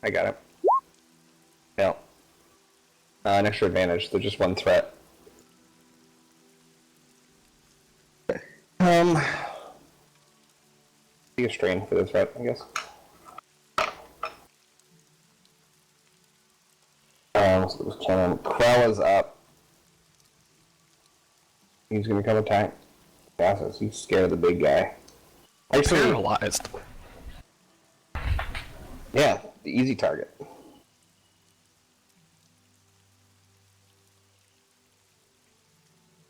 I got it. No. An extra advantage. They're just 1 threat. Be a strain for this threat, I guess. So this cannon. Krell is up. He's gonna come attack. Yeah, he's scared of the big guy. Actually, Paralyzed. yeah, the easy target.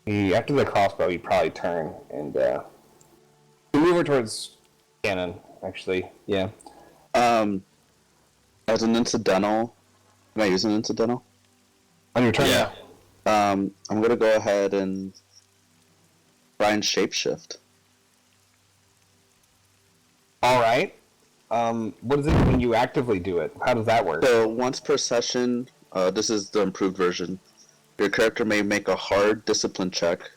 After the crossbow, he'd probably turn and move her towards cannon. Actually, yeah. As an incidental, can I use an incidental? On your turn, Yeah. I'm gonna go ahead and try and shapeshift. All right. What is it when you actively do it? How does that work? So once per session, this is the improved version. Your character may make a hard discipline check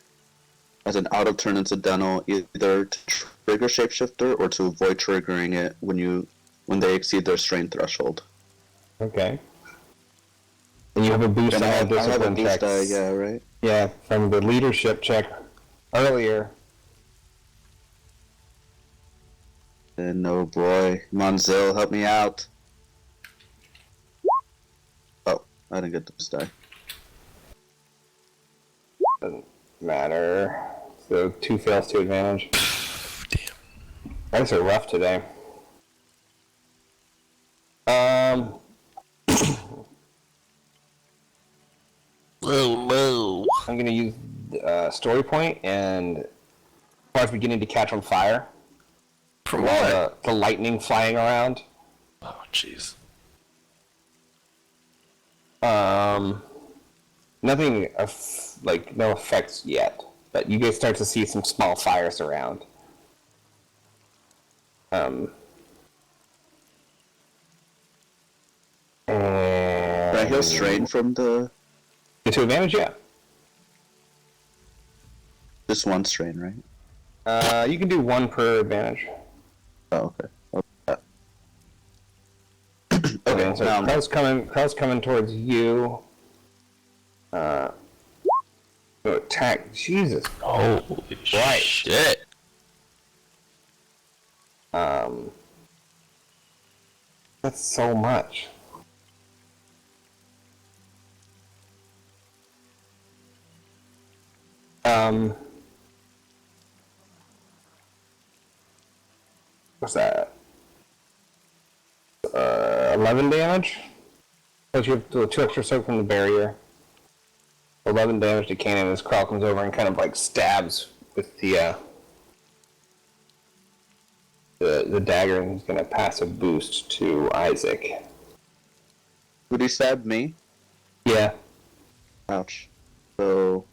as an out-of-turn incidental, either to trigger shapeshifter or to avoid triggering it when they exceed their strain threshold. Okay. And you have a boost on And I all have a discipline boost checks. die, yeah, right? Yeah, from the leadership check earlier. And oh boy, Monzil, help me out. Oh, I didn't get the boost die. Doesn't matter. So 2 fails to advantage. Damn. Dice are rough today. Whoa. I'm gonna use story point and car's beginning to catch on fire. From With, what? the lightning flying around. Oh, jeez. Nothing no effects yet, but you guys start to see some small fires around. And Can I heal strain from the... to advantage, yeah. Just one strain, right? You can do 1 per advantage. Oh, okay. Okay, Okay, so now I'm- Krell's coming towards you. Attack. Jesus. Holy Right. shit. That's so much. What's that? 11 damage? Plus you have 2 extra soak from the barrier. 11 damage to cannon as Krell comes over and kind of like stabs with the dagger, and he's going to pass a boost to Isaac. Would he stab me? Yeah. Ouch. So...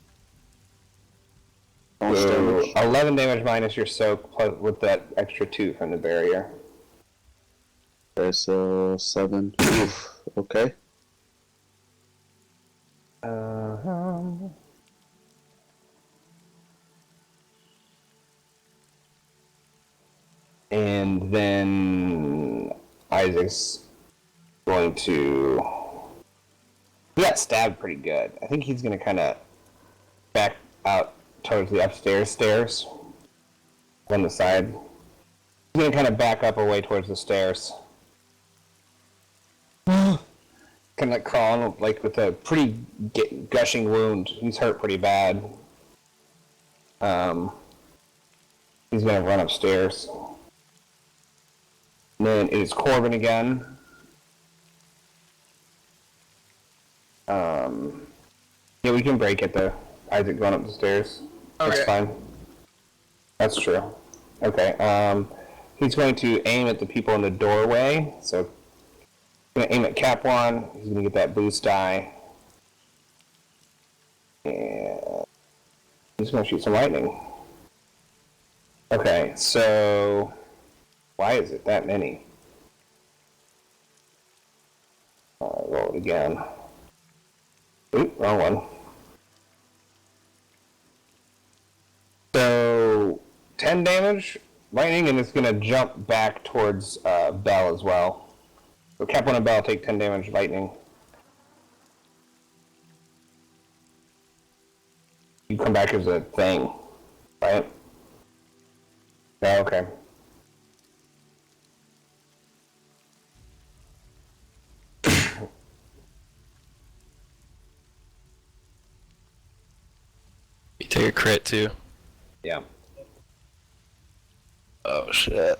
Bonus So damage. 11 damage minus your soak plus with that extra 2 from the barrier. Okay, so 7. Oof. Okay. And then Isaac's going to... He got stabbed pretty good. I think he's going to kind of back out towards the upstairs stairs on the side. He's going to kind of back up away towards the stairs. Kind of like crawling like with a pretty gushing wound. He's hurt pretty bad. He's going to run upstairs. And then it is Corbin again. Yeah, we can break it though. Isaac going up the stairs. That's Okay. fine. That's true. Okay. He's going to aim at the people in the doorway. So, going to aim at Cap1. He's going to get that boost die. And he's going to shoot some lightning. Okay, so why is it that many? I'll roll it again. Oop, wrong one. So 10 damage, lightning, and it's going to jump back towards Bell as well. So Cap1 and Bell take 10 damage, lightning. You come back as a thing, right? Oh, okay. You take a crit too. Yeah. Oh shit.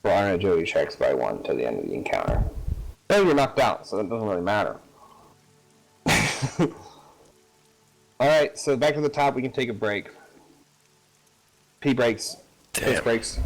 Well, our agility checks by 1 to the end of the encounter. Then you're knocked out, so it doesn't really matter. Alright, so back to the top, we can take a break. P breaks. Piss Damn. breaks.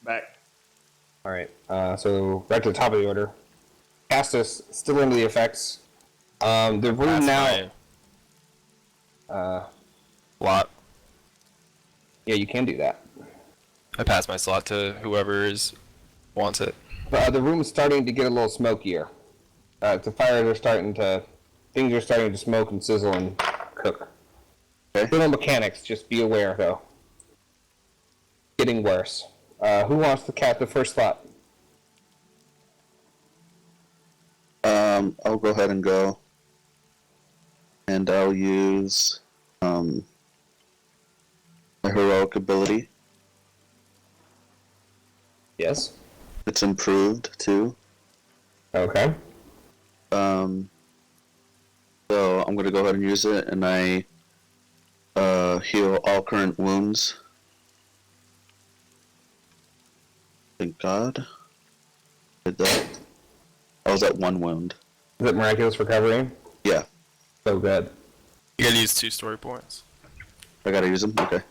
Back. Alright, so right to the top of the order. Castus, still under the effects. The room now... Lot. Yeah, you can do that. I pass my slot to whoever wants it. But the room's starting to get a little smokier. The fires are starting to... Things are starting to smoke and sizzle and cook. Okay. Little mechanics, just be aware, though. Getting worse. Who wants to cat the first slot? I'll go ahead and go. And I'll use my heroic ability. Yes. It's improved too. Okay. So I'm gonna go ahead and use it, and I heal all current wounds. Thank God. Did that. I was at 1 wound. Is it miraculous recovery? Yeah. So good. You gotta use 2 story points. I gotta use them? Okay.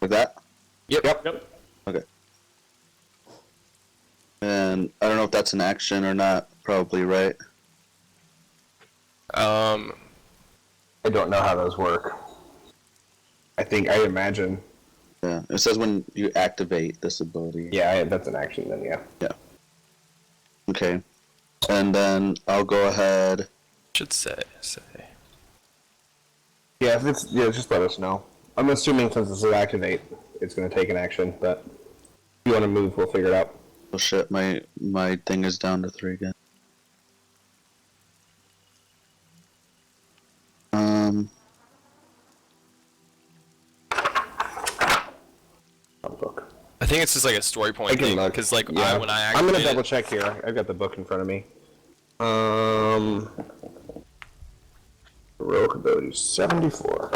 Like that? Yep. Okay. And I don't know if that's an action or not. Probably, right? I don't know how those work. I imagine. Yeah. It says when you activate this ability. Yeah, that's an action then, yeah. Yeah. Okay. And then I'll go ahead. Should say. Yeah, just let us know. I'm assuming since it's an activate, it's going to take an action, but if you want to move, we'll figure it out. Oh shit, my thing is down to 3 again. Book. I think it's just like a story point I can thing, look. because like Yeah. when I I'm going to activate double it, check here. I've got the book in front of me. Heroic ability 74.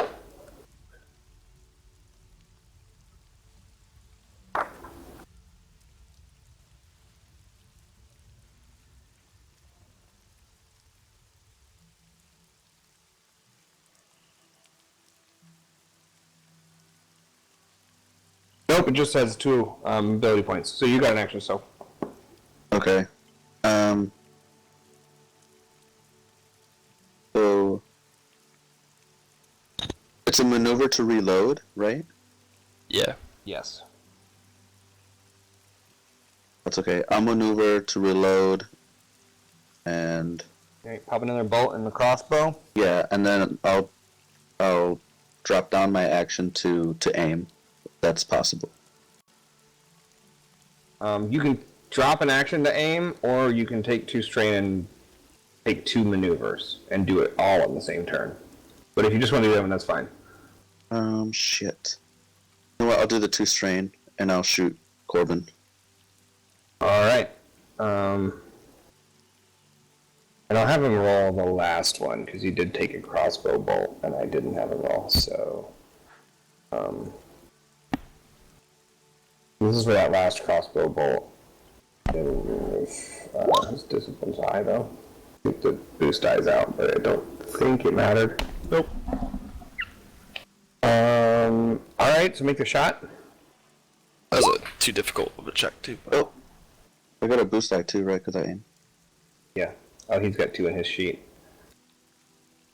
Nope, it just says 2 ability points. So you got an action, so. Okay. So it's a maneuver to reload, right? yeah. Yes. That's okay. I'll maneuver to reload, and Okay, pop another bolt in the crossbow. yeah, and then I'll drop down my action to aim. That's possible. You can drop an action to aim, or you can take 2 strain and take 2 maneuvers and do it all on the same turn. But if you just want to do that one, that's fine. Shit. You know what? I'll do the 2 strain, and I'll shoot Corbin. Alright. And I'll have him roll the last one, because he did take a crossbow bolt, and I didn't have a roll, so... This is for that last crossbow bolt. His discipline's high, though. I think the boost dies out, but I don't think it mattered. Nope. Alright, so make the shot. That was too difficult of a check too. Oh, I got a boost die too, right? Because I aim. Yeah. Oh, he's got 2 in his sheet.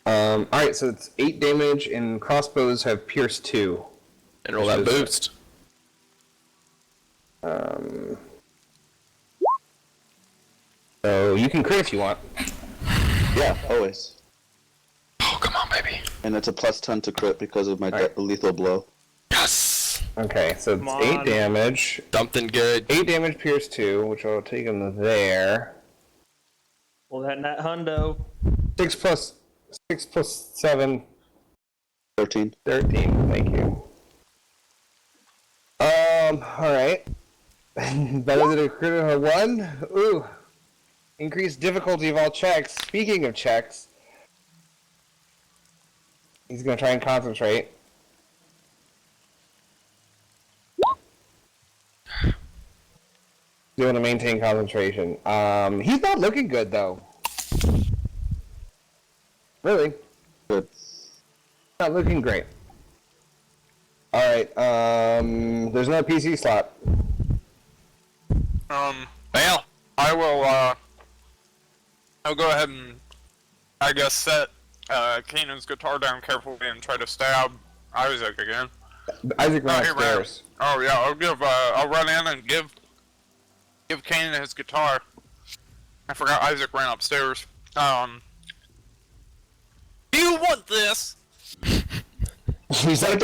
Alright, so it's 8 damage, and crossbows have pierce 2. And roll that boost. So you can crit if you want. Yeah, always. Oh, come on, baby. And it's a +10 to crit because of my Alright. lethal blow. Yes! Okay, so it's Come 8 on. damage. Something good. 8 damage, pierce 2, which will take him there. Well, that hundo. 6 plus 7, 13. 13. Thank you. Alright. Better than a crit of a 1? Ooh. Increased difficulty of all checks. Speaking of checks, he's gonna try and concentrate. Doing to maintain concentration. He's not looking good though. Really, Good. not looking great. Alright, there's no PC slot. Well, I will, I'll go ahead and, I guess, set, Kanan's guitar down carefully and try to stab Isaac again. Isaac ran he ran. upstairs. Oh yeah, I'll run in and give Kanan his guitar. I forgot Isaac ran upstairs. Do you want this? He's like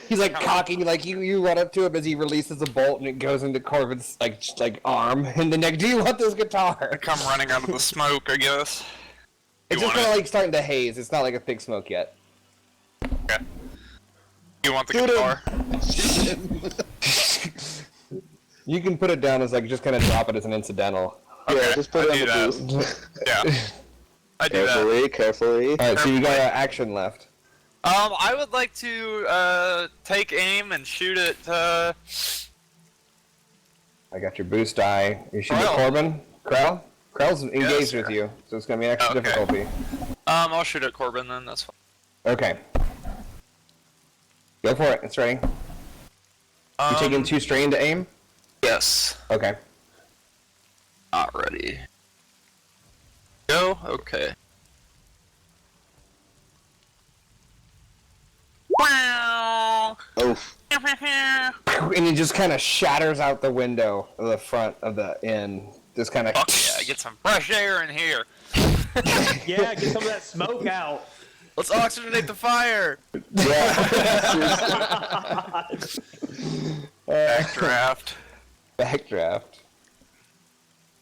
he's like cocking, like you run up to him as he releases a bolt and it goes into Corbin's like arm and the neck. Do you want this guitar? Come running out of the smoke, I guess. It's just kind of like starting to haze. It's not like a thick smoke yet. Okay. You want the Shoot guitar? You can put it down as like just kind of drop it as an incidental. Okay, Yeah, just put I it do on the that. boost. Yeah. I do that. Carefully. Alright, so you got action left. I would like to take aim and shoot it. I got your boost die. You shooting at Krell. Corbin? Krell? Krell's engaged sir. with you, so it's gonna be extra Okay. difficulty. I'll shoot at Corbin then. That's fine. Okay. Go for it. It's ready. You taking 2 strain to aim? Yes. Okay. Not ready. Go. Okay. Wow. Oof. And it just kind of shatters out the window of the front of the inn. Just kind of. Fuck yeah! Get some fresh air in here. Yeah, get some of that smoke out. Let's oxygenate the fire! Yeah. Backdraft. Backdraft.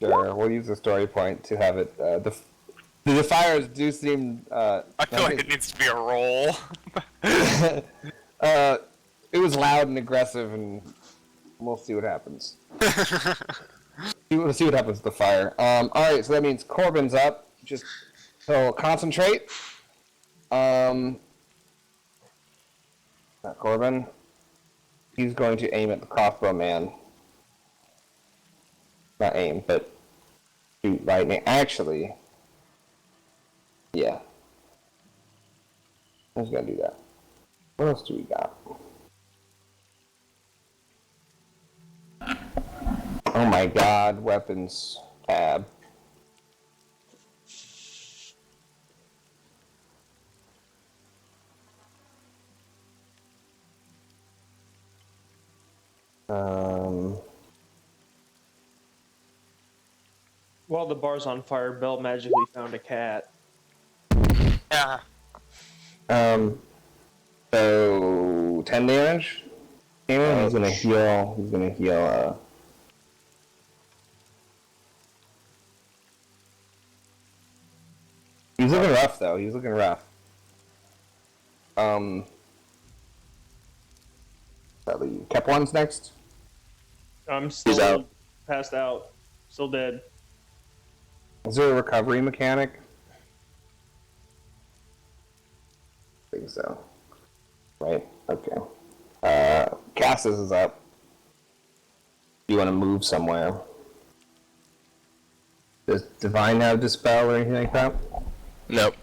Sure, we'll use the story point to have it. The fires do seem. I feel like it needs to be a roll. It was loud and aggressive, and we'll see what happens. We'll see what happens with the fire. Alright, so that means Corbin's up. Just so concentrate. Not Corbin. He's going to aim at the crossbow man. Not aim, but shoot lightning. Actually, yeah. I was gonna do that. What else do we got? Oh my god, weapons tab. While the bar's on fire, Bell magically found a cat. Yeah. So 10 damage. And he's gonna heal. He's gonna heal. He's looking rough though. He's looking rough. Kepwan's next. I'm still He's out. passed out. Still dead. Is there a recovery mechanic? I think so. Right? Okay. Cassis is up. You want to move somewhere? Does Divine have Dispel or anything like that? Nope.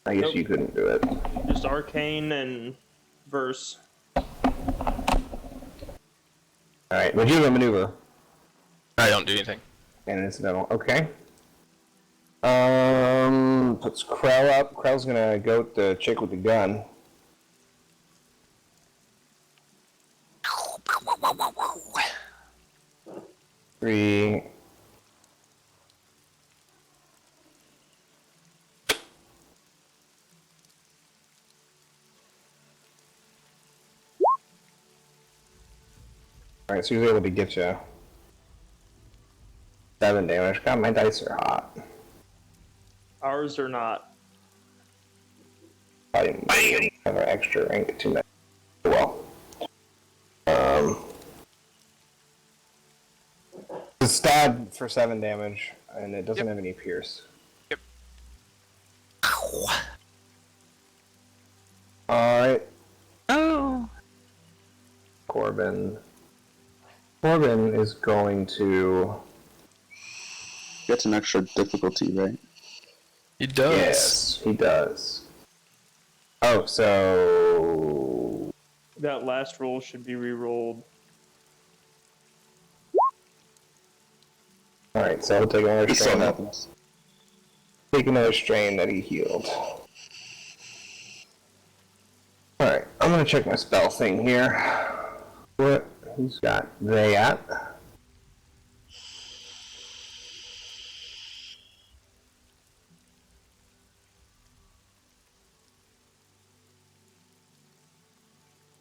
I guess Nope. you couldn't do it. Just Arcane and Verse. Alright, would you have a maneuver? I don't do anything. And an incidental. Okay. Puts Krell up. Krell's gonna go with the chick with the gun. Three. Alright, so he was able to get you 7 damage. God, my dice are hot. Ours are not. Probably have an extra rank too much. Well. It's stab for 7 damage, and it doesn't have any pierce. Yep. Alright. Oh. Corbin. Corbin is going to... Gets an extra difficulty, right? He does. Yes, he does. Oh, so... that last roll should be re-rolled. Alright, so I'll take another This all strain. happens. Take another strain that he healed. Alright, I'm gonna check my spell thing here. Who's got Gray at?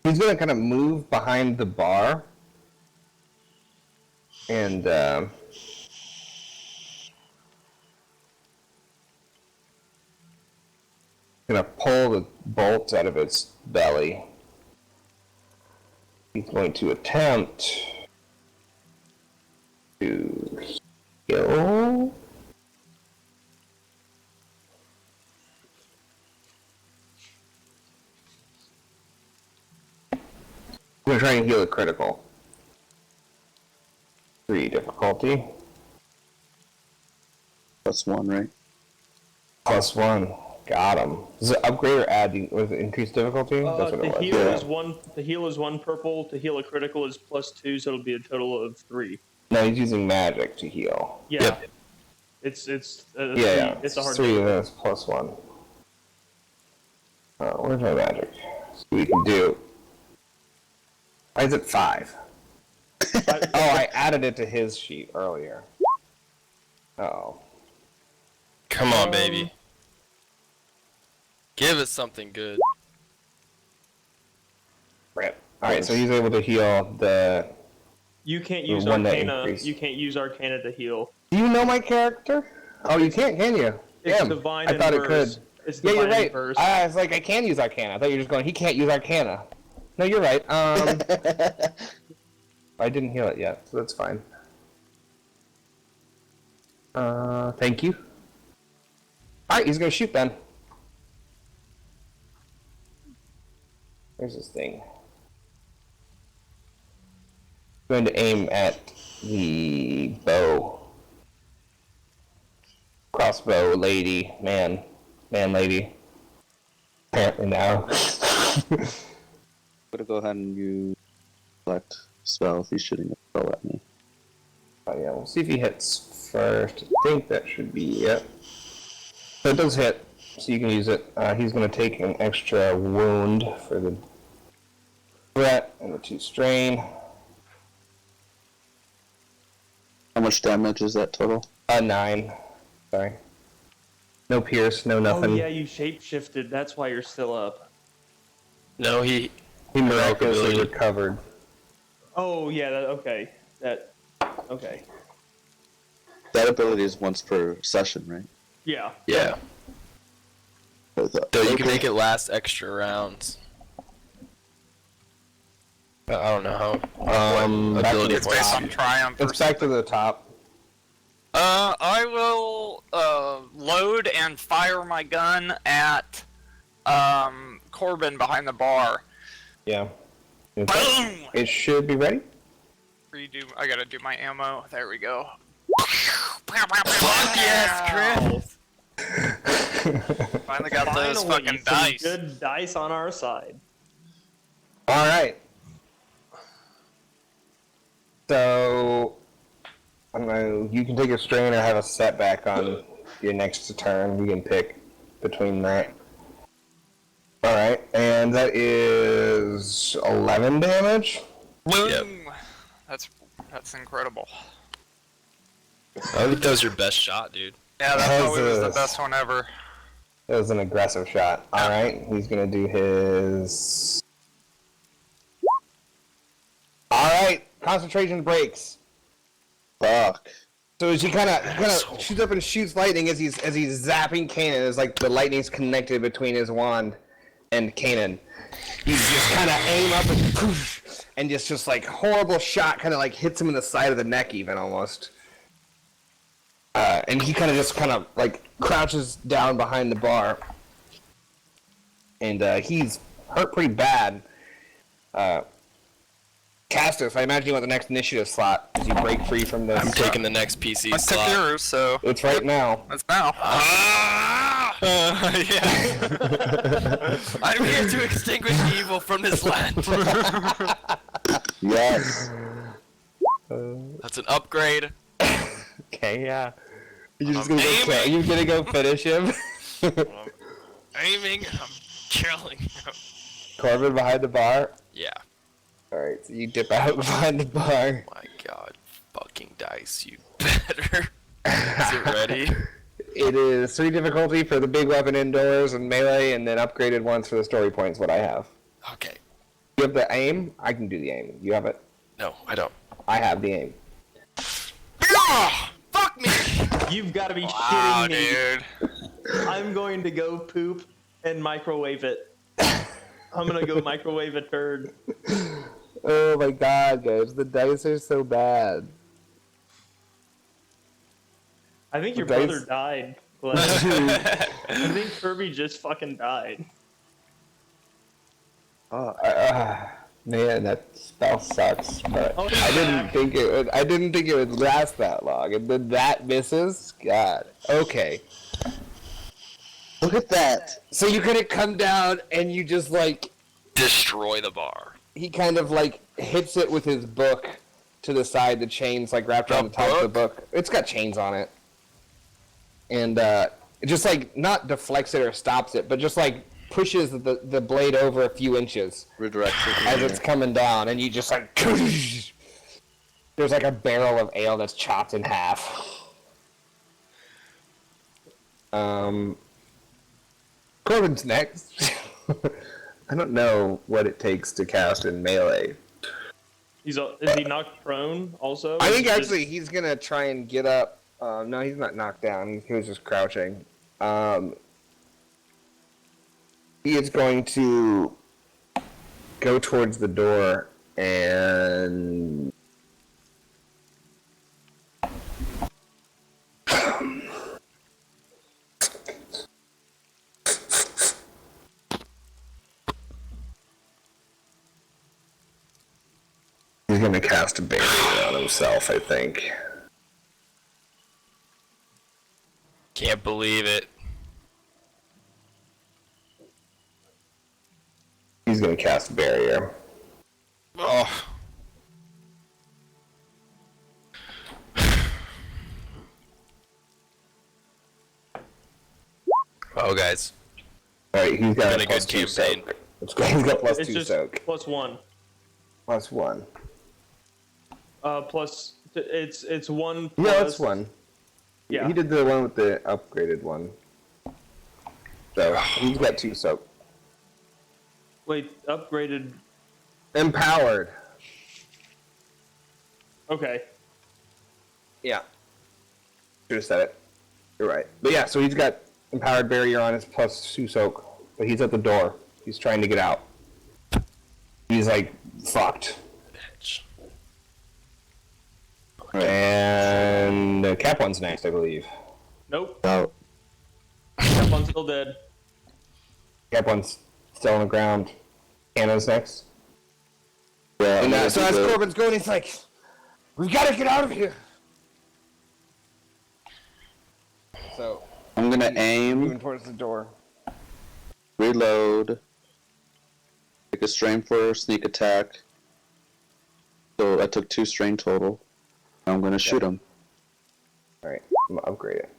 He's gonna kind of move behind the bar and gonna pull the bolts out of its belly. He's going to attempt to heal. I'm gonna try and heal a critical. 3 difficulty. +1, right? +1. Got him. Does it upgrade or add with increased difficulty? That's what The it was. heal Yeah. is one. The heal is 1 purple. To heal a critical is +2, so it'll be a total of 3. No, he's using magic to heal. Yeah. Yep. It's Yeah. it's a hard 3 and to then it's +1. Where's my magic? See what we can do. Why is it 5? Oh, I added it to his sheet earlier. Oh. Come on, baby. Give us something good. Rip. Alright, so he's able to heal the... You can't use one that Arcana. increased. You can't use Arcana to heal. Do you know my character? Oh, you can't you? It's Damn, divine I thought it inverse. could. It's Yeah, divine you're right. inverse. I was like, I can use Arcana. I thought you were just going, he can't use Arcana. No, you're right. I didn't heal it yet, so that's fine. Thank you. Alright, he's gonna shoot then. Where's this thing? Going to aim at the bow. Crossbow lady, man lady. Apparently now. I'm gonna go ahead and use select spell if he's shooting a spell at me. Oh yeah, we'll see if he hits first. I think that should be it. So it does hit, so you can use it. He's going to take an extra wound for the threat and the 2 strain. How much damage is that total? 9. Sorry. No pierce, no nothing. Oh yeah, you shapeshifted. That's why you're still up. No, he He miraculously ability. recovered. Oh yeah. Okay. Okay. That ability is once per session, right? Yeah. Yeah. So So you can make it last extra rounds. But I don't know how. Back to ability the It's based top. on triumph. It's back to the top. I will load and fire my gun at Corbin behind the bar. Yeah. Boom! It should be ready. Redo. I gotta do my ammo. There we go. Fuck yes, Chris! Finally got those Finally, fucking some dice. good dice on our side. Alright. So, I don't know, you can take a strain or have a setback on your next turn. You can pick between that. Alright, and that is 11 damage. Boom! That's incredible. I think that was your best shot, dude. Yeah, that How's probably was the this? best one ever. That was an aggressive shot. Alright, he's gonna do his... Alright, concentration breaks. Fuck. So as he kind of shoots up and shoots lightning as he's zapping Kanan, as like the lightning's connected between his wand and Kanan. He's just kind of aim up and poof, and just like horrible shot, kind of like hits him in the side of the neck even almost. And he kind of like crouches down behind the bar, and he's hurt pretty bad. Castus, I imagine you want the next initiative slot as you break free from this. I'm taking the next PC I took slot. yours, so It's right now. that's now. Yeah. I'm here to extinguish evil from this land. Yes. That's an upgrade. Okay, yeah. You're just I'm gonna go kill. aiming. You're gonna go finish him. I'm aiming. I'm killing. Corbin behind the bar. Yeah. Alright, so you dip out behind the bar. My God, fucking dice, you better. Is it ready? It is 3 difficulty for the big weapon indoors and melee, and then upgraded ones for the story points, what I have. Okay. You have the aim? I can do the aim. You have it? No, I don't. I have the aim. Fuck me! You've got to be Wow, shitting me. dude. I'm going to go poop and microwave it. I'm gonna go microwave a turd. Oh my god, guys. The dice are so bad. I think your Dice- brother died. Glenn. I think Kirby just fucking died. Man, that spell sucks. But Oh, I didn't think it would. I didn't think it would last that long, and then that misses. God. Okay. Look at that. So you couldn't come down and you just like Destroy the bar. he kind of like hits it with his book to the side. The chains like wrapped around the top of the book. It's got chains on it, and it just like not deflects it or stops it, but just like pushes the blade over a few inches Redirects it. as it's coming down, and you just like there's like a barrel of ale that's chopped in half. Corbin's next. I don't know what it takes to cast in melee. Is he knocked prone also? I think Just- actually he's gonna try and get up. No, he's not knocked down. He was just crouching. He is going to go towards the door and he's going to cast a barrier on himself, I think. Can't believe it. He's going to cast a barrier. Oh. Oh, guys. Alright, he's got Been a a plus good 2 campaign. soak. He's got plus It's 2 just soak. +1. Plus 1. Plus it's 1. Yeah, that's 1. Yeah. He did the one with the upgraded one. So, he's got 2 soak. Wait, upgraded. Empowered. Okay. Yeah. Should have said it. You're right. But yeah, so he's got empowered barrier on his plus 2 soak. But he's at the door. He's trying to get out. He's like, fucked. Bitch. And Cap one's next, I believe. Nope. Oh, That one's still dead. Cap one's still on the ground. Anna's next. yeah. I'm And gonna so do as the- Corbin's going, he's like, we gotta get out of here. So, I'm gonna moving aim, towards the door. reload, take a strain for sneak attack. So I took 2 strain total. I'm gonna shoot him. Alright, I'm gonna upgrade it.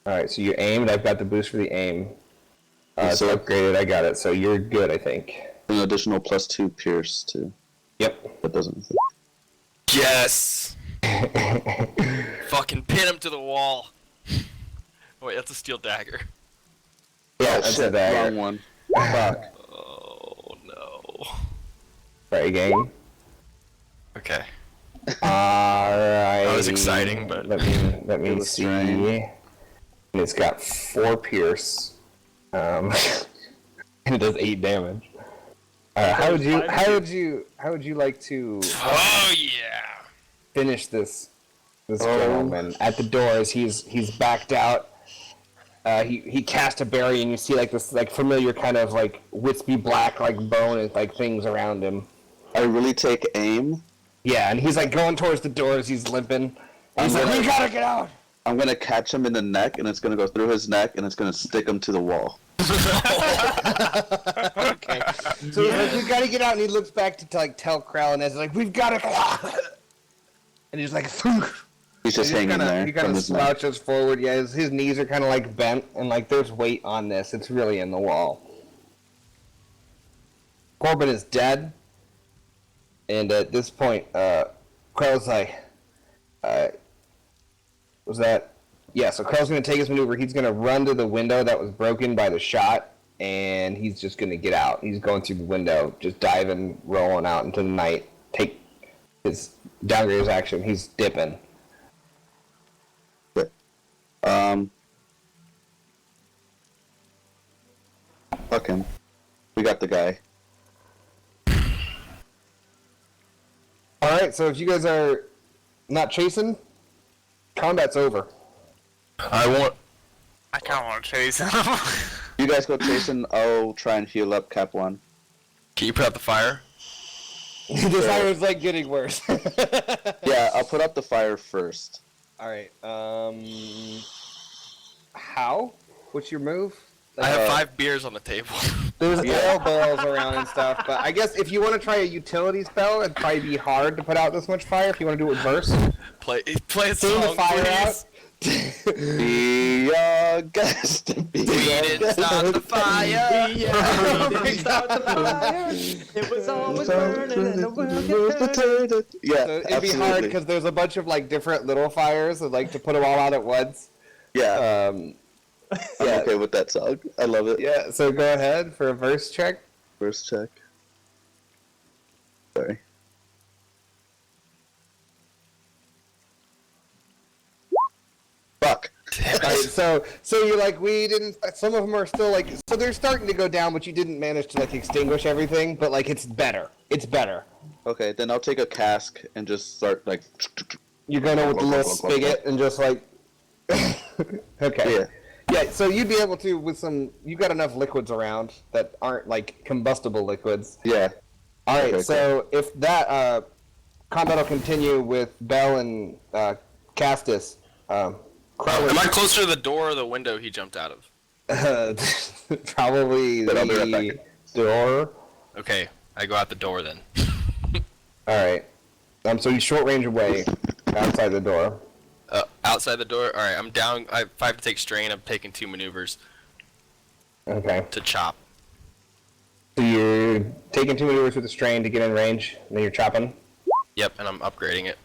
Alright, so you aimed, I've got the boost for the aim. It's So- upgraded, I got it, so you're good, I think. An additional +2 pierce too. Yep. That doesn't. Yes! Fucking pin him to the wall. Wait, that's a steel dagger. Yeah, Oh that's shit! a dagger. Wrong one. Fuck. Oh, no. Right, game. Okay. Alright. That was exciting, but- Let It me was see. strange. And it's got 4 pierce. And it does 8 damage. How would you like to Oh, yeah! finish this gentleman at the doors? He's backed out. He cast a barrier, and you see like this like familiar kind of like wispy black like bone and like things around him. I really take aim. Yeah, and he's like going towards the doors. He's limping. And he's I'm like, gonna- "We gotta get out." I'm gonna catch him in the neck, and it's gonna go through his neck, and it's gonna stick him to the wall. Okay. So he's like, we gotta get out, and he looks back to like tell Krell, and it's like, we've gotta. And he's like, Phew. He's just hanging there. He kind from of his neck. slouches forward. Yeah, his knees are kind of like bent, and like there's weight on this. It's really in the wall. Corbin is dead, and at this point, Krell's like, was that? Yeah. So Krell's gonna take his maneuver. He's gonna run to the window that was broken by the shot, and he's just gonna get out. He's going through the window, just diving, rolling out into the night. Take his downgrade his action. He's dipping. Fuck him. We got the guy. Alright, so if you guys are not chasing, combat's over. I want. I kind of want to chase him. You guys go chasing. I'll try and heal up Cap 1. Can you put out the fire? The fire's like getting worse. Yeah, I'll put up the fire first. Alright, how? What's your move? I have 5 beers on the table. There's ale barrels around and stuff, but I guess if you want to try a utility spell, it'd probably be hard to put out this much fire if you want to do it with burst. Play a Turn song, the fire please. out. Be your guest. Be We your didn't guest. start the fire. It was always burning and the world kept turning. Yeah, So it'd be hard because there's a bunch of like different little fires, and like to put them all out at once. Yeah, I'm yeah. okay with that song. I love it. Yeah, so go ahead for a verse check. First check. Sorry. Fuck. Alright, so you're like, we didn't, some of them are still like, so they're starting to go down, but you didn't manage to like extinguish everything, but like it's better. It's better. Okay, then I'll take a cask and just start like. You're going in with the little spigot and just like, okay. Yeah. Yeah, so you'd be able to, with some, you got enough liquids around that aren't like combustible liquids. Yeah. Alright, Okay, so if that, combat will continue with Bell and, Castus, Am I closer to the door or the window he jumped out of? probably But I'll be right the back. door. Okay, I go out the door then. Alright. So he's short range away, outside the door. Outside the door? Alright, I'm down. I have 5 to take strain. I'm taking 2 maneuvers Okay. to chop. So you're taking 2 maneuvers with the strain to get in range, and then you're chopping? Yep, and I'm upgrading it.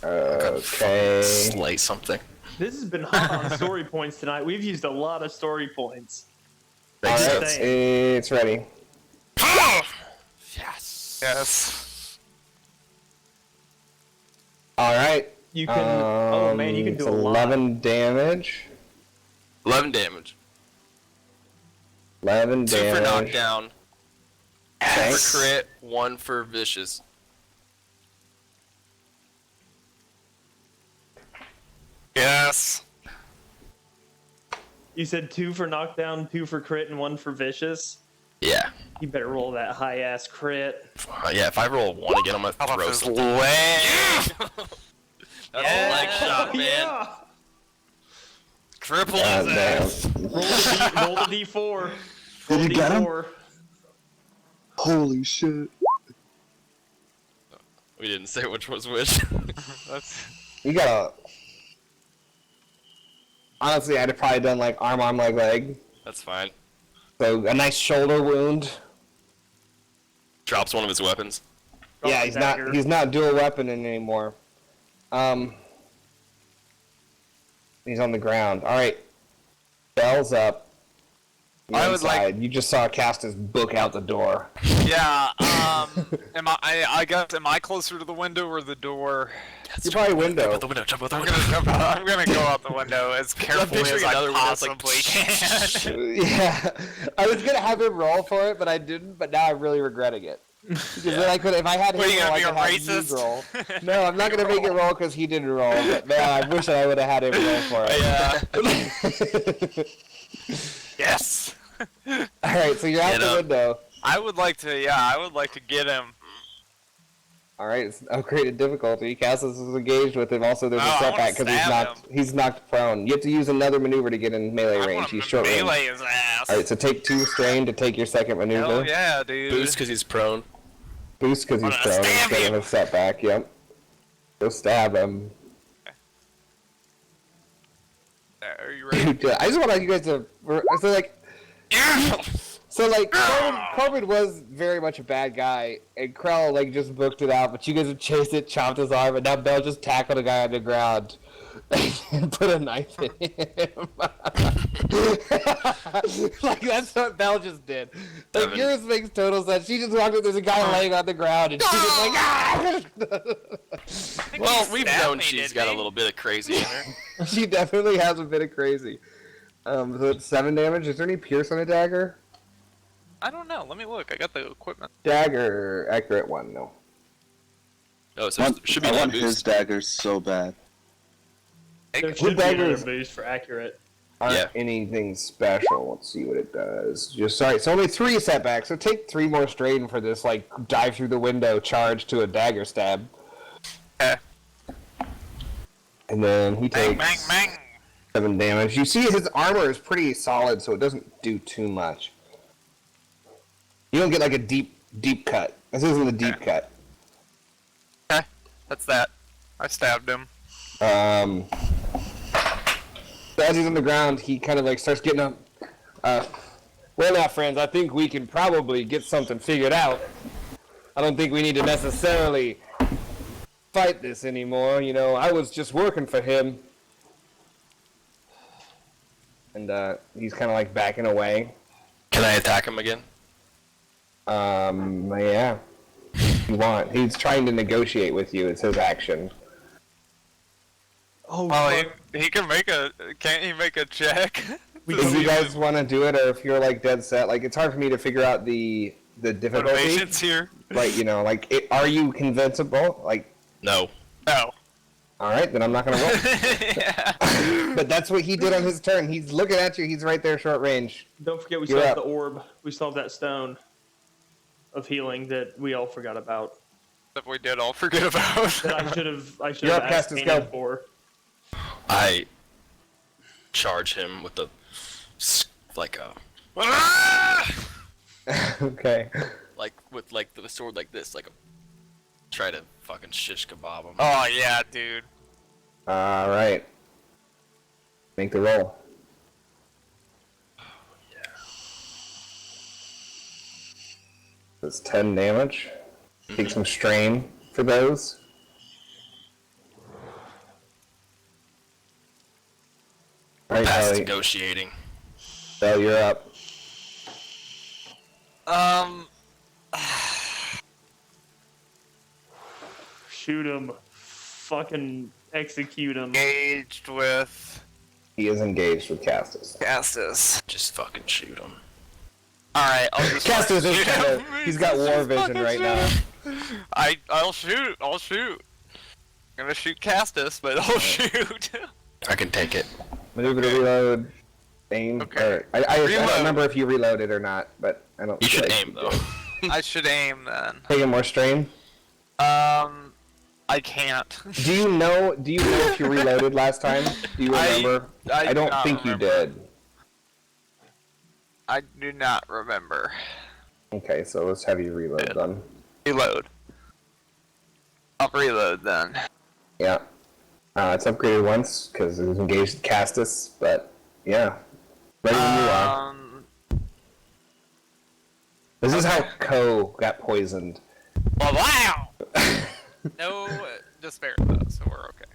Okay. Slay something. This has been hot on story points tonight. We've used a lot of story points. Thanks, Alright, Seth. it's ready. Yes. Yes. Alright. You can. Oh man, you can do it's a lot. 11 damage. 11 damage. 11 2 damage. for knockdown. 2 Thanks. for crit. 1 for vicious. Yes. You said 2 for knockdown, 2 for crit, and 1 for vicious. Yeah. You better roll that high ass crit. Yeah, if I roll a 1 again, I'm gonna How about throw this something. leg? That's a leg shot, man. Yeah. Triple God his damn. ass. Roll the D4. Did you get him? D4. Holy shit. We didn't say which was which. That's You got a... Honestly, I'd have probably done like arm, leg. That's fine. So a nice shoulder wound. Drops one of his weapons. Yeah, he's not dual weaponing anymore. He's on the ground. Alright. Bell's up. You're I would inside. You just saw Castus book out the door. yeah. I guess am I closer to the window or the door? You're probably window. Jump out the window. Jump out the I'm window. gonna jump out. I'm gonna go out the window as carefully as picturing I another window that's like, possibly can. Yeah. I was gonna have him roll for it, but I didn't, but now I'm really regretting it. Because then I could, if I had him What, are you roll, I gonna could be a have you racist? roll. No, I'm not gonna make it roll because he didn't roll. But man, I wish I would have had him roll for it. Yeah. Yes. Alright, so you're out Get the up. window. I would like to. Yeah, I would like to get him. Alright, it's upgraded difficulty. Cassis is engaged with him. Also, there's a I wanna setback because stab he's knocked prone. You have to use another maneuver to get in melee I range. want He's to short range. melee his ass. Alright, so take 2 strain to take your second maneuver. Hell yeah, dude. Boost because he's prone. Boost because he's I'm prone gonna stab instead of him. a setback, yep. Go stab him. Are you ready? Dude, I just want you guys to... So, like, Corbin was very much a bad guy, and Krell, like, just booked it out, but you guys have chased it, chopped his arm, and now Bell just tackled a guy on the ground and put a knife in him. Like, that's what Bell just did. Like, Evan. yours makes total sense. She just walked up, there's a guy laying on the ground, and she just like, ah! Well, we've stabbed known me, she's didn't got a he? little bit of crazy in her. She definitely has a bit of crazy. So it's 7 damage. Is there any pierce on a dagger? I don't know. Let me look. I got the equipment. Dagger, accurate 1, no. Oh, so it should be I no want his boost. daggers so bad. There should be daggers? another boost for accurate. Aren't Yeah. anything special. Let's see what it does. Just sorry, it's only 3 setbacks, so take 3 more strain for this, like, dive through the window charge to a dagger stab. Okay. And then he Bang, takes bang, bang. 7 damage. You see his armor is pretty solid, so it doesn't do too much. You don't get like a deep cut. This isn't a deep cut. Okay. That's that. I stabbed him. So as he's on the ground, he kind of like starts getting up. Well now, friends, I think we can probably get something figured out. I don't think we need to necessarily fight this anymore. You know, I was just working for him. And he's kind of like backing away. Can I attack him again? Yeah. If you want. He's trying to negotiate with you. It's his action. Oh, Well, fuck. he can make a. Can't he make a check? If you guys want to do it, or if you're like dead set, like it's hard for me to figure out the difficulty. Motivations here. Like, you know, like are you convincible? Like, No. No. all right, then I'm not gonna roll. Yeah. But that's what he did on his turn. He's looking at you. He's right there, short range. Don't forget we You're still have up. the orb. We still have that stone of healing that we all forgot about. That we did all forget about. That I should have You're up, asked Castus, Kanan go. for. I charge him with like a Okay. with the sword like this, like a try to fucking shish kebab him. Oh yeah, dude. All right. Make the roll. That's 10 damage. Take some strain for those. All right, Past Ellie. negotiating. Bell, you're up. Shoot him. Fucking execute him. Engaged with He is engaged with Castus. Castus. Just fucking shoot him. Alright, I'll just Castus is shoot kind him. of, he's got war vision right now. I'll shoot. I'm gonna shoot Castus, but I'll shoot. I can take it. Maneuver to reload. Aim. Okay. Or, I don't Reload. remember if you reloaded or not, but I don't. You should feel like aim you though. did. I should aim then. Taking more strain. I can't. Do you know if you reloaded last time? Do you remember? I do don't not think remember. you did. I do not remember. Okay, so let's have you reload then. Reload. I'll reload then. Yeah. It's upgraded once because it was engaged with Castus, but yeah. Ready when you are. This is how Ko got poisoned. Well, wow! No despair though, so we're okay.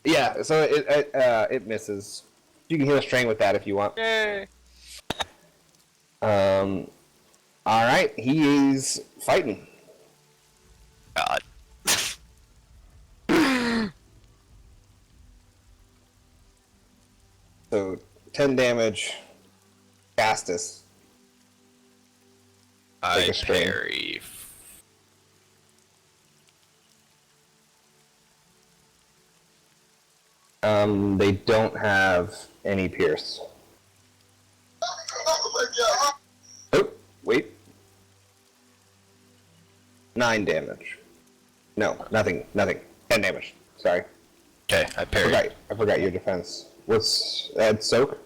Yeah, so it misses. You can heal a strain with that if you want. Yay! All right, he's fighting. God. So 10 damage. Castus. Take I a strain. parry. They don't have any pierce. Oh, wait. 9 damage. No, nothing. 10 damage. Sorry. Okay, I parry. I forgot your defense. What's add soak?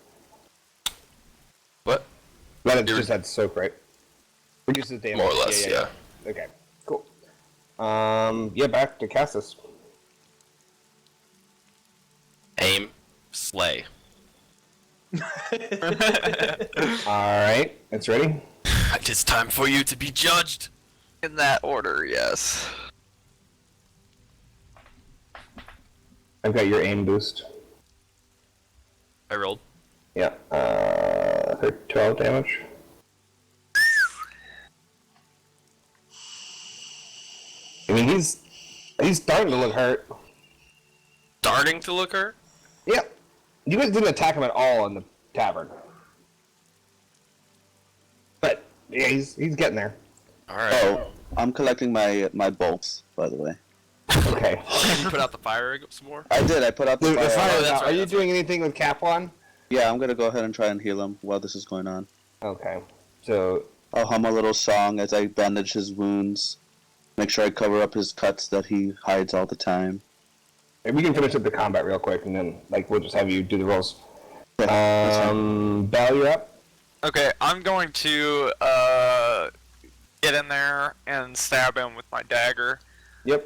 What? That just had soak, right? Reduces damage. More or less, yeah. Okay, cool. Yeah, back to Cassis. Aim, slay. Alright, it's ready? It is time for you to be judged. In that order, yes. I've got your aim boost. I rolled. Yeah, 12 damage. I mean, he's starting to look hurt. Starting to look hurt? Yeah. You guys didn't attack him at all in the tavern. But, yeah, he's getting there. Alright. Oh, I'm collecting my bolts, by the way. Okay. Put out the fire some more? I did. I put out the The fire. fire Oh, is that's out. right, Are you that's doing anything with Capwan? Yeah, I'm gonna go ahead and try and heal him while this is going on. Okay. So, I'll hum a little song as I bandage his wounds. Make sure I cover up his cuts that he hides all the time. we can finish up the combat real quick, and then, we'll just have you do the rolls. Yeah, that's fine. Bell, you're up? Okay, I'm going to get in there and stab him with my dagger. Yep.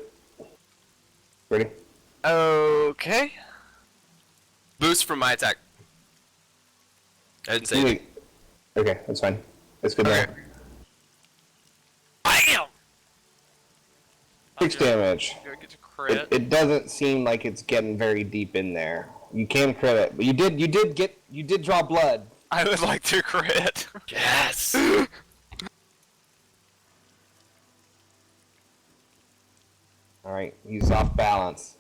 Ready? Okay. Boost from my attack. I didn't say anything. Okay, that's fine. That's good Okay. now. Bam! 6 damage. Do I get to crit? It doesn't seem like it's getting very deep in there. You can crit it, but you did draw blood. I would like to crit. Yes! Alright, he's off balance.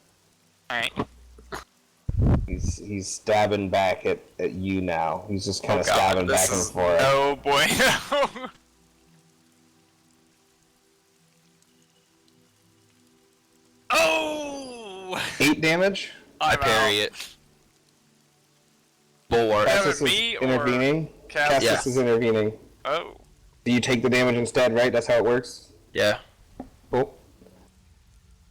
Alright. He's stabbing back at you now. He's just kind of God, stabbing this back and is- forth. Oh boy, no. Oh! 8 damage. I I'm parry out. it. Bulwark. Yeah. Cassis is me or intervening. Cassis? Cassis is intervening. Oh. Do you take the damage instead, right? That's how it works? Yeah. Cool.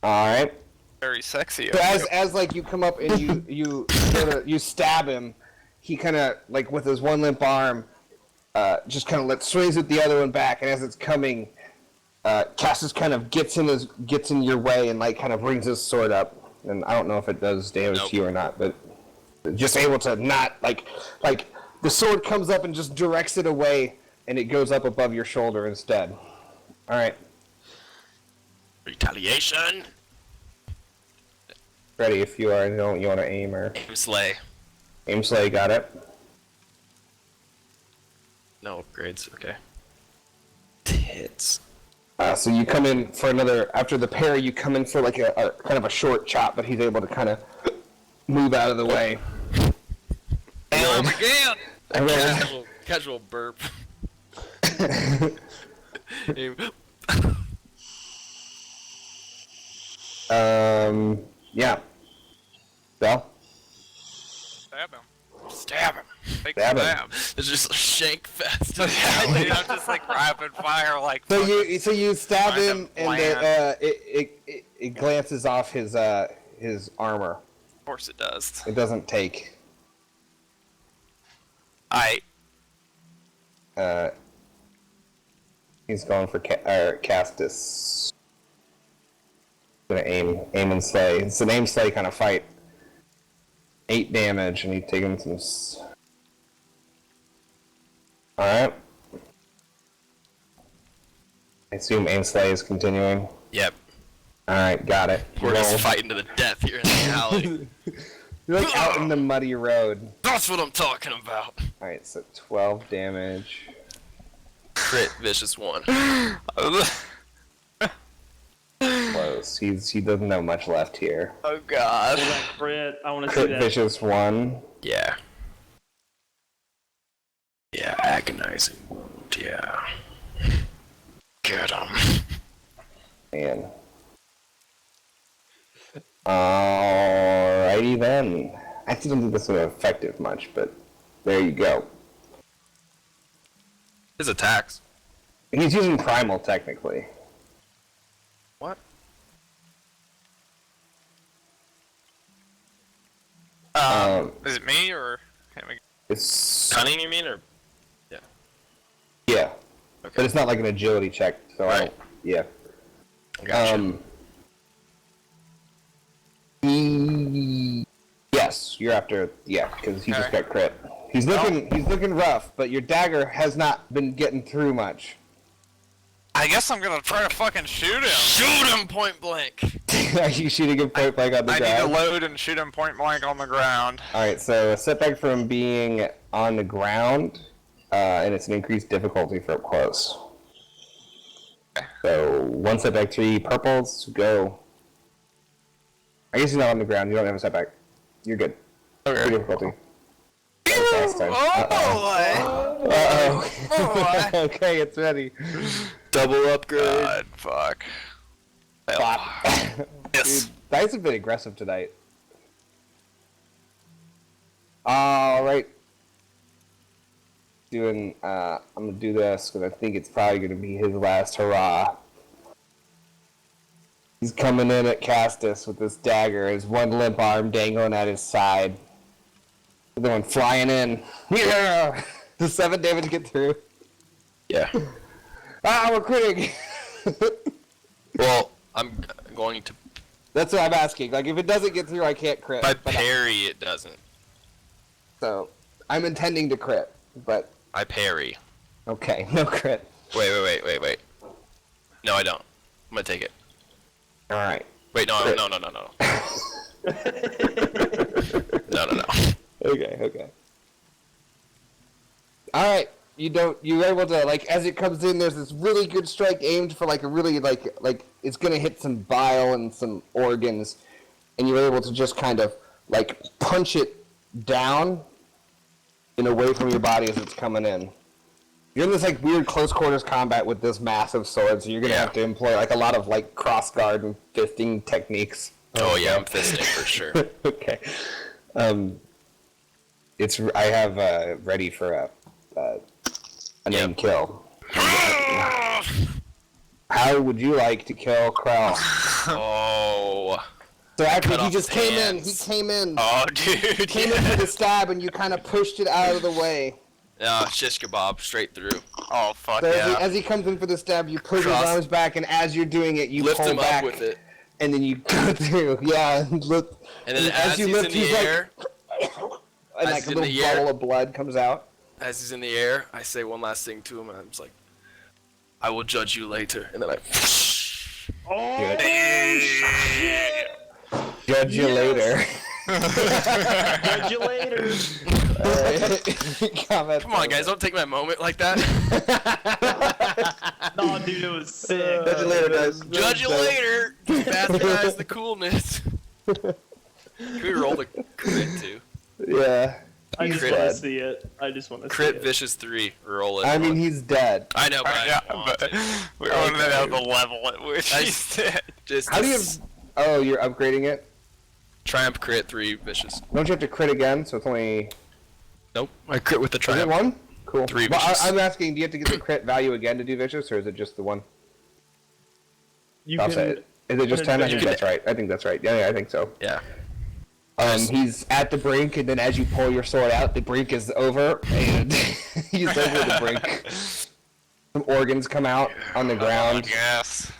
Alright. Very sexy. So as you come up and you stab him, he kind of with his one limp arm, just kind of swings with the other one back, and as it's coming, Cassis kind of gets in your way and kind of brings his sword up, and I don't know if it does damage Nope. to you or not, but just able to not the sword comes up and just directs it away, and it goes up above your shoulder instead. All right, Retaliation. ready if you are. You want to aim or Aim, slay. aim slay? Got it. No upgrades. Okay. Tits. So you come in for another, after the parry, you come in for a kind of a short chop, but he's able to kind of move out of the way. Oh my god! I rolled. Casual burp. Aim. Yeah. Bell? Stab him. Stab him. Take Stab the him. stab. It's just a shank fest. I'm just rapid fire So you stab Find him, him and bland. it glances off his armor. Of course it does. It doesn't take. He's going for Castus. Gonna aim and slay. It's an aim slay kind of fight. 8 damage, and he's taking some. All right. I assume aim slay is continuing. Yep. All right, got it. We're Roll. just fighting to the death here in the alley. You're out in the muddy road. That's what I'm talking about. All right, so 12 damage. Crit, vicious one. Close. He doesn't have much left here. Oh god. Well, that crit, I want to see Crit that. vicious 1. Yeah. Yeah, agonizing wound, yeah. Get him. Man. Alrighty then. I actually don't think this is effective much, but there you go. His attacks. He's using primal technically. What? Is it me or? It's Cunning, you mean, or? yeah, Okay. but it's not like an agility check. So Right. yeah. Gotcha. Yes, you're after. Yeah, because he just Okay. got crit. He's looking rough, but your dagger has not been getting through much. I guess I'm gonna try to fucking shoot him. Shoot him point blank! Are you shooting him point blank on the I need to ground? load and shoot him point blank on the ground. Alright, so a setback from being on the ground, and it's an increased difficulty for up close. So, one setback, 3 purples, go. I guess he's not on the ground, you don't have a setback. You're good. Okay. 3 difficulty. That was last time. Uh-oh. Okay, it's ready. Double upgrade. God, fuck. Yes. Dude, dice have been aggressive tonight. Alright. I'm gonna do this because I think it's probably gonna be his last hurrah. He's coming in at Castus with this dagger, his one limp arm dangling at his side. The other one flying in. Yeah! Does 7 damage get through? Yeah. We're critting! Well, I'm going to. That's what I'm asking. Like, if it doesn't get through, I can't crit. By but parry, it doesn't. So, I'm intending to crit, but I parry. okay, no crit. Wait. No, I don't. I'm gonna take it. Alright. Wait, no. No. Okay. Alright. You're able to, like, as it comes in, there's this really good strike aimed for, like, a really, like, it's gonna hit some bile and some organs, and you're able to just kind of, like, punch it down and away from your body as it's coming in. You're in this, like, weird close quarters combat with this massive sword, so you're gonna have to employ, like, a lot of, like, cross guard and fisting techniques. Oh yeah, I'm fisting for sure. Okay. I have ready for a name kill. How would you like to kill Krell? Oh. So after Cut he off just his came hands. in. Oh, dude. Came in for the stab, and you kind of pushed it out of the way. Shish kebab straight through. Oh fuck So yeah. as he comes in for the stab, you push his Cross. arms back, and as you're doing it, you Lift pull him back, up with it. and then you go through. Yeah, lift. And then as he's in the air, and as like he's a in little the air- bubble of blood comes out. as he's in the air, I say one last thing to him, and I'm just like, I will judge you later. And then I. Judge you later. Catch you later. Come on, guys, don't take my moment like that. No, dude, it was sick. Catch you later, guys. Judge you later. Bastardize the coolness. Can we roll the crit too? Yeah. I just Crit. want to see it. I just want to see Crit it. vicious 3. Roll it. I mean, he's dead. I know, but Yeah, I want but it. we don't know the level at which I- he's dead. Just How do you? Oh, you're upgrading it. Triumph crit 3 vicious. Don't you have to crit again? So it's only. Nope. I crit with the Is it triumph. one? Cool. 3 Well, vicious. I'm asking, do you have to get the crit value again to do vicious, or is it just the one? You I'll say can. it. Is it just 10? I You think can- that's right. I think that's right. Yeah, I think so. Yeah. He's at the brink, and then as you pull your sword out, the brink is over, and he's over the brink. Some organs come out on the ground, Yes.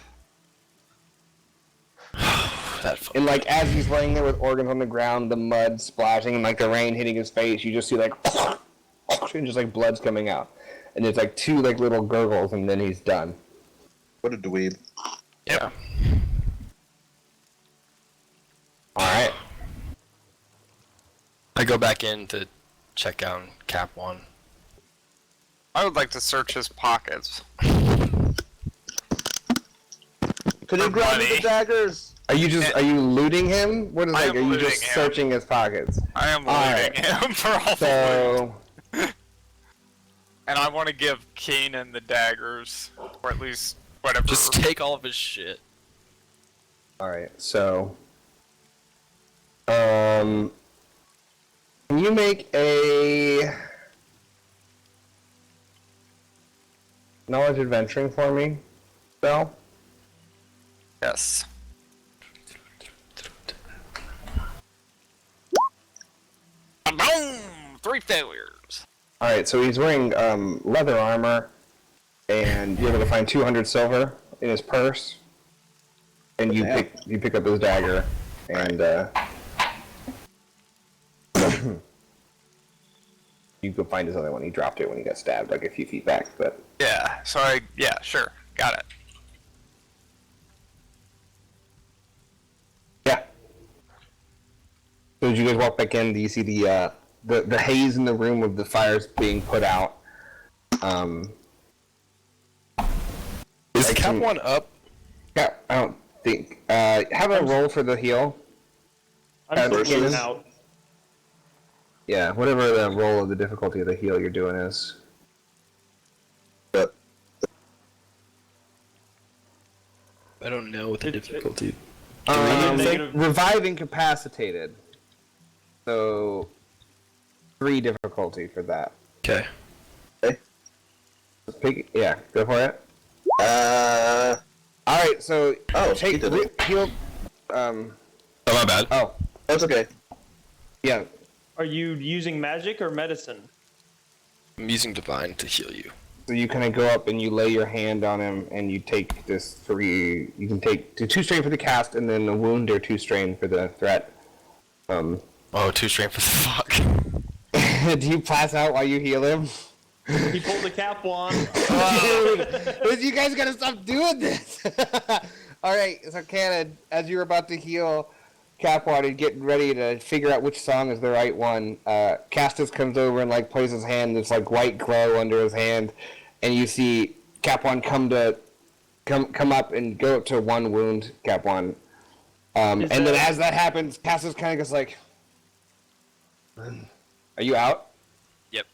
That fu- and like as he's laying there with organs on the ground, the mud splashing, and like the rain hitting his face, you just see like, and just like blood's coming out, and it's like 2 like little gurgles, and then he's done. What a dweeb. Yeah. All right. I go back in to check out Cap 1. I would like to search his pockets. Could you grab me the daggers? Are you looting him? What is I like? am Are you looting just him. searching his pockets? I am Alright. looting him for all the So, loot. And I want to give Keenan the daggers. Or at least whatever. Just take all of his shit. all right. So, can you make a knowledge adventuring for me, Bell? Yes. Three failures. All right, so he's wearing leather armor, and you're able to find 200 silver in his purse, and you pick up his dagger, and you go find his other one. He dropped it when he got stabbed, like a few feet back. But Yeah. So sure, got it. yeah. So as you guys walk back in, do you see the haze in the room of the fires being put out? Is Cap 1 up? Yeah, I don't think. Have a roll for the heal. I'm Versus- still out. Yeah, whatever the roll of the difficulty of the heal you're doing is. But I don't know what the difficulty. negative- Revive incapacitated. So 3 difficulty for that. Okay. Yeah, go for it. All right, so he did it. heal. Oh, my bad. Oh, That's okay. yeah. Are you using magic or medicine? I'm using Divine to heal you. So you kind of go up and you lay your hand on him, and you take this 3. You can take 2 strain for the cast, and then a wound or 2 strain for the threat. Oh, 2 strain for the fuck. Do you pass out while you heal him? He pulled the cap wand. Dude, you guys gotta stop doing this. All right, so Cannon, as you're about to heal Capwater and getting ready to figure out which song is the right one, Castus comes over and like places his hand. There's like white glow under his hand, and you see Capwan come up and go up to 1 wound Capwan. And then as that happens, Castus kind of goes like, "Are you out?" Yep.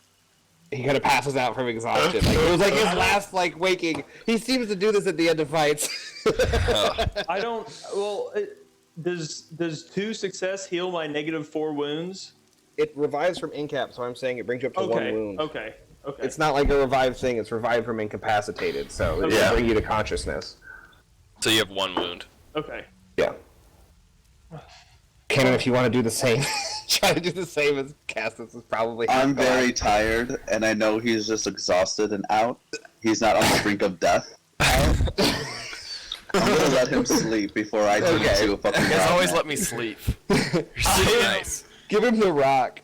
He kind of passes out from exhaustion. Like, it was like his last waking. He seems to do this at the end of fights. I don't. Well, does 2 success heal my -4 wounds? It revives from incap, so I'm saying it brings you up to 1 wound. Okay. It's not like a revive thing. It's revived from incapacitated, so it will bring you to consciousness. So you have 1 wound. Okay. Yeah. Cannon, if you want to do the same, try to do the same as Castus is probably. I'm very tired, and I know he's just exhausted and out. He's not on the brink of death. I'm gonna let him sleep before I turn into a fucking You guys always madman. let me sleep. You're so nice. Give him the rock.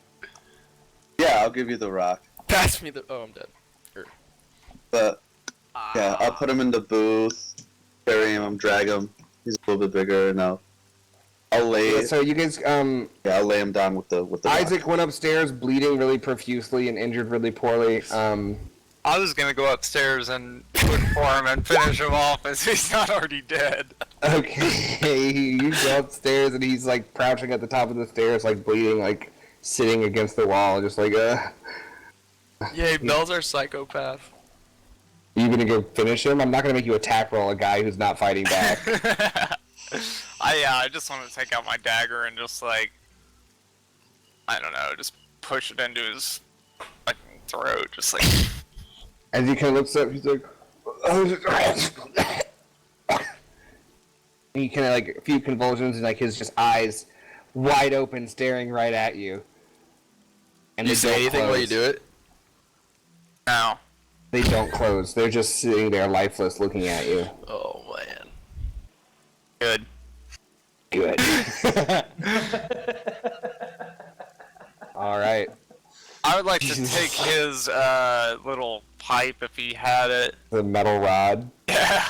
Yeah, I'll give you the rock. Pass me the. Oh, I'm dead. But yeah, I'll put him in the booth, carry him, drag him. He's a little bit bigger, and I'll lay. So you guys, I'll lay him down with the Isaac rock. went upstairs bleeding really profusely and injured really poorly. I was gonna go upstairs and look for him and finish him off as he's not already dead. Okay, you go upstairs and he's like crouching at the top of the stairs, like bleeding, like sitting against the wall, just like Yay, Bell's our psychopath. Are you gonna go finish him? I'm not gonna make you attack roll a guy who's not fighting back. I just want to take out my dagger and just like, I don't know, just push it into his fucking throat, just like. As he kind of looks up, he's like, he kind of like a few convulsions and like his just eyes wide open, staring right at you. And You they say don't anything while you close. do it? No. They don't close. They're just sitting there lifeless, looking at you. Oh man. Good. Good. All right. I would like to take his little pipe if he had it. The metal rod. Yeah.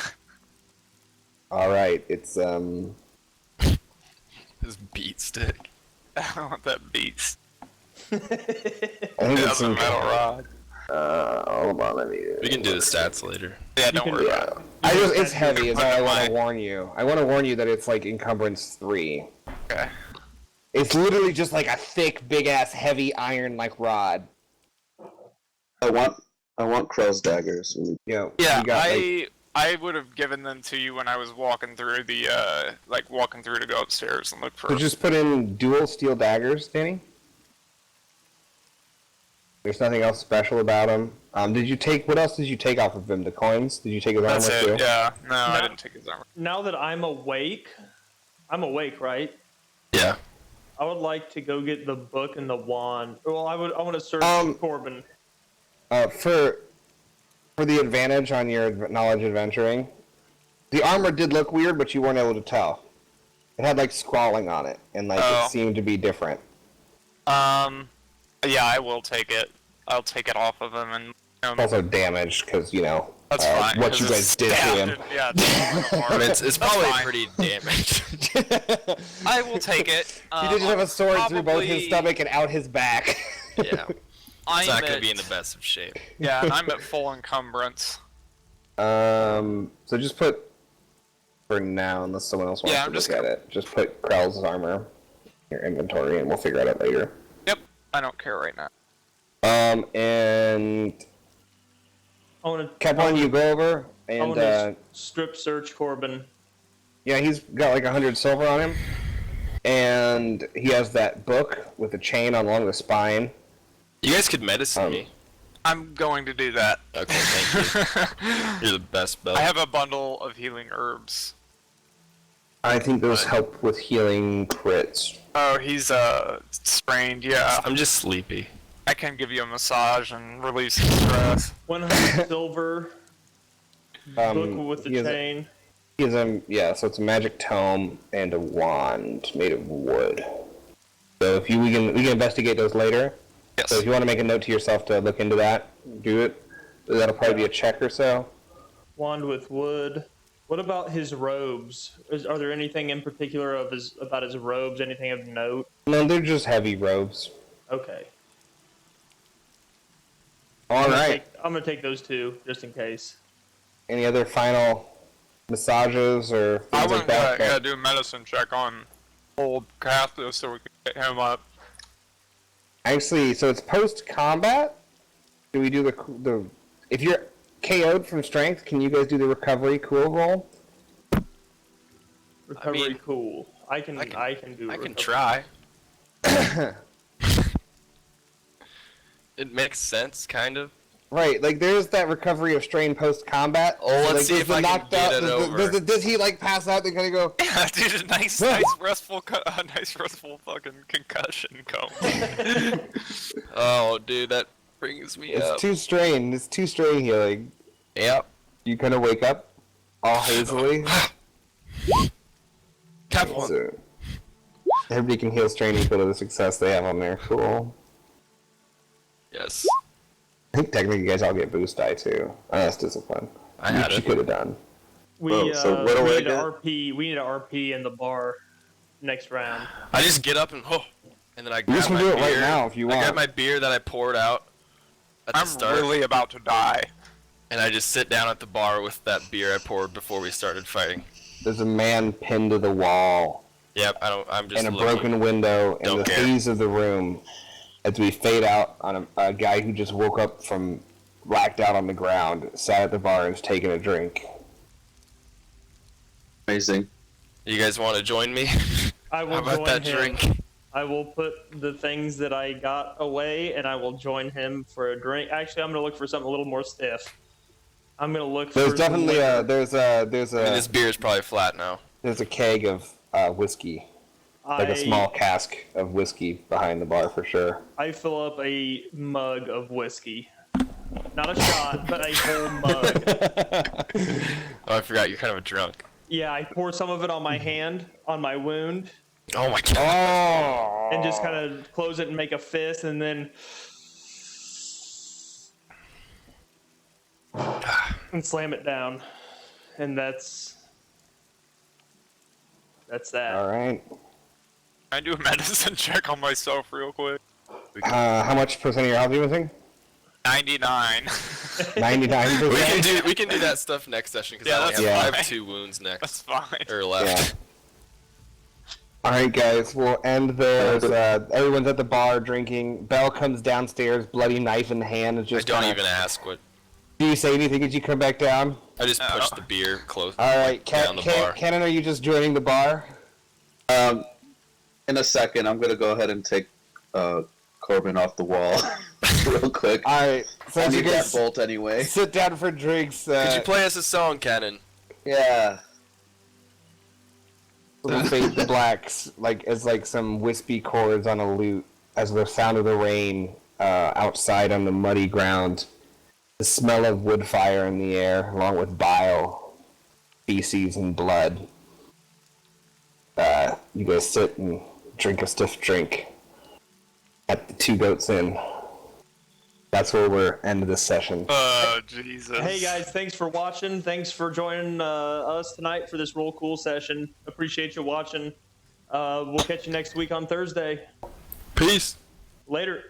All right. It's His beat stick. I want that beast. I think That's it's a in metal rod. Hold on, let me. We can do the stats later. Yeah, don't worry Yeah. about it. It's heavy. Is all I want to my- warn you. I want to warn you that it's like encumbrance 3. Okay. It's literally just like a thick, big ass, heavy iron like rod. I want Krell's daggers. You know, Yeah, you got, like, I would have given them to you when I was walking through the walking through to go upstairs and look for. so just put in dual steel daggers, Danny. There's nothing else special about them. Did you take? What else did you take off of him? The coins? Did you take his That's armor it. too? Yeah. No, I didn't take his armor. Now that I'm awake, right? Yeah. I would like to go get the book and the wand. Well, I want to search Corbin. For the advantage on your knowledge adventuring, the armor did look weird, but you weren't able to tell. It had like scrawling on it, and like it seemed to be different. Yeah, I will take it. I'll take it off of him and. It's also damaged because That's fine, what you guys did to him. Yeah, I mean, it's probably pretty damaged. I will take it. He did have a sword through both his stomach and out his back. Yeah. It's not going to be in the best of shape. Yeah, and I'm at full encumbrance. So just put, for now, unless someone else wants to look at it, just put Krell's armor in your inventory and we'll figure it out later. Yep, I don't care right now. And Capone, you go over and I want to strip search Corbin. Yeah, he's got like 100 silver on him, and he has that book with the chain along the spine. You guys could medicine me. I'm going to do that. Okay, thank you. You're the best, Bill. I have a bundle of healing herbs. I think those help with healing crits. Oh, he's sprained. Yeah, I'm just sleepy. I can give you a massage and release the stress. 100 silver. Book with the chain. So it's a magic tome and a wand made of wood. So if we can investigate those later. Yes. So if you want to make a note to yourself to look into that, do it. That'll probably be a check or so. Wand with wood. What about his robes? Are there anything in particular about his robes? Anything of note? No, they're just heavy robes. Okay. All right. I'm gonna take those two just in case. Any other final massages or I things like that? gotta do a medicine check on old Cathus so we can get him up. Actually, so it's post-combat? Do we do the... If you're KO'd from strength, can you guys do the recovery cool roll? Recovery cool. I can do recovery. I can try. It makes sense, kind of. Right, like there's that recovery of strain post-combat. Oh, let's like, see if I can get it over. Does he like pass out and kind of go... Yeah, dude, nice restful fucking concussion going. Oh, dude, that brings me up. It's 2 strain. It's 2 strain healing. Yep. You kind of wake up all hazily. Capone. So, everybody can heal strain equal to the success they have on there. Cool. Yes. I think technically you guys all get boost die too. Oh, that's discipline. I had Which you it. could have done. We need an RP. We need an RP in the bar next round. I just get up and then I You grab just can my do it beer. right now if you want. I grab my beer that I poured out at the start. I'm really about to die. And I just sit down at the bar with that beer I poured before we started fighting. There's a man pinned to the wall. Yep, I'm just and a looking. broken window in Don't the care. haze of the room as we fade out on a guy who just woke up from blacked out on the ground, sat at the bar and is taking a drink. Amazing. You guys want to join me? I will How about join that him. drink? I will put the things that I got away, and I will join him for a drink. Actually, I'm gonna look for something a little more stiff. I'm gonna look There's for. definitely some there's I mean, this beer is probably flat now. there's a keg of whiskey, like a small cask of whiskey behind the bar for sure. I fill up a mug of whiskey. Not a shot, but a whole mug. Oh, I forgot, you're kind of a drunk. Yeah, I pour some of it on my hand, on my wound, Oh my god. Oh. and just kind of close it and make a fist, and then and slam it down, and that's that. All right. Can I do a medicine check on myself real quick? How much percent of your health are you missing? 99. 99%. We can do that stuff next session because Yeah, I that's only have fine. 2 wounds next. That's fine. Or left. All right, guys, we'll end there. Everyone's at the bar drinking. Belle comes downstairs, bloody knife in hand. And I just don't kinda, even ask what. Do you say anything as you come back down? I just push the beer close All right, down the bar. Cannon, are you just joining the bar? In a second, I'm gonna go ahead and take Corbin off the wall real quick. All right, so I as you need that guys bolt anyway. sit down for drinks. Could you play us a song, Cannon? Yeah. Little fade to blacks, like as like some wispy chords on a lute, as the sound of the rain outside on the muddy ground, the smell of wood fire in the air, along with bile, feces, and blood. You guys sit and drink a stiff drink at the Two Goats Inn. That's where we're end of this session. Oh, Jesus. Hey guys, thanks for watching. Thanks for joining us tonight for this Roll Cool session. Appreciate you watching. We'll catch you next week on Thursday. Peace. Later.